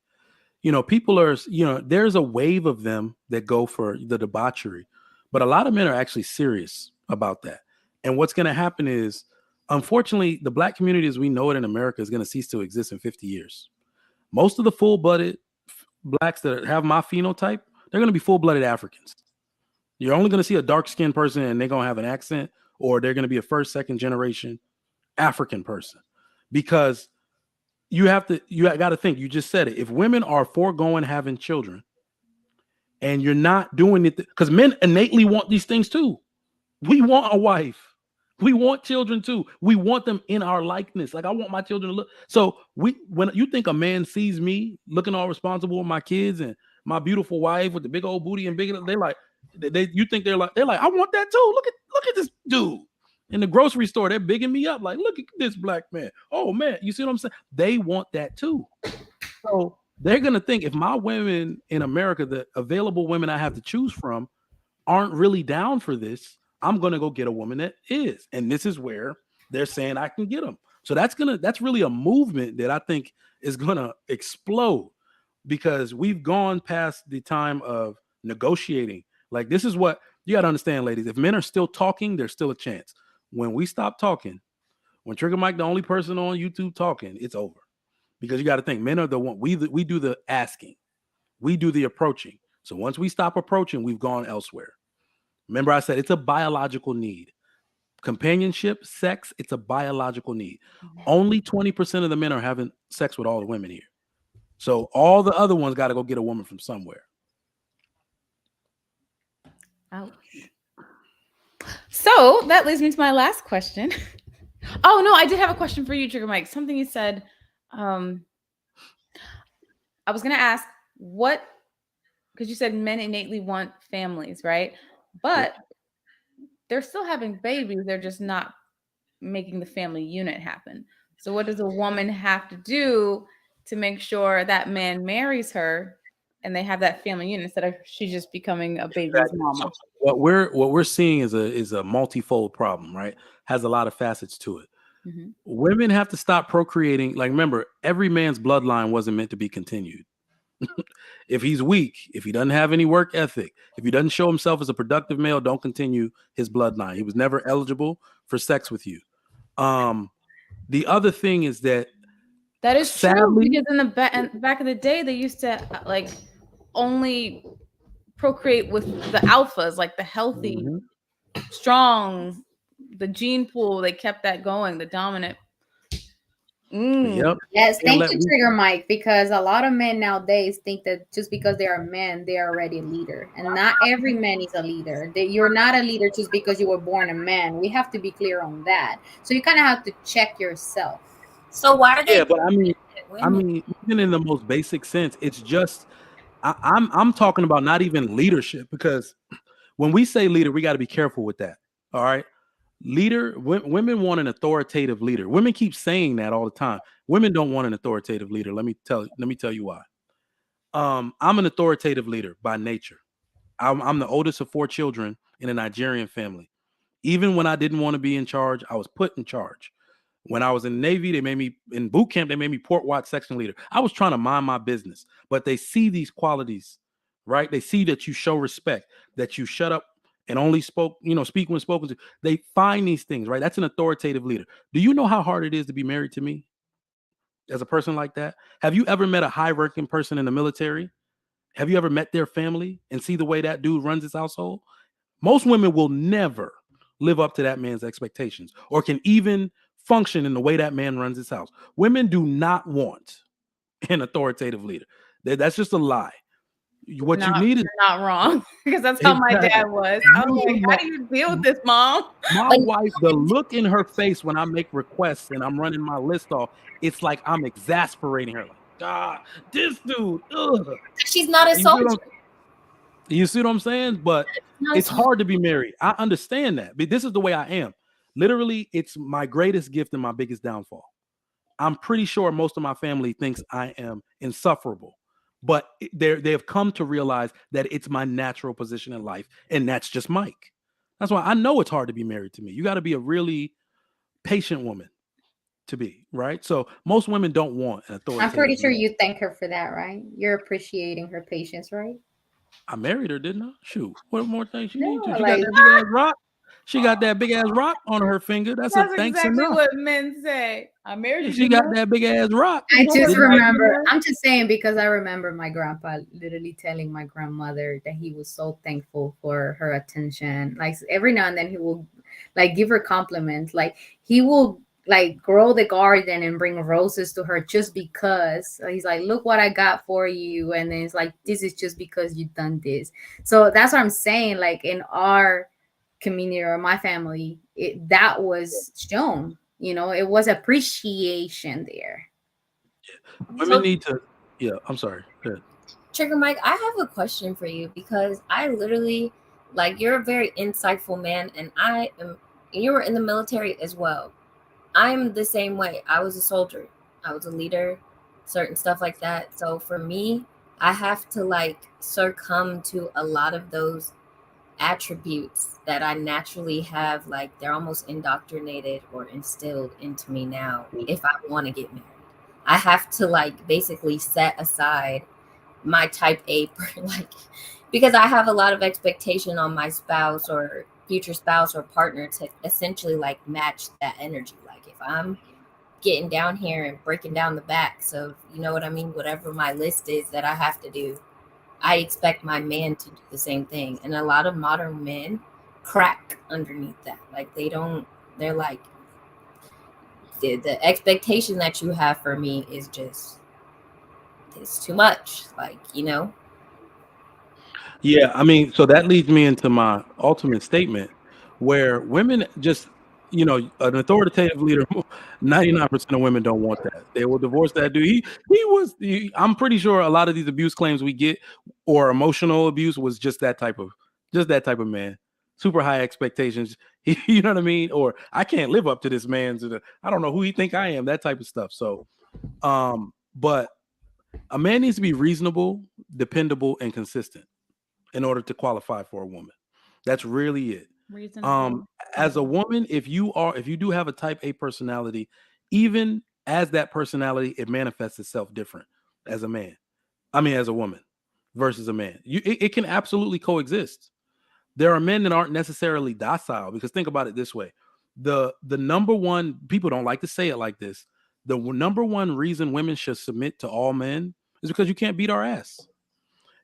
people are, there's a wave of them that go for the debauchery, but a lot of men are actually serious about that. And what's going to happen is, unfortunately, the black community as we know it in America is going to cease to exist in 50 years. Most of the full-blooded blacks that have my phenotype, they're going to be full-blooded Africans. You're only going to see a dark-skinned person and they're going to have an accent, or they're going to be a first, second generation African person. Because you got to think, you just said it. If women are foregoing having children and you're not doing it, because men innately want these things too. We want a wife. We want children too. We want them in our likeness. Like I want my children to look. So when you think a man sees me looking all responsible with my kids and my beautiful wife with the big old booty and big, they're like, they're like, I want that too. Look at this dude. In the grocery store, they're bigging me up. Like, look at this black man. Oh man, you see what I'm saying? They want that too. So they're gonna think, if my women in America, the available women I have to choose from, aren't really down for this, I'm gonna go get a woman that is. And this is where they're saying I can get them. So that's really a movement that I think is gonna explode, because we've gone past the time of negotiating. Like, this is what you got to understand, ladies. If men are still talking, there's still a chance. When we stop talking, when Trigger Mike the only person on YouTube talking, it's over. Because you got to think, men are the one, we do the asking. We do the approaching. So once we stop approaching, we've gone elsewhere. Remember, I said it's a biological need. Companionship, sex, it's a biological need. Only 20% of the men are having sex with all the women here. So all the other ones got to go get a woman from somewhere. Ouch. So that leads me to my last question. Oh no, I did have a question for you, Trigger Mike. Something you said. I was gonna ask what, because you said men innately want families, right? But they're still having babies. They're just not making the family unit happen. So what does a woman have to do to make sure that man marries her and they have that family unit instead of she's just becoming a baby's mama? So what we're seeing is a multifold problem, right? Has a lot of facets to it. Mm-hmm. Women have to stop procreating. Like, remember, every man's bloodline wasn't meant to be continued. If he's weak, if he doesn't have any work ethic, if he doesn't show himself as a productive male, don't continue his bloodline. He was never eligible for sex with you. The other thing is that is true, because in the back of the day, they used to like only procreate with the alphas, like the healthy, strong, the gene pool. They kept that going, the dominant. Yep. Yes, thank you, Trigger Mike, because a lot of men nowadays think that just because they are men, they are already a leader. And not every man is a leader. You're not a leader just because you were born a man. We have to be clear on that. So you kind of have to check yourself. So why are they? Yeah, but I mean, even in the most basic sense, it's just I'm talking about not even leadership, because when we say leader, we got to be careful with that. All right. Leader, women want an authoritative leader. Women keep saying that all the time. Women don't want an authoritative leader. Let me tell you why. I'm an authoritative leader by nature. I'm the oldest of 4 children in a Nigerian family. Even when I didn't want to be in charge, I was put in charge. When I was in the Navy, they made me in boot camp. They made me Port Watch section leader. I was trying to mind my business, but they see these qualities, right? They see that you show respect, that you shut up and only speak when spoken to. They find these things, right? That's an authoritative leader. Do you know how hard it is to be married to me as a person like that? Have you ever met a high-ranking person in the military? Have you ever met their family and see the way that dude runs his household? Most women will never live up to that man's expectations or can even function in the way that man runs his house. Women do not want an authoritative leader. That's just a lie. What you need is not wrong, because that's how my dad was. I was like, how do you deal with this, Mom? My wife, the look in her face when I make requests and I'm running my list off, it's like I'm exasperating her. Like, God, this dude, ugh. She's not a soldier. You see what I'm saying? But it's hard to be married. I understand that. But this is the way I am. Literally, it's my greatest gift and my biggest downfall. I'm pretty sure most of my family thinks I am insufferable. But they have come to realize that it's my natural position in life, and that's just Mike. That's why I know it's hard to be married to me. You got to be a really patient woman to be, right? So most women don't want an authoritative. I'm pretty sure you thank her for that, right? You're appreciating her patience, right? I married her, didn't I? Shoot, what more thing she needs to? She got that big ass rock. She got that big ass rock on her finger. That's a thanks exactly enough. What men say. I married you. She got that big ass rock. I just remember. I'm just saying, because I remember my grandpa literally telling my grandmother that he was so thankful for her attention. Like every now and then he will like give her compliments. Like he will like grow the garden and bring roses to her just because he's like, look what I got for you. And then it's like, this is just because you've done this. So that's what I'm saying. Like in our community or my family, that was shown, it was appreciation there. Women need to, I'm sorry. Good. Trigger Mike, I have a question for you, because I literally, like, you're a very insightful man, and you were in the military as well. I'm the same way. I was a soldier. I was a leader, certain stuff like that. So for me, I have to like succumb to a lot of those attributes that I naturally have. Like they're almost indoctrinated or instilled into me now. If I want to get married, I have to like basically set aside my type A, like, because I have a lot of expectation on my spouse or future spouse or partner to essentially like match that energy. Like if I'm getting down here and breaking down the backs of, you know what I mean, whatever my list is that I have to do, I expect my man to do the same thing. And a lot of modern men crack underneath that. Like they're like, the expectation that you have for me is just, it's too much. Like, you know? Yeah, I mean, so that leads me into my ultimate statement where women just, an authoritative leader, 99% of women don't want that. They will divorce that dude. I'm pretty sure a lot of these abuse claims we get or emotional abuse was just that type of man. Super high expectations. You know what I mean? Or I can't live up to this man's, I don't know who he think I am, that type of stuff. So, but a man needs to be reasonable, dependable, and consistent in order to qualify for a woman. That's really it. As a woman, if you do have a type A personality, even as that personality, it manifests itself different as a man. I mean, as a woman versus a man. It can absolutely coexist. There are men that aren't necessarily docile, because think about it this way. The number one, people don't like to say it like this, the number one reason women should submit to all men is because you can't beat our ass.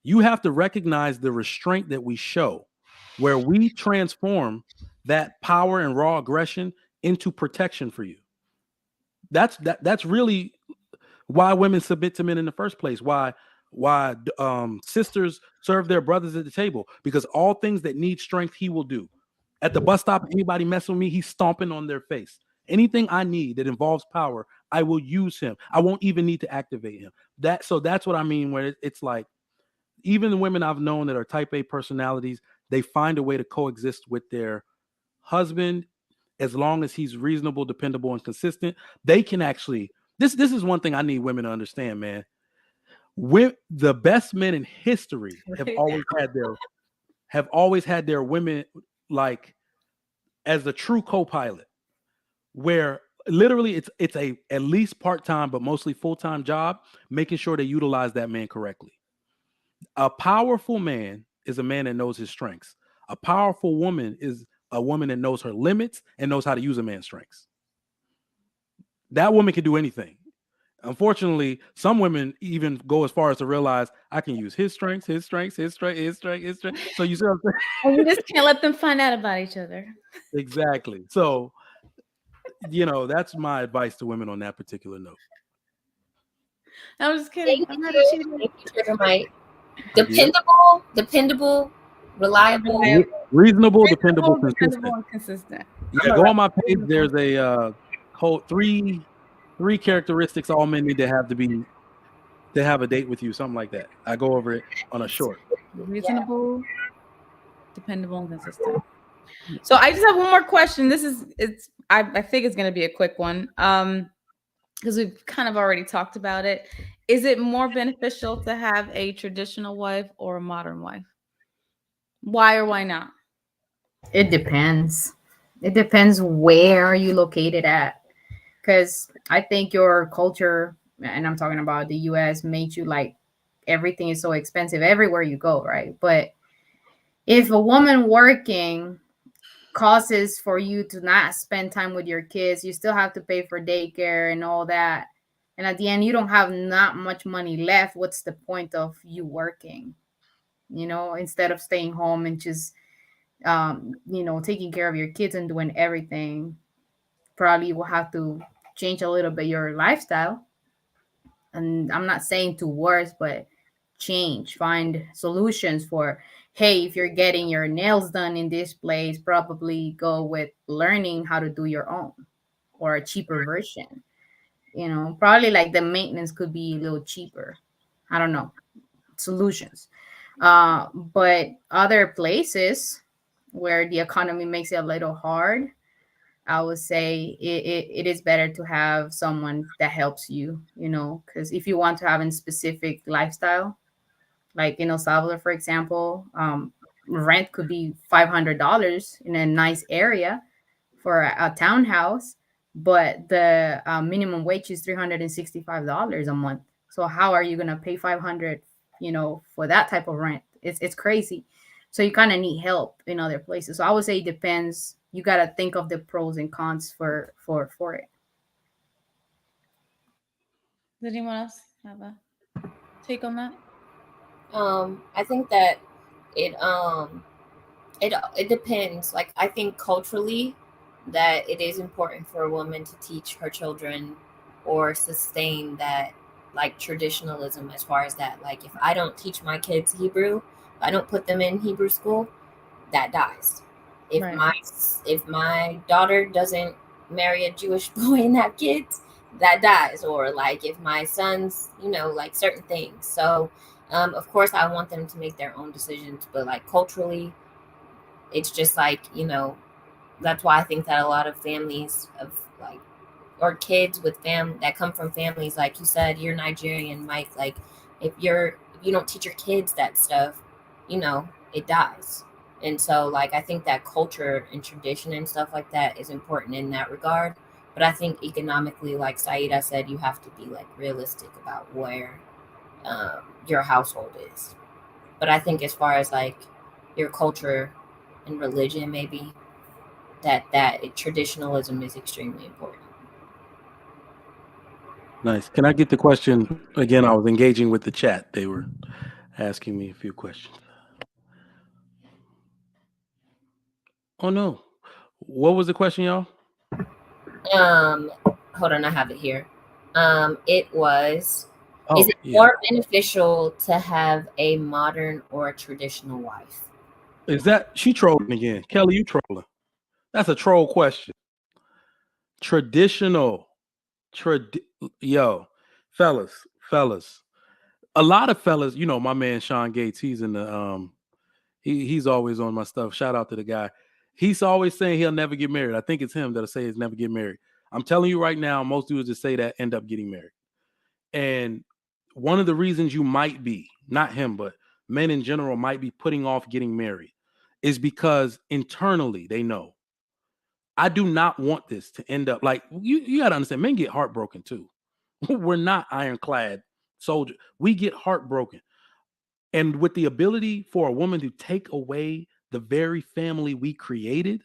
You have to recognize the restraint that we show, where we transform that power and raw aggression into protection for you. That's really why women submit to men in the first place. Why sisters serve their brothers at the table, because all things that need strength he will do. At the bus stop, anybody messing with me, he's stomping on their face. Anything I need that involves power, I will use him. I won't even need to activate him. So that's what I mean, where it's like, even the women I've known that are type A personalities, they find a way to coexist with their husband as long as he's reasonable, dependable, and consistent. They can actually. This is one thing I need women to understand, man. The best men in history have always had their women like as a true co-pilot, where literally it's a at least part-time but mostly full-time job, making sure they utilize that man correctly. A powerful man is a man that knows his strengths. A powerful woman is a woman that knows her limits and knows how to use a man's strengths. That woman can do anything. Unfortunately, some women even go as far as to realize I can use his strengths, his strengths, his strength, his strength, his strength. So you see what I'm saying? And you just can't let them find out about each other. Exactly. So, that's my advice to women on that particular note. I'm just kidding. I'm not a cheater. Dependable, reliable, reasonable, dependable, consistent. And consistent. Yeah, go on my page. There's a whole three characteristics all men need to have to have a date with you, something like that. I go over it on a short. Reasonable, dependable, and consistent. So I just have one more question. I think it's going to be a quick one. Because we've kind of already talked about it. Is it more beneficial to have a traditional wife or a modern wife? Why or why not? It depends. It depends where are you located at. Because I think your culture, and I'm talking about the US, made you like everything is so expensive everywhere you go, right? But if a woman working causes for you to not spend time with your kids, you still have to pay for daycare and all that, and at the end you don't have not much money left, what's the point of you working, instead of staying home and just taking care of your kids and doing everything? Probably you will have to change a little bit your lifestyle, and I'm not saying to worse, but find solutions for, hey, if you're getting your nails done in this place, probably go with learning how to do your own or a cheaper version. Probably like the maintenance could be a little cheaper. I don't know. Solutions. But other places where the economy makes it a little hard, I would say it is better to have someone that helps you, because if you want to have a specific lifestyle, like in El Salvador, for example, rent could be $500 in a nice area for a townhouse, but the minimum wage is $365 a month. So how are you going to pay 500, for that type of rent. It's crazy. So you kind of need help in other places. So I would say it depends. You got to think of the pros and cons for it. Does anyone else have a take on that? I think that it it depends. Like, I think culturally that it is important for a woman to teach her children or sustain that, like, traditionalism, as far as that. Like, if I don't teach my kids Hebrew, if I don't put them in Hebrew school, that dies. If Right. my daughter doesn't marry a Jewish boy and have kids, that dies. Or like if my sons, like certain things. So of course I want them to make their own decisions, but like culturally, it's just like, that's why I think that a lot of families of like, or kids with that come from families, like you said, you're Nigerian, Mike, like if you don't teach your kids that stuff, it dies. And so like I think that culture and tradition and stuff like that is important in that regard. But I think economically, like Saida said, you have to be like realistic about where your household is. But I think as far as like your culture and religion, maybe that traditionalism is extremely important. Nice. Can I get the question again? I was engaging with the chat. They were asking me a few questions. Oh no. What was the question, y'all? Hold on, I have it here. It was, is it yeah. more beneficial to have a modern or a traditional wife? Is that she trolling again? Kelly, you trolling. That's a troll question. Traditional. Yo, fellas. A lot of fellas, my man Sean Gates, he's in the he's always on my stuff. Shout out to the guy. He's always saying he'll never get married. I think it's him that'll say he's never get married. I'm telling you right now, most dudes that say that end up getting married. And one of the reasons you might be, not him, but men in general might be putting off getting married is because internally they know, I do not want this to end up like you got to understand, men get heartbroken too. We're not ironclad soldiers. We get heartbroken. And with the ability for a woman to take away the very family we created,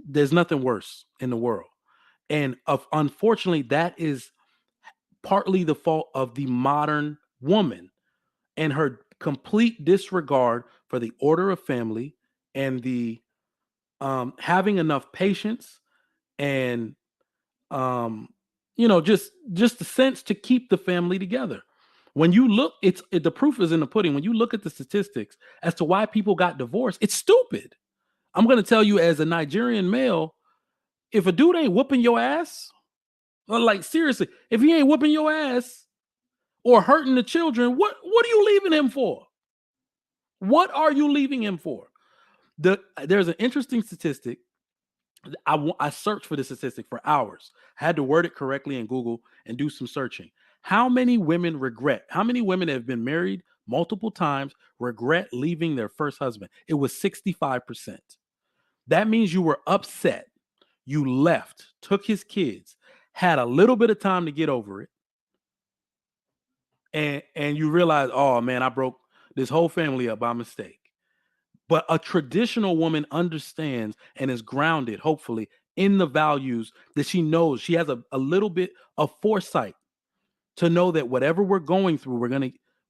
there's nothing worse in the world. And unfortunately, that is partly the fault of the modern woman and her complete disregard for the order of family and the having enough patience and just the sense to keep the family together. When you look, the proof is in the pudding. When you look at the statistics as to why people got divorced, it's stupid. I'm going to tell you, as a Nigerian male, if a dude ain't whooping your ass, like seriously, if he ain't whooping your ass or hurting the children, what are you leaving him for? What are you leaving him for? There's an interesting statistic. I searched for the statistic for hours. I had to word it correctly in Google and do some searching. How many women have been married multiple times regret leaving their first husband? It was 65%. That means you were upset. You left, took his kids, had a little bit of time to get over it. And you realize, oh man, I broke this whole family up by mistake. But a traditional woman understands and is grounded, hopefully, in the values that she knows. She has a little bit of foresight to know that whatever we're going through,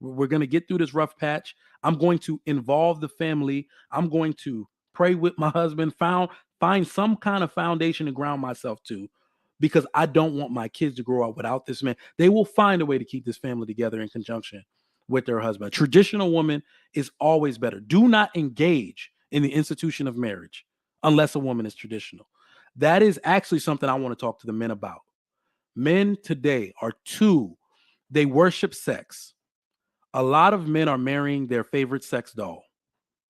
we're gonna get through this rough patch. I'm going to involve the family. I'm going to pray with my husband, find some kind of foundation to ground myself to, because I don't want my kids to grow up without this man. They will find a way to keep this family together in conjunction with their husband. A traditional woman is always better. Do not engage in the institution of marriage unless a woman is traditional. That is actually something I want to talk to the men about. Men today they worship sex. A lot of men are marrying their favorite sex doll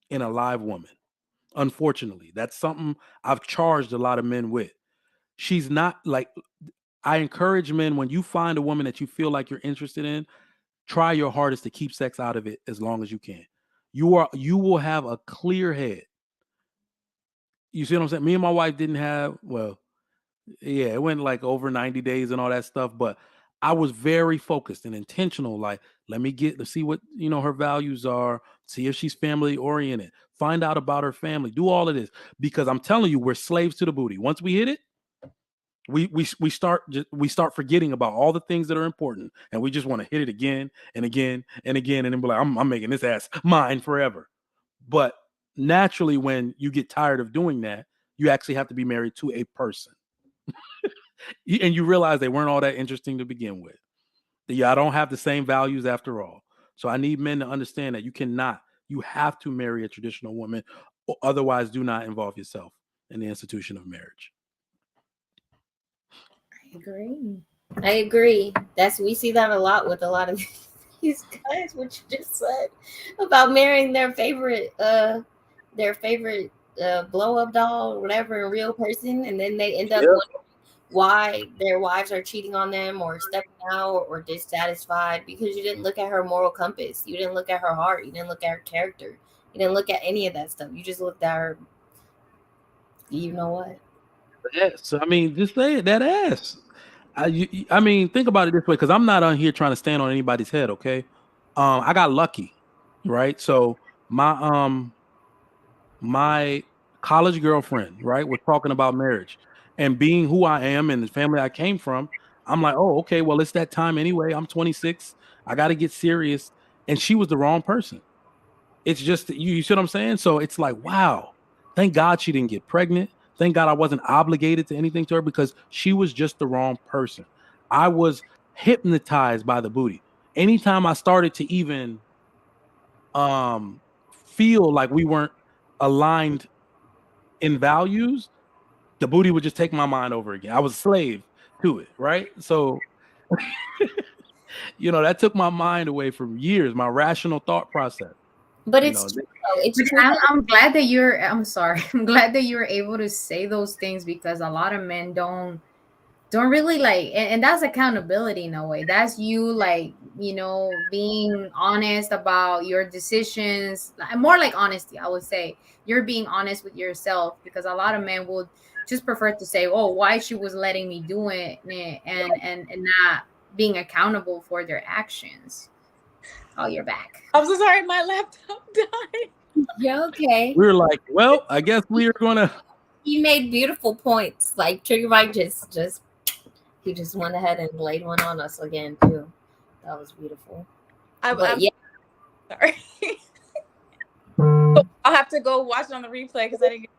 in a live woman. Unfortunately, that's something I've charged a lot of men with. She's not like, I encourage men, when you find a woman that you feel like you're interested in, try your hardest to keep sex out of it as long as you can. You will have a clear head. You see what I'm saying? Me and my wife didn't have, it went like over 90 days and all that stuff, but I was very focused and intentional. Like, let's see what her values are, see if she's family oriented, find out about her family, do all of this. Because I'm telling you, we're slaves to the booty. Once we hit it, we start forgetting about all the things that are important, and we just want to hit it again and again and again, and then be like, I'm making this ass mine forever. But naturally, when you get tired of doing that, you actually have to be married to a person. And you realize they weren't all that interesting to begin with. I don't have the same values after all. So I need men to understand that you have to marry a traditional woman, or otherwise do not involve yourself in the institution of marriage. I agree. We see that a lot with a lot of these guys, what you just said about marrying their favorite blow up doll or whatever, a real person, and then they end up wondering why their wives are cheating on them or stepping out or dissatisfied, because you didn't look at her moral compass, you didn't look at her heart, you didn't look at her character, you didn't look at any of that stuff. You just looked at her. You know what? Yes, I mean, just say it, that ass. I mean, think about it this way, because I'm not on here trying to stand on anybody's head. Okay, I got lucky, right? So my college girlfriend, right, was talking about marriage, and being who I am and the family I came from, I'm like, oh, okay, well, it's that time anyway. I'm 26. I got to get serious, and she was the wrong person. It's just you see what I'm saying? So it's like, wow, thank God she didn't get pregnant. Thank God I wasn't obligated to anything to her, because she was just the wrong person. I was hypnotized by the booty. Anytime I started to even feel like we weren't aligned in values, the booty would just take my mind over again. I was a slave to it, right? So that took my mind away from years, my rational thought process. But it's true. I'm glad that I'm sorry. I'm glad that you're able to say those things, because a lot of men don't really and that's accountability in a way. That's you being honest about your decisions, more like honesty. I would say you're being honest with yourself, because a lot of men will just prefer to say, oh, why she was letting me do it, and not being accountable for their actions. Oh, you're back. I'm so sorry, my laptop died. Yeah, okay. We were like, well, I guess we are gonna. You made beautiful points. Like Trigger Mike he just went ahead and laid one on us again too. That was beautiful. Yeah. Sorry. So I'll have to go watch it on the replay because I didn't.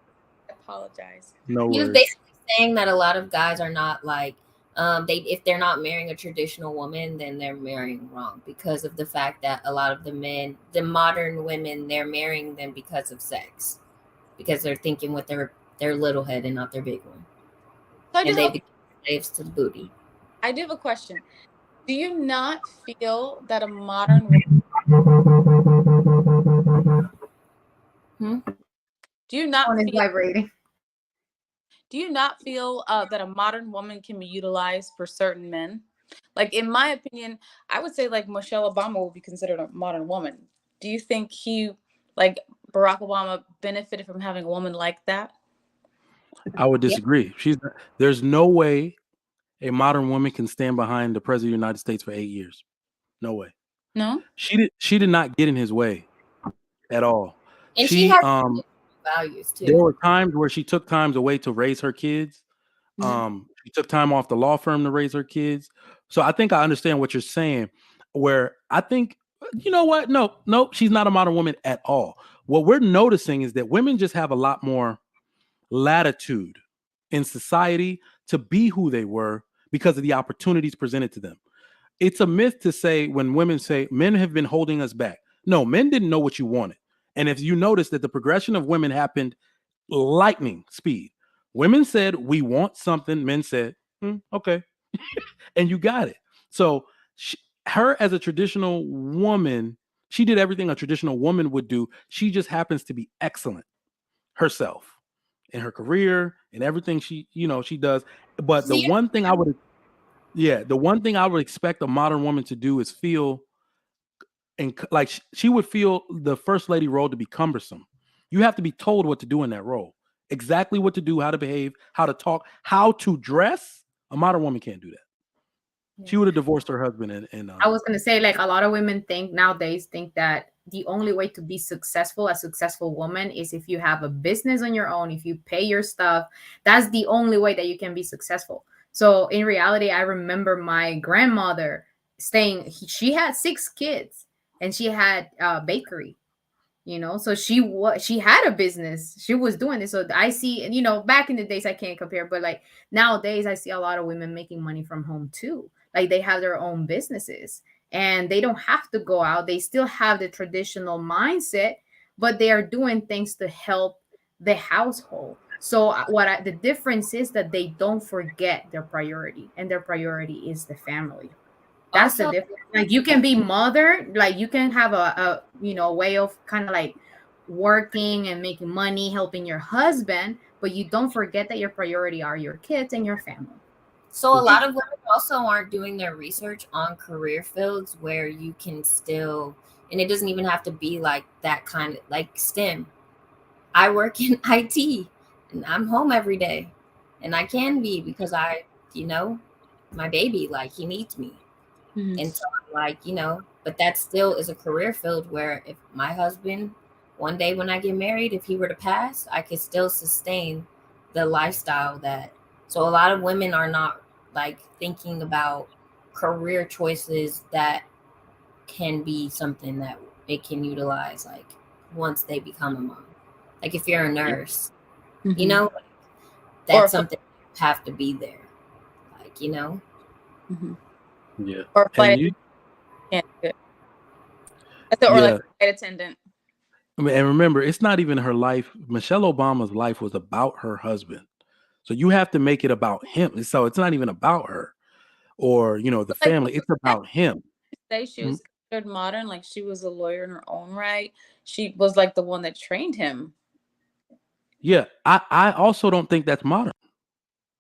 I apologize. No worries. He was basically saying that a lot of guys are not like. If they're not marrying a traditional woman, then they're marrying wrong, because of the fact that a lot of the modern women, they're marrying them because of sex, because they're thinking with their little head and not their big one. So and they become slaves to the booty. I do have a question. Do you not feel that a modern woman... Do you not feel... vibrating? Do you not feel that a modern woman can be utilized for certain men? Like, in my opinion, I would say like Michelle Obama will be considered a modern woman. Do you think Barack Obama benefited from having a woman like that? I would disagree. There's no way a modern woman can stand behind the president of the United States for 8 years. No way. No? She did not get in his way at all. And she has values too. There were times where she took times away to raise her kids. She took time off the law firm to raise her kids. So I think I understand what you're saying, where I think, you know what? No, she's not a modern woman at all. What we're noticing is that women just have a lot more latitude in society to be who they were because of the opportunities presented to them. It's a myth to say, when women say men have been holding us back. No, men didn't know what you wanted. And if you notice that the progression of women happened lightning speed. Women said, we want something. Men said, okay. And you got it. So her as a traditional woman, she did everything a traditional woman would do. She just happens to be excellent herself in her career and everything she does. But the one thing I would expect a modern woman to do is feel, and like she would feel the first lady role to be cumbersome. You have to be told what to do in that role, exactly what to do, how to behave, how to talk, how to dress. A modern woman can't do that. She would have divorced her husband. And I was gonna say, like, a lot of women nowadays think that the only way to be successful, a successful woman, is if you have a business on your own, if you pay your stuff. That's the only way that you can be successful. So in reality, I remember my grandmother she had 6 kids, and she had a bakery, so she had a business, she was doing it. So I see, back in the days, I can't compare, but like nowadays I see a lot of women making money from home too. Like they have their own businesses, and they don't have to go out. They still have the traditional mindset, but they are doing things to help the household. So the difference is that they don't forget their priority, and their priority is the family. That's the difference. Like you can be mother, like you can have a way of kind of like working and making money, helping your husband, but you don't forget that your priority are your kids and your family. So a lot of women also aren't doing their research on career fields where you can still, and it doesn't even have to be like that kind of like STEM. I work in IT, and I'm home every day, and I can be because my baby, like he needs me. Mm-hmm. And so I'm like, but that still is a career field where if my husband, one day when I get married, if he were to pass, I could still sustain the lifestyle so a lot of women are not like thinking about career choices that can be something that they can utilize like once they become a mom. Like if you're a nurse, Mm-hmm. That's something you have to be there. Like, Mm-hmm. Yeah. Or flight attendant. Or like flight attendant. I mean, and remember, it's not even her life. Michelle Obama's life was about her husband. So you have to make it about him. So it's not even about her or, the family. It's about him. Say she was considered modern, like she was a lawyer in her own right. She was like the one that trained him. Yeah. I also don't think that's modern.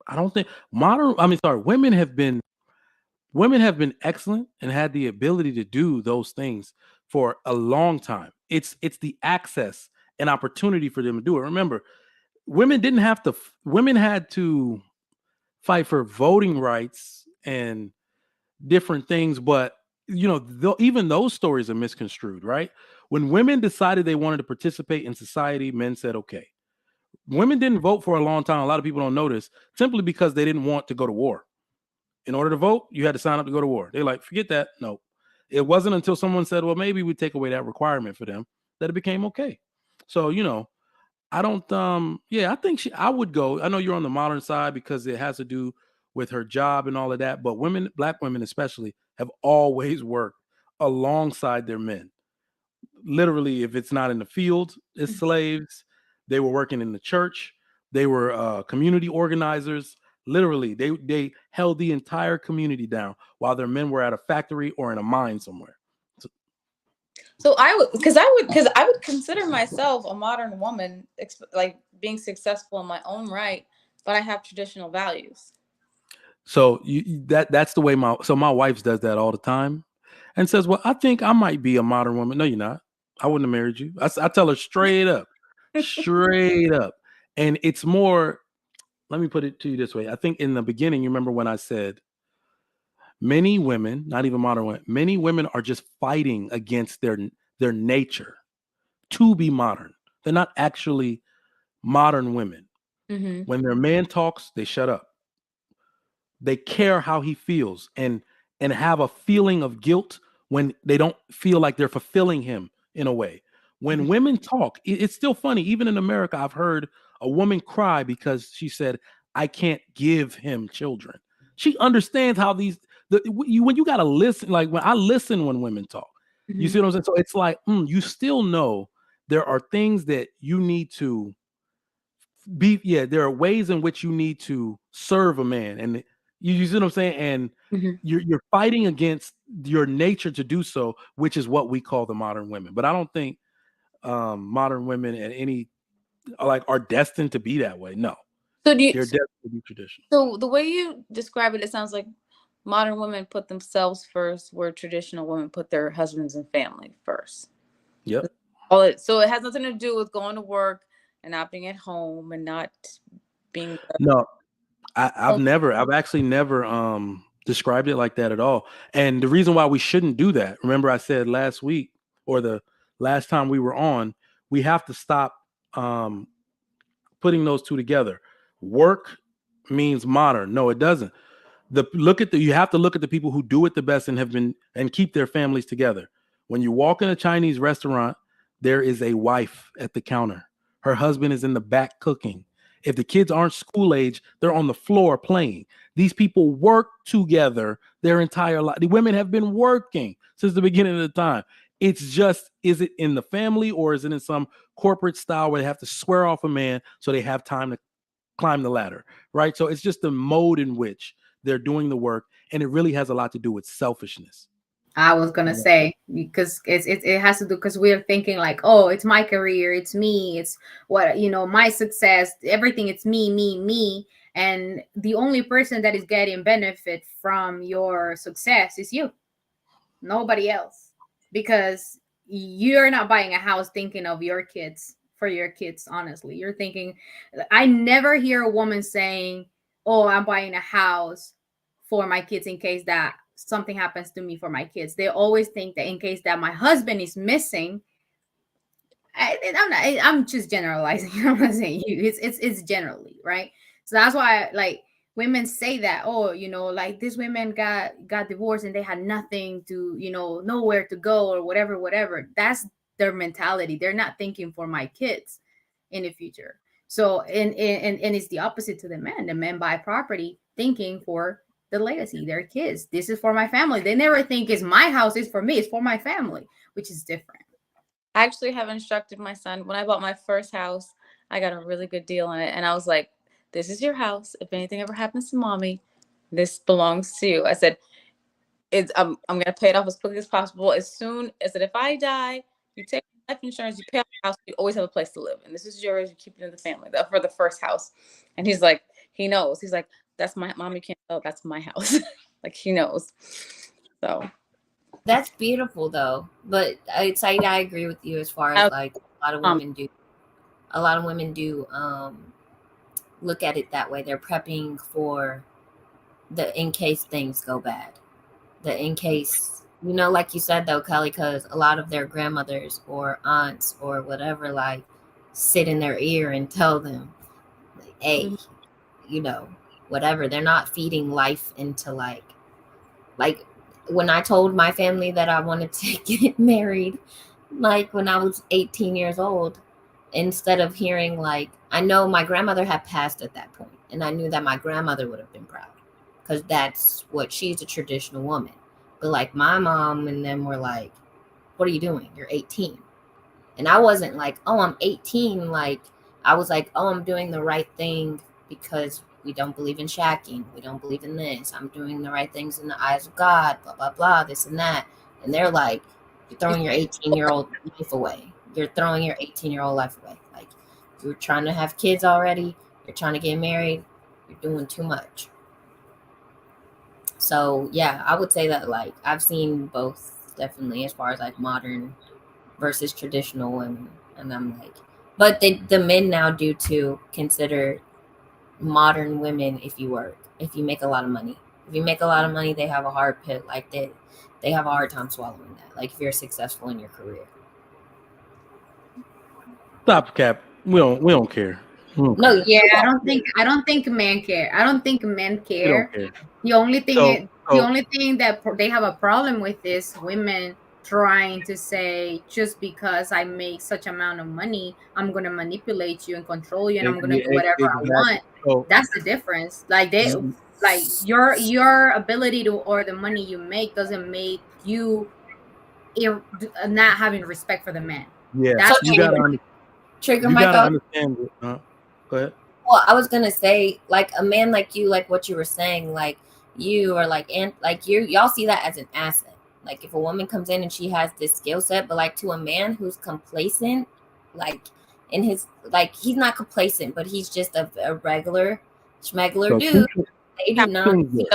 I don't think women have been excellent and had the ability to do those things for a long time. It's the access and opportunity for them to do it. Remember, women had to fight for voting rights and different things, but even those stories are misconstrued, right? When women decided they wanted to participate in society, men said okay. Women didn't vote for a long time. A lot of people don't notice, simply because they didn't want to go to war. In order to vote, you had to sign up to go to war. They're like, forget that. No. It wasn't until someone said, well, maybe we take away that requirement for them, that it became okay. So, I don't I think I would go. I know you're on the modern side because it has to do with her job and all of that, but black women especially, have always worked alongside their men. Literally, if it's not in the field, it's slaves. They were working in the church. They were community organizers. Literally, they held the entire community down while their men were at a factory or in a mine somewhere. So I would consider myself a modern woman, like being successful in my own right, but I have traditional values. So that's the way my wife does that all the time, and says, "Well, I think I might be a modern woman." No, you're not. I wouldn't have married you. I tell her straight up, straight up, and it's more. Let me put it to you this way. I think in the beginning, you remember when I said many women, not even modern women, many women are just fighting against their nature to be modern. They're not actually modern women. Mm-hmm. When their man talks, they shut up. They care how he feels and have a feeling of guilt when they don't feel like they're fulfilling him in a way. When women talk, it's still funny. Even in America, I've heard a woman cry because she said, I can't give him children. She understands how when you got to listen, like when I listen when women talk, you see what I'm saying? So it's like, you still know there are things that you need to there are ways in which you need to serve a man, and you see what I'm saying, and you're fighting against your nature to do so, which is what we call the modern women. But I don't think modern women and any are destined to be that way. No. So they're destined to be traditional. So the way you describe it, it sounds like modern women put themselves first, where traditional women put their husbands and family first. Yep. So it has nothing to do with going to work and not being at home and not being. No, I've actually never described it like that at all. And the reason why we shouldn't do that, remember I said last week or the last time we were on, we have to stop putting those two together. Work means modern. No, it doesn't. You have to look at the people who do it the best and have been and keep their families together. When you walk in a Chinese restaurant, there is a wife at the counter. Her husband is in the back cooking. If the kids aren't school age, they're on the floor playing. These people work together their entire life. The women have been working since the beginning of the time. It's just, is it in the family or is it in some corporate style where they have to swear off a man so they have time to climb the ladder, right? So it's just the mode in which they're doing the work, and it really has a lot to do with selfishness. I was gonna say, because it has to do, because we're thinking like, oh, it's my career, it's me, it's what, my success, everything, it's me, and the only person that is getting benefit from your success is you, nobody else, because you're not buying a house thinking of your kids, for your kids. Honestly, you're thinking, I never hear a woman saying, oh, I'm buying a house for my kids in case that something happens to me for my kids. They always think that in case that my husband is missing. I'm just generalizing. I'm not saying you. It's generally, right? So that's why like women say that, oh, like these women got divorced and they had nothing to, nowhere to go or whatever. That's their mentality. They're not thinking for my kids in the future. So and it's the opposite to the men. The men buy property thinking for the legacy, their kids. This is for my family. They never think it's my house, it's for me, it's for my family, which is different. I actually have instructed my son, when I bought my first house, I got a really good deal on it. And I was like, this is your house. If anything ever happens to mommy, this belongs to you. I said, I'm going to pay it off as quickly as possible. As soon as if I die, you take life insurance, you pay off the house, you always have a place to live. And this is yours. You keep it in the family for the first house. And he's like, he knows. He's like, that's my mom. You can't tell. That's my house. Like he knows. So that's beautiful though. But I agree with you as far as like a lot of women do look at it that way. They're prepping for the in case things go bad. The in case, like you said though, Kelly, because a lot of their grandmothers or aunts or whatever like sit in their ear and tell them, like, hey, whatever. They're not feeding life into like when I told my family that I wanted to get married, like when I was 18 years old, instead of hearing like, I know my grandmother had passed at that point, and I knew that my grandmother would have been proud because that's what she's a traditional woman. But like my mom and them were like, what are you doing? You're 18. And I wasn't like, oh, I'm 18. Like I was like, oh, I'm doing the right thing because we don't believe in shacking. We don't believe in this. I'm doing the right things in the eyes of God, blah, blah, blah, this and that. And they're like, you're throwing your 18-year-old life away. You're throwing your 18-year-old life away. Like you're trying to have kids already. You're trying to get married. You're doing too much. So yeah, I would say that like I've seen both definitely as far as like modern versus traditional women. And I'm like, but the men now do too consider modern women if you make a lot of money. If you make a lot of money, they have a hard pit, like they have a hard time swallowing that. Like if you're successful in your career. Stop, Cap. We don't care. No, yeah, I don't think men care. I don't think men care. The only thing that they have a problem with is women trying to say, just because I make such amount of money, I'm gonna manipulate you and control you, and I'm gonna do whatever I want. So, that's the difference. Like your ability to, or the money you make doesn't make you not having respect for the man. Yeah, that's you gotta trigger you Michael. Gotta understand it. Go ahead. Well, I was gonna say, like a man like you, like what you were saying, like you or like and like y'all see that as an asset. Like if a woman comes in and she has this skill set, but like to a man who's complacent, like in his, like he's not complacent, but he's just a regular schmegler dude. They do not see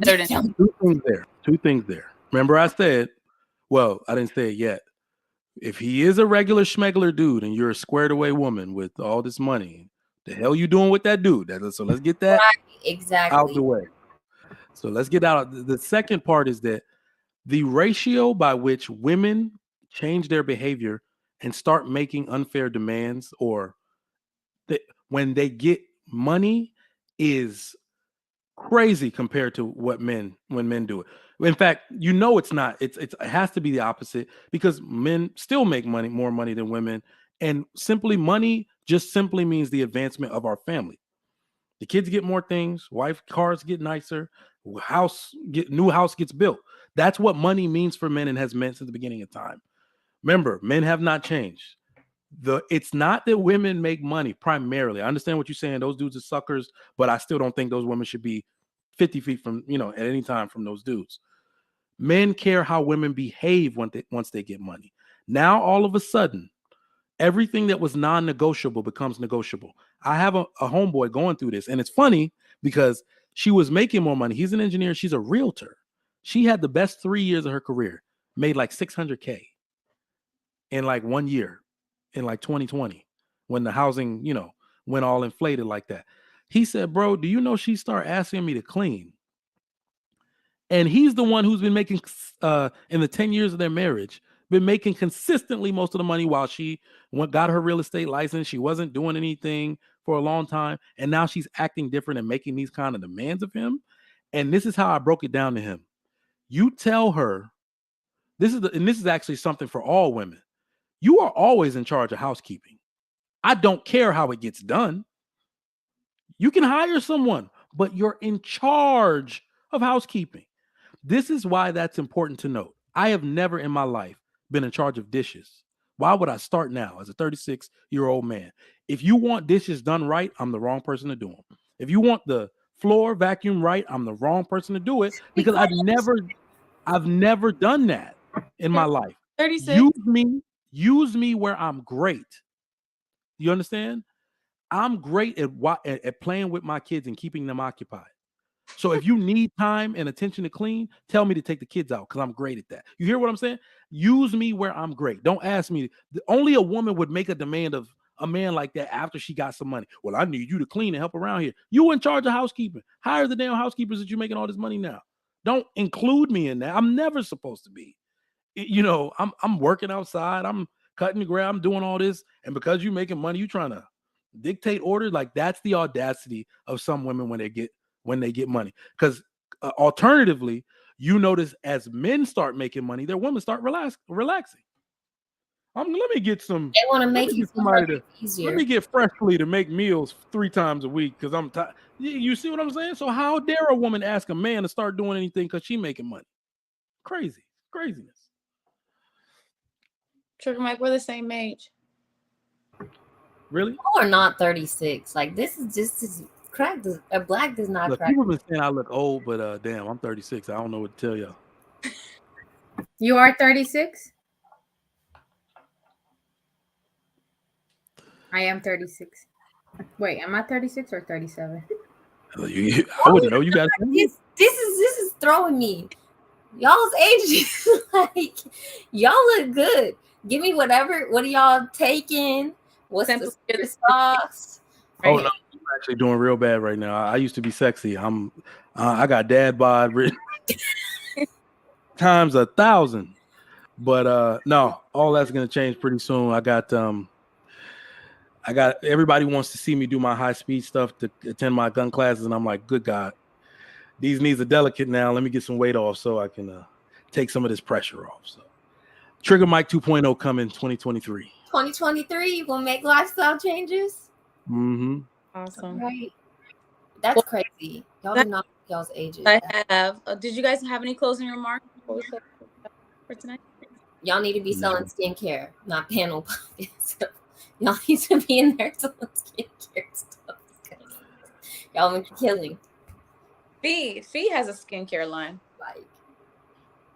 that. Two things there. Remember I said, well, I didn't say it yet. If he is a regular schmegler dude and you're a squared away woman with all this money, the hell you doing with that dude? So let's get that exactly out the way. So let's get out. The second part is that the ratio by which women change their behavior and start making unfair demands, or when they get money, is crazy compared to when men do it. In fact, it's not. It has to be the opposite, because men still make more money than women, and money just simply means the advancement of our family. The kids get more things, cars get nicer, new house gets built. That's what money means for men and has meant since the beginning of time. Remember, men have not changed. It's not that women make money primarily. I understand what you're saying. Those dudes are suckers, but I still don't think those women should be 50 feet from, at any time from those dudes. Men care how women behave once they get money. Now, all of a sudden, everything that was non-negotiable becomes negotiable. I have a homeboy going through this, and it's funny because she was making more money. He's an engineer. She's a realtor. She had the best 3 years of her career, made like $600K in like 1 year, in like 2020, when the housing, went all inflated like that. He said, bro, do you know she started asking me to clean? And he's the one who's been making, in the 10 years of their marriage, been making consistently most of the money while she got her real estate license. She wasn't doing anything for a long time. And now she's acting different and making these kind of demands of him. And this is how I broke it down to him. You tell her, this is actually something for all women. You are always in charge of housekeeping. I don't care how it gets done. You can hire someone, but you're in charge of housekeeping. This is why that's important to note. I have never in my life been in charge of dishes. Why would I start now as a 36-year-old man? If you want dishes done right, I'm the wrong person to do them. If you want the floor vacuum right, I'm the wrong person to do it, because I've never done that in my life. 36. Use me where I'm great. You understand? I'm great at playing with my kids and keeping them occupied. So if you need time and attention to clean, tell me to take the kids out, because I'm great at that. You hear what I'm saying? Use me where I'm great. Don't ask me. Only a woman would make a demand of a man like that after she got some money. Well, I need you to clean and help around here. You in charge of housekeeping. Hire the damn housekeepers that you're making all this money now. Don't include me in that. I'm never supposed to be. I'm working outside. I'm cutting the grass. I'm doing all this. And because you're making money, you trying to dictate orders. Like, that's the audacity of some women when they get money. Because alternatively, you notice as men start making money, their women start relaxing. Let me get some. They want to make it easier. Let me get Freshly to make meals 3 times a week because I'm tired. You see what I'm saying? So how dare a woman ask a man to start doing anything because she making money? Craziness. Trigger Mike, we're the same age. Really? You are not 36. Like, this is just crack. A black does not crack. People have been saying I look old, but damn, I'm 36. I don't know what to tell y'all. You are 36? I am 36. Wait, am I 36 or 37? I wouldn't know. You guys. This is throwing me. Y'all's ages, like, y'all look good. Give me whatever. What are y'all taking? What's the sauce? Oh no, I'm actually doing real bad right now. I used to be sexy. I got dad bod written times 1,000. But no, all that's gonna change pretty soon. I got everybody wants to see me do my high speed stuff to attend my gun classes, and I'm like, good God, these knees are delicate now. Let me get some weight off so I can take some of this pressure off. So Trigger Mike 2.0 coming 2023. 2023, you gonna make lifestyle changes? Mm-hmm. Awesome. Right. That's crazy. Y'all did not y'all's ages. I have. Did you guys have any closing remarks before we start for tonight? Y'all need to be selling skincare, not panel pockets. Y'all need to be in there selling skincare stuff. Y'all been killing. Fee has a skincare line. Like,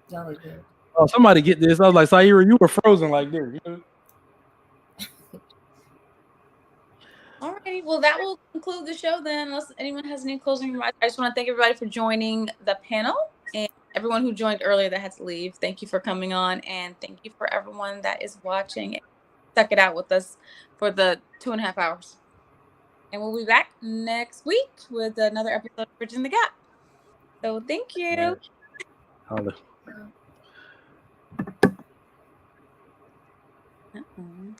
y'all are good. Oh, somebody get this. I was like, Saira, you were frozen like this. All right. Well, that will conclude the show then, unless anyone has any closing remarks. I just want to thank everybody for joining the panel, and everyone who joined earlier that had to leave. Thank you for coming on, and thank you for everyone that is watching and stuck it out with us for the 2.5 hours. And we'll be back next week with another episode of Bridging the Gap. So thank you. All right. Holla. Uh-oh.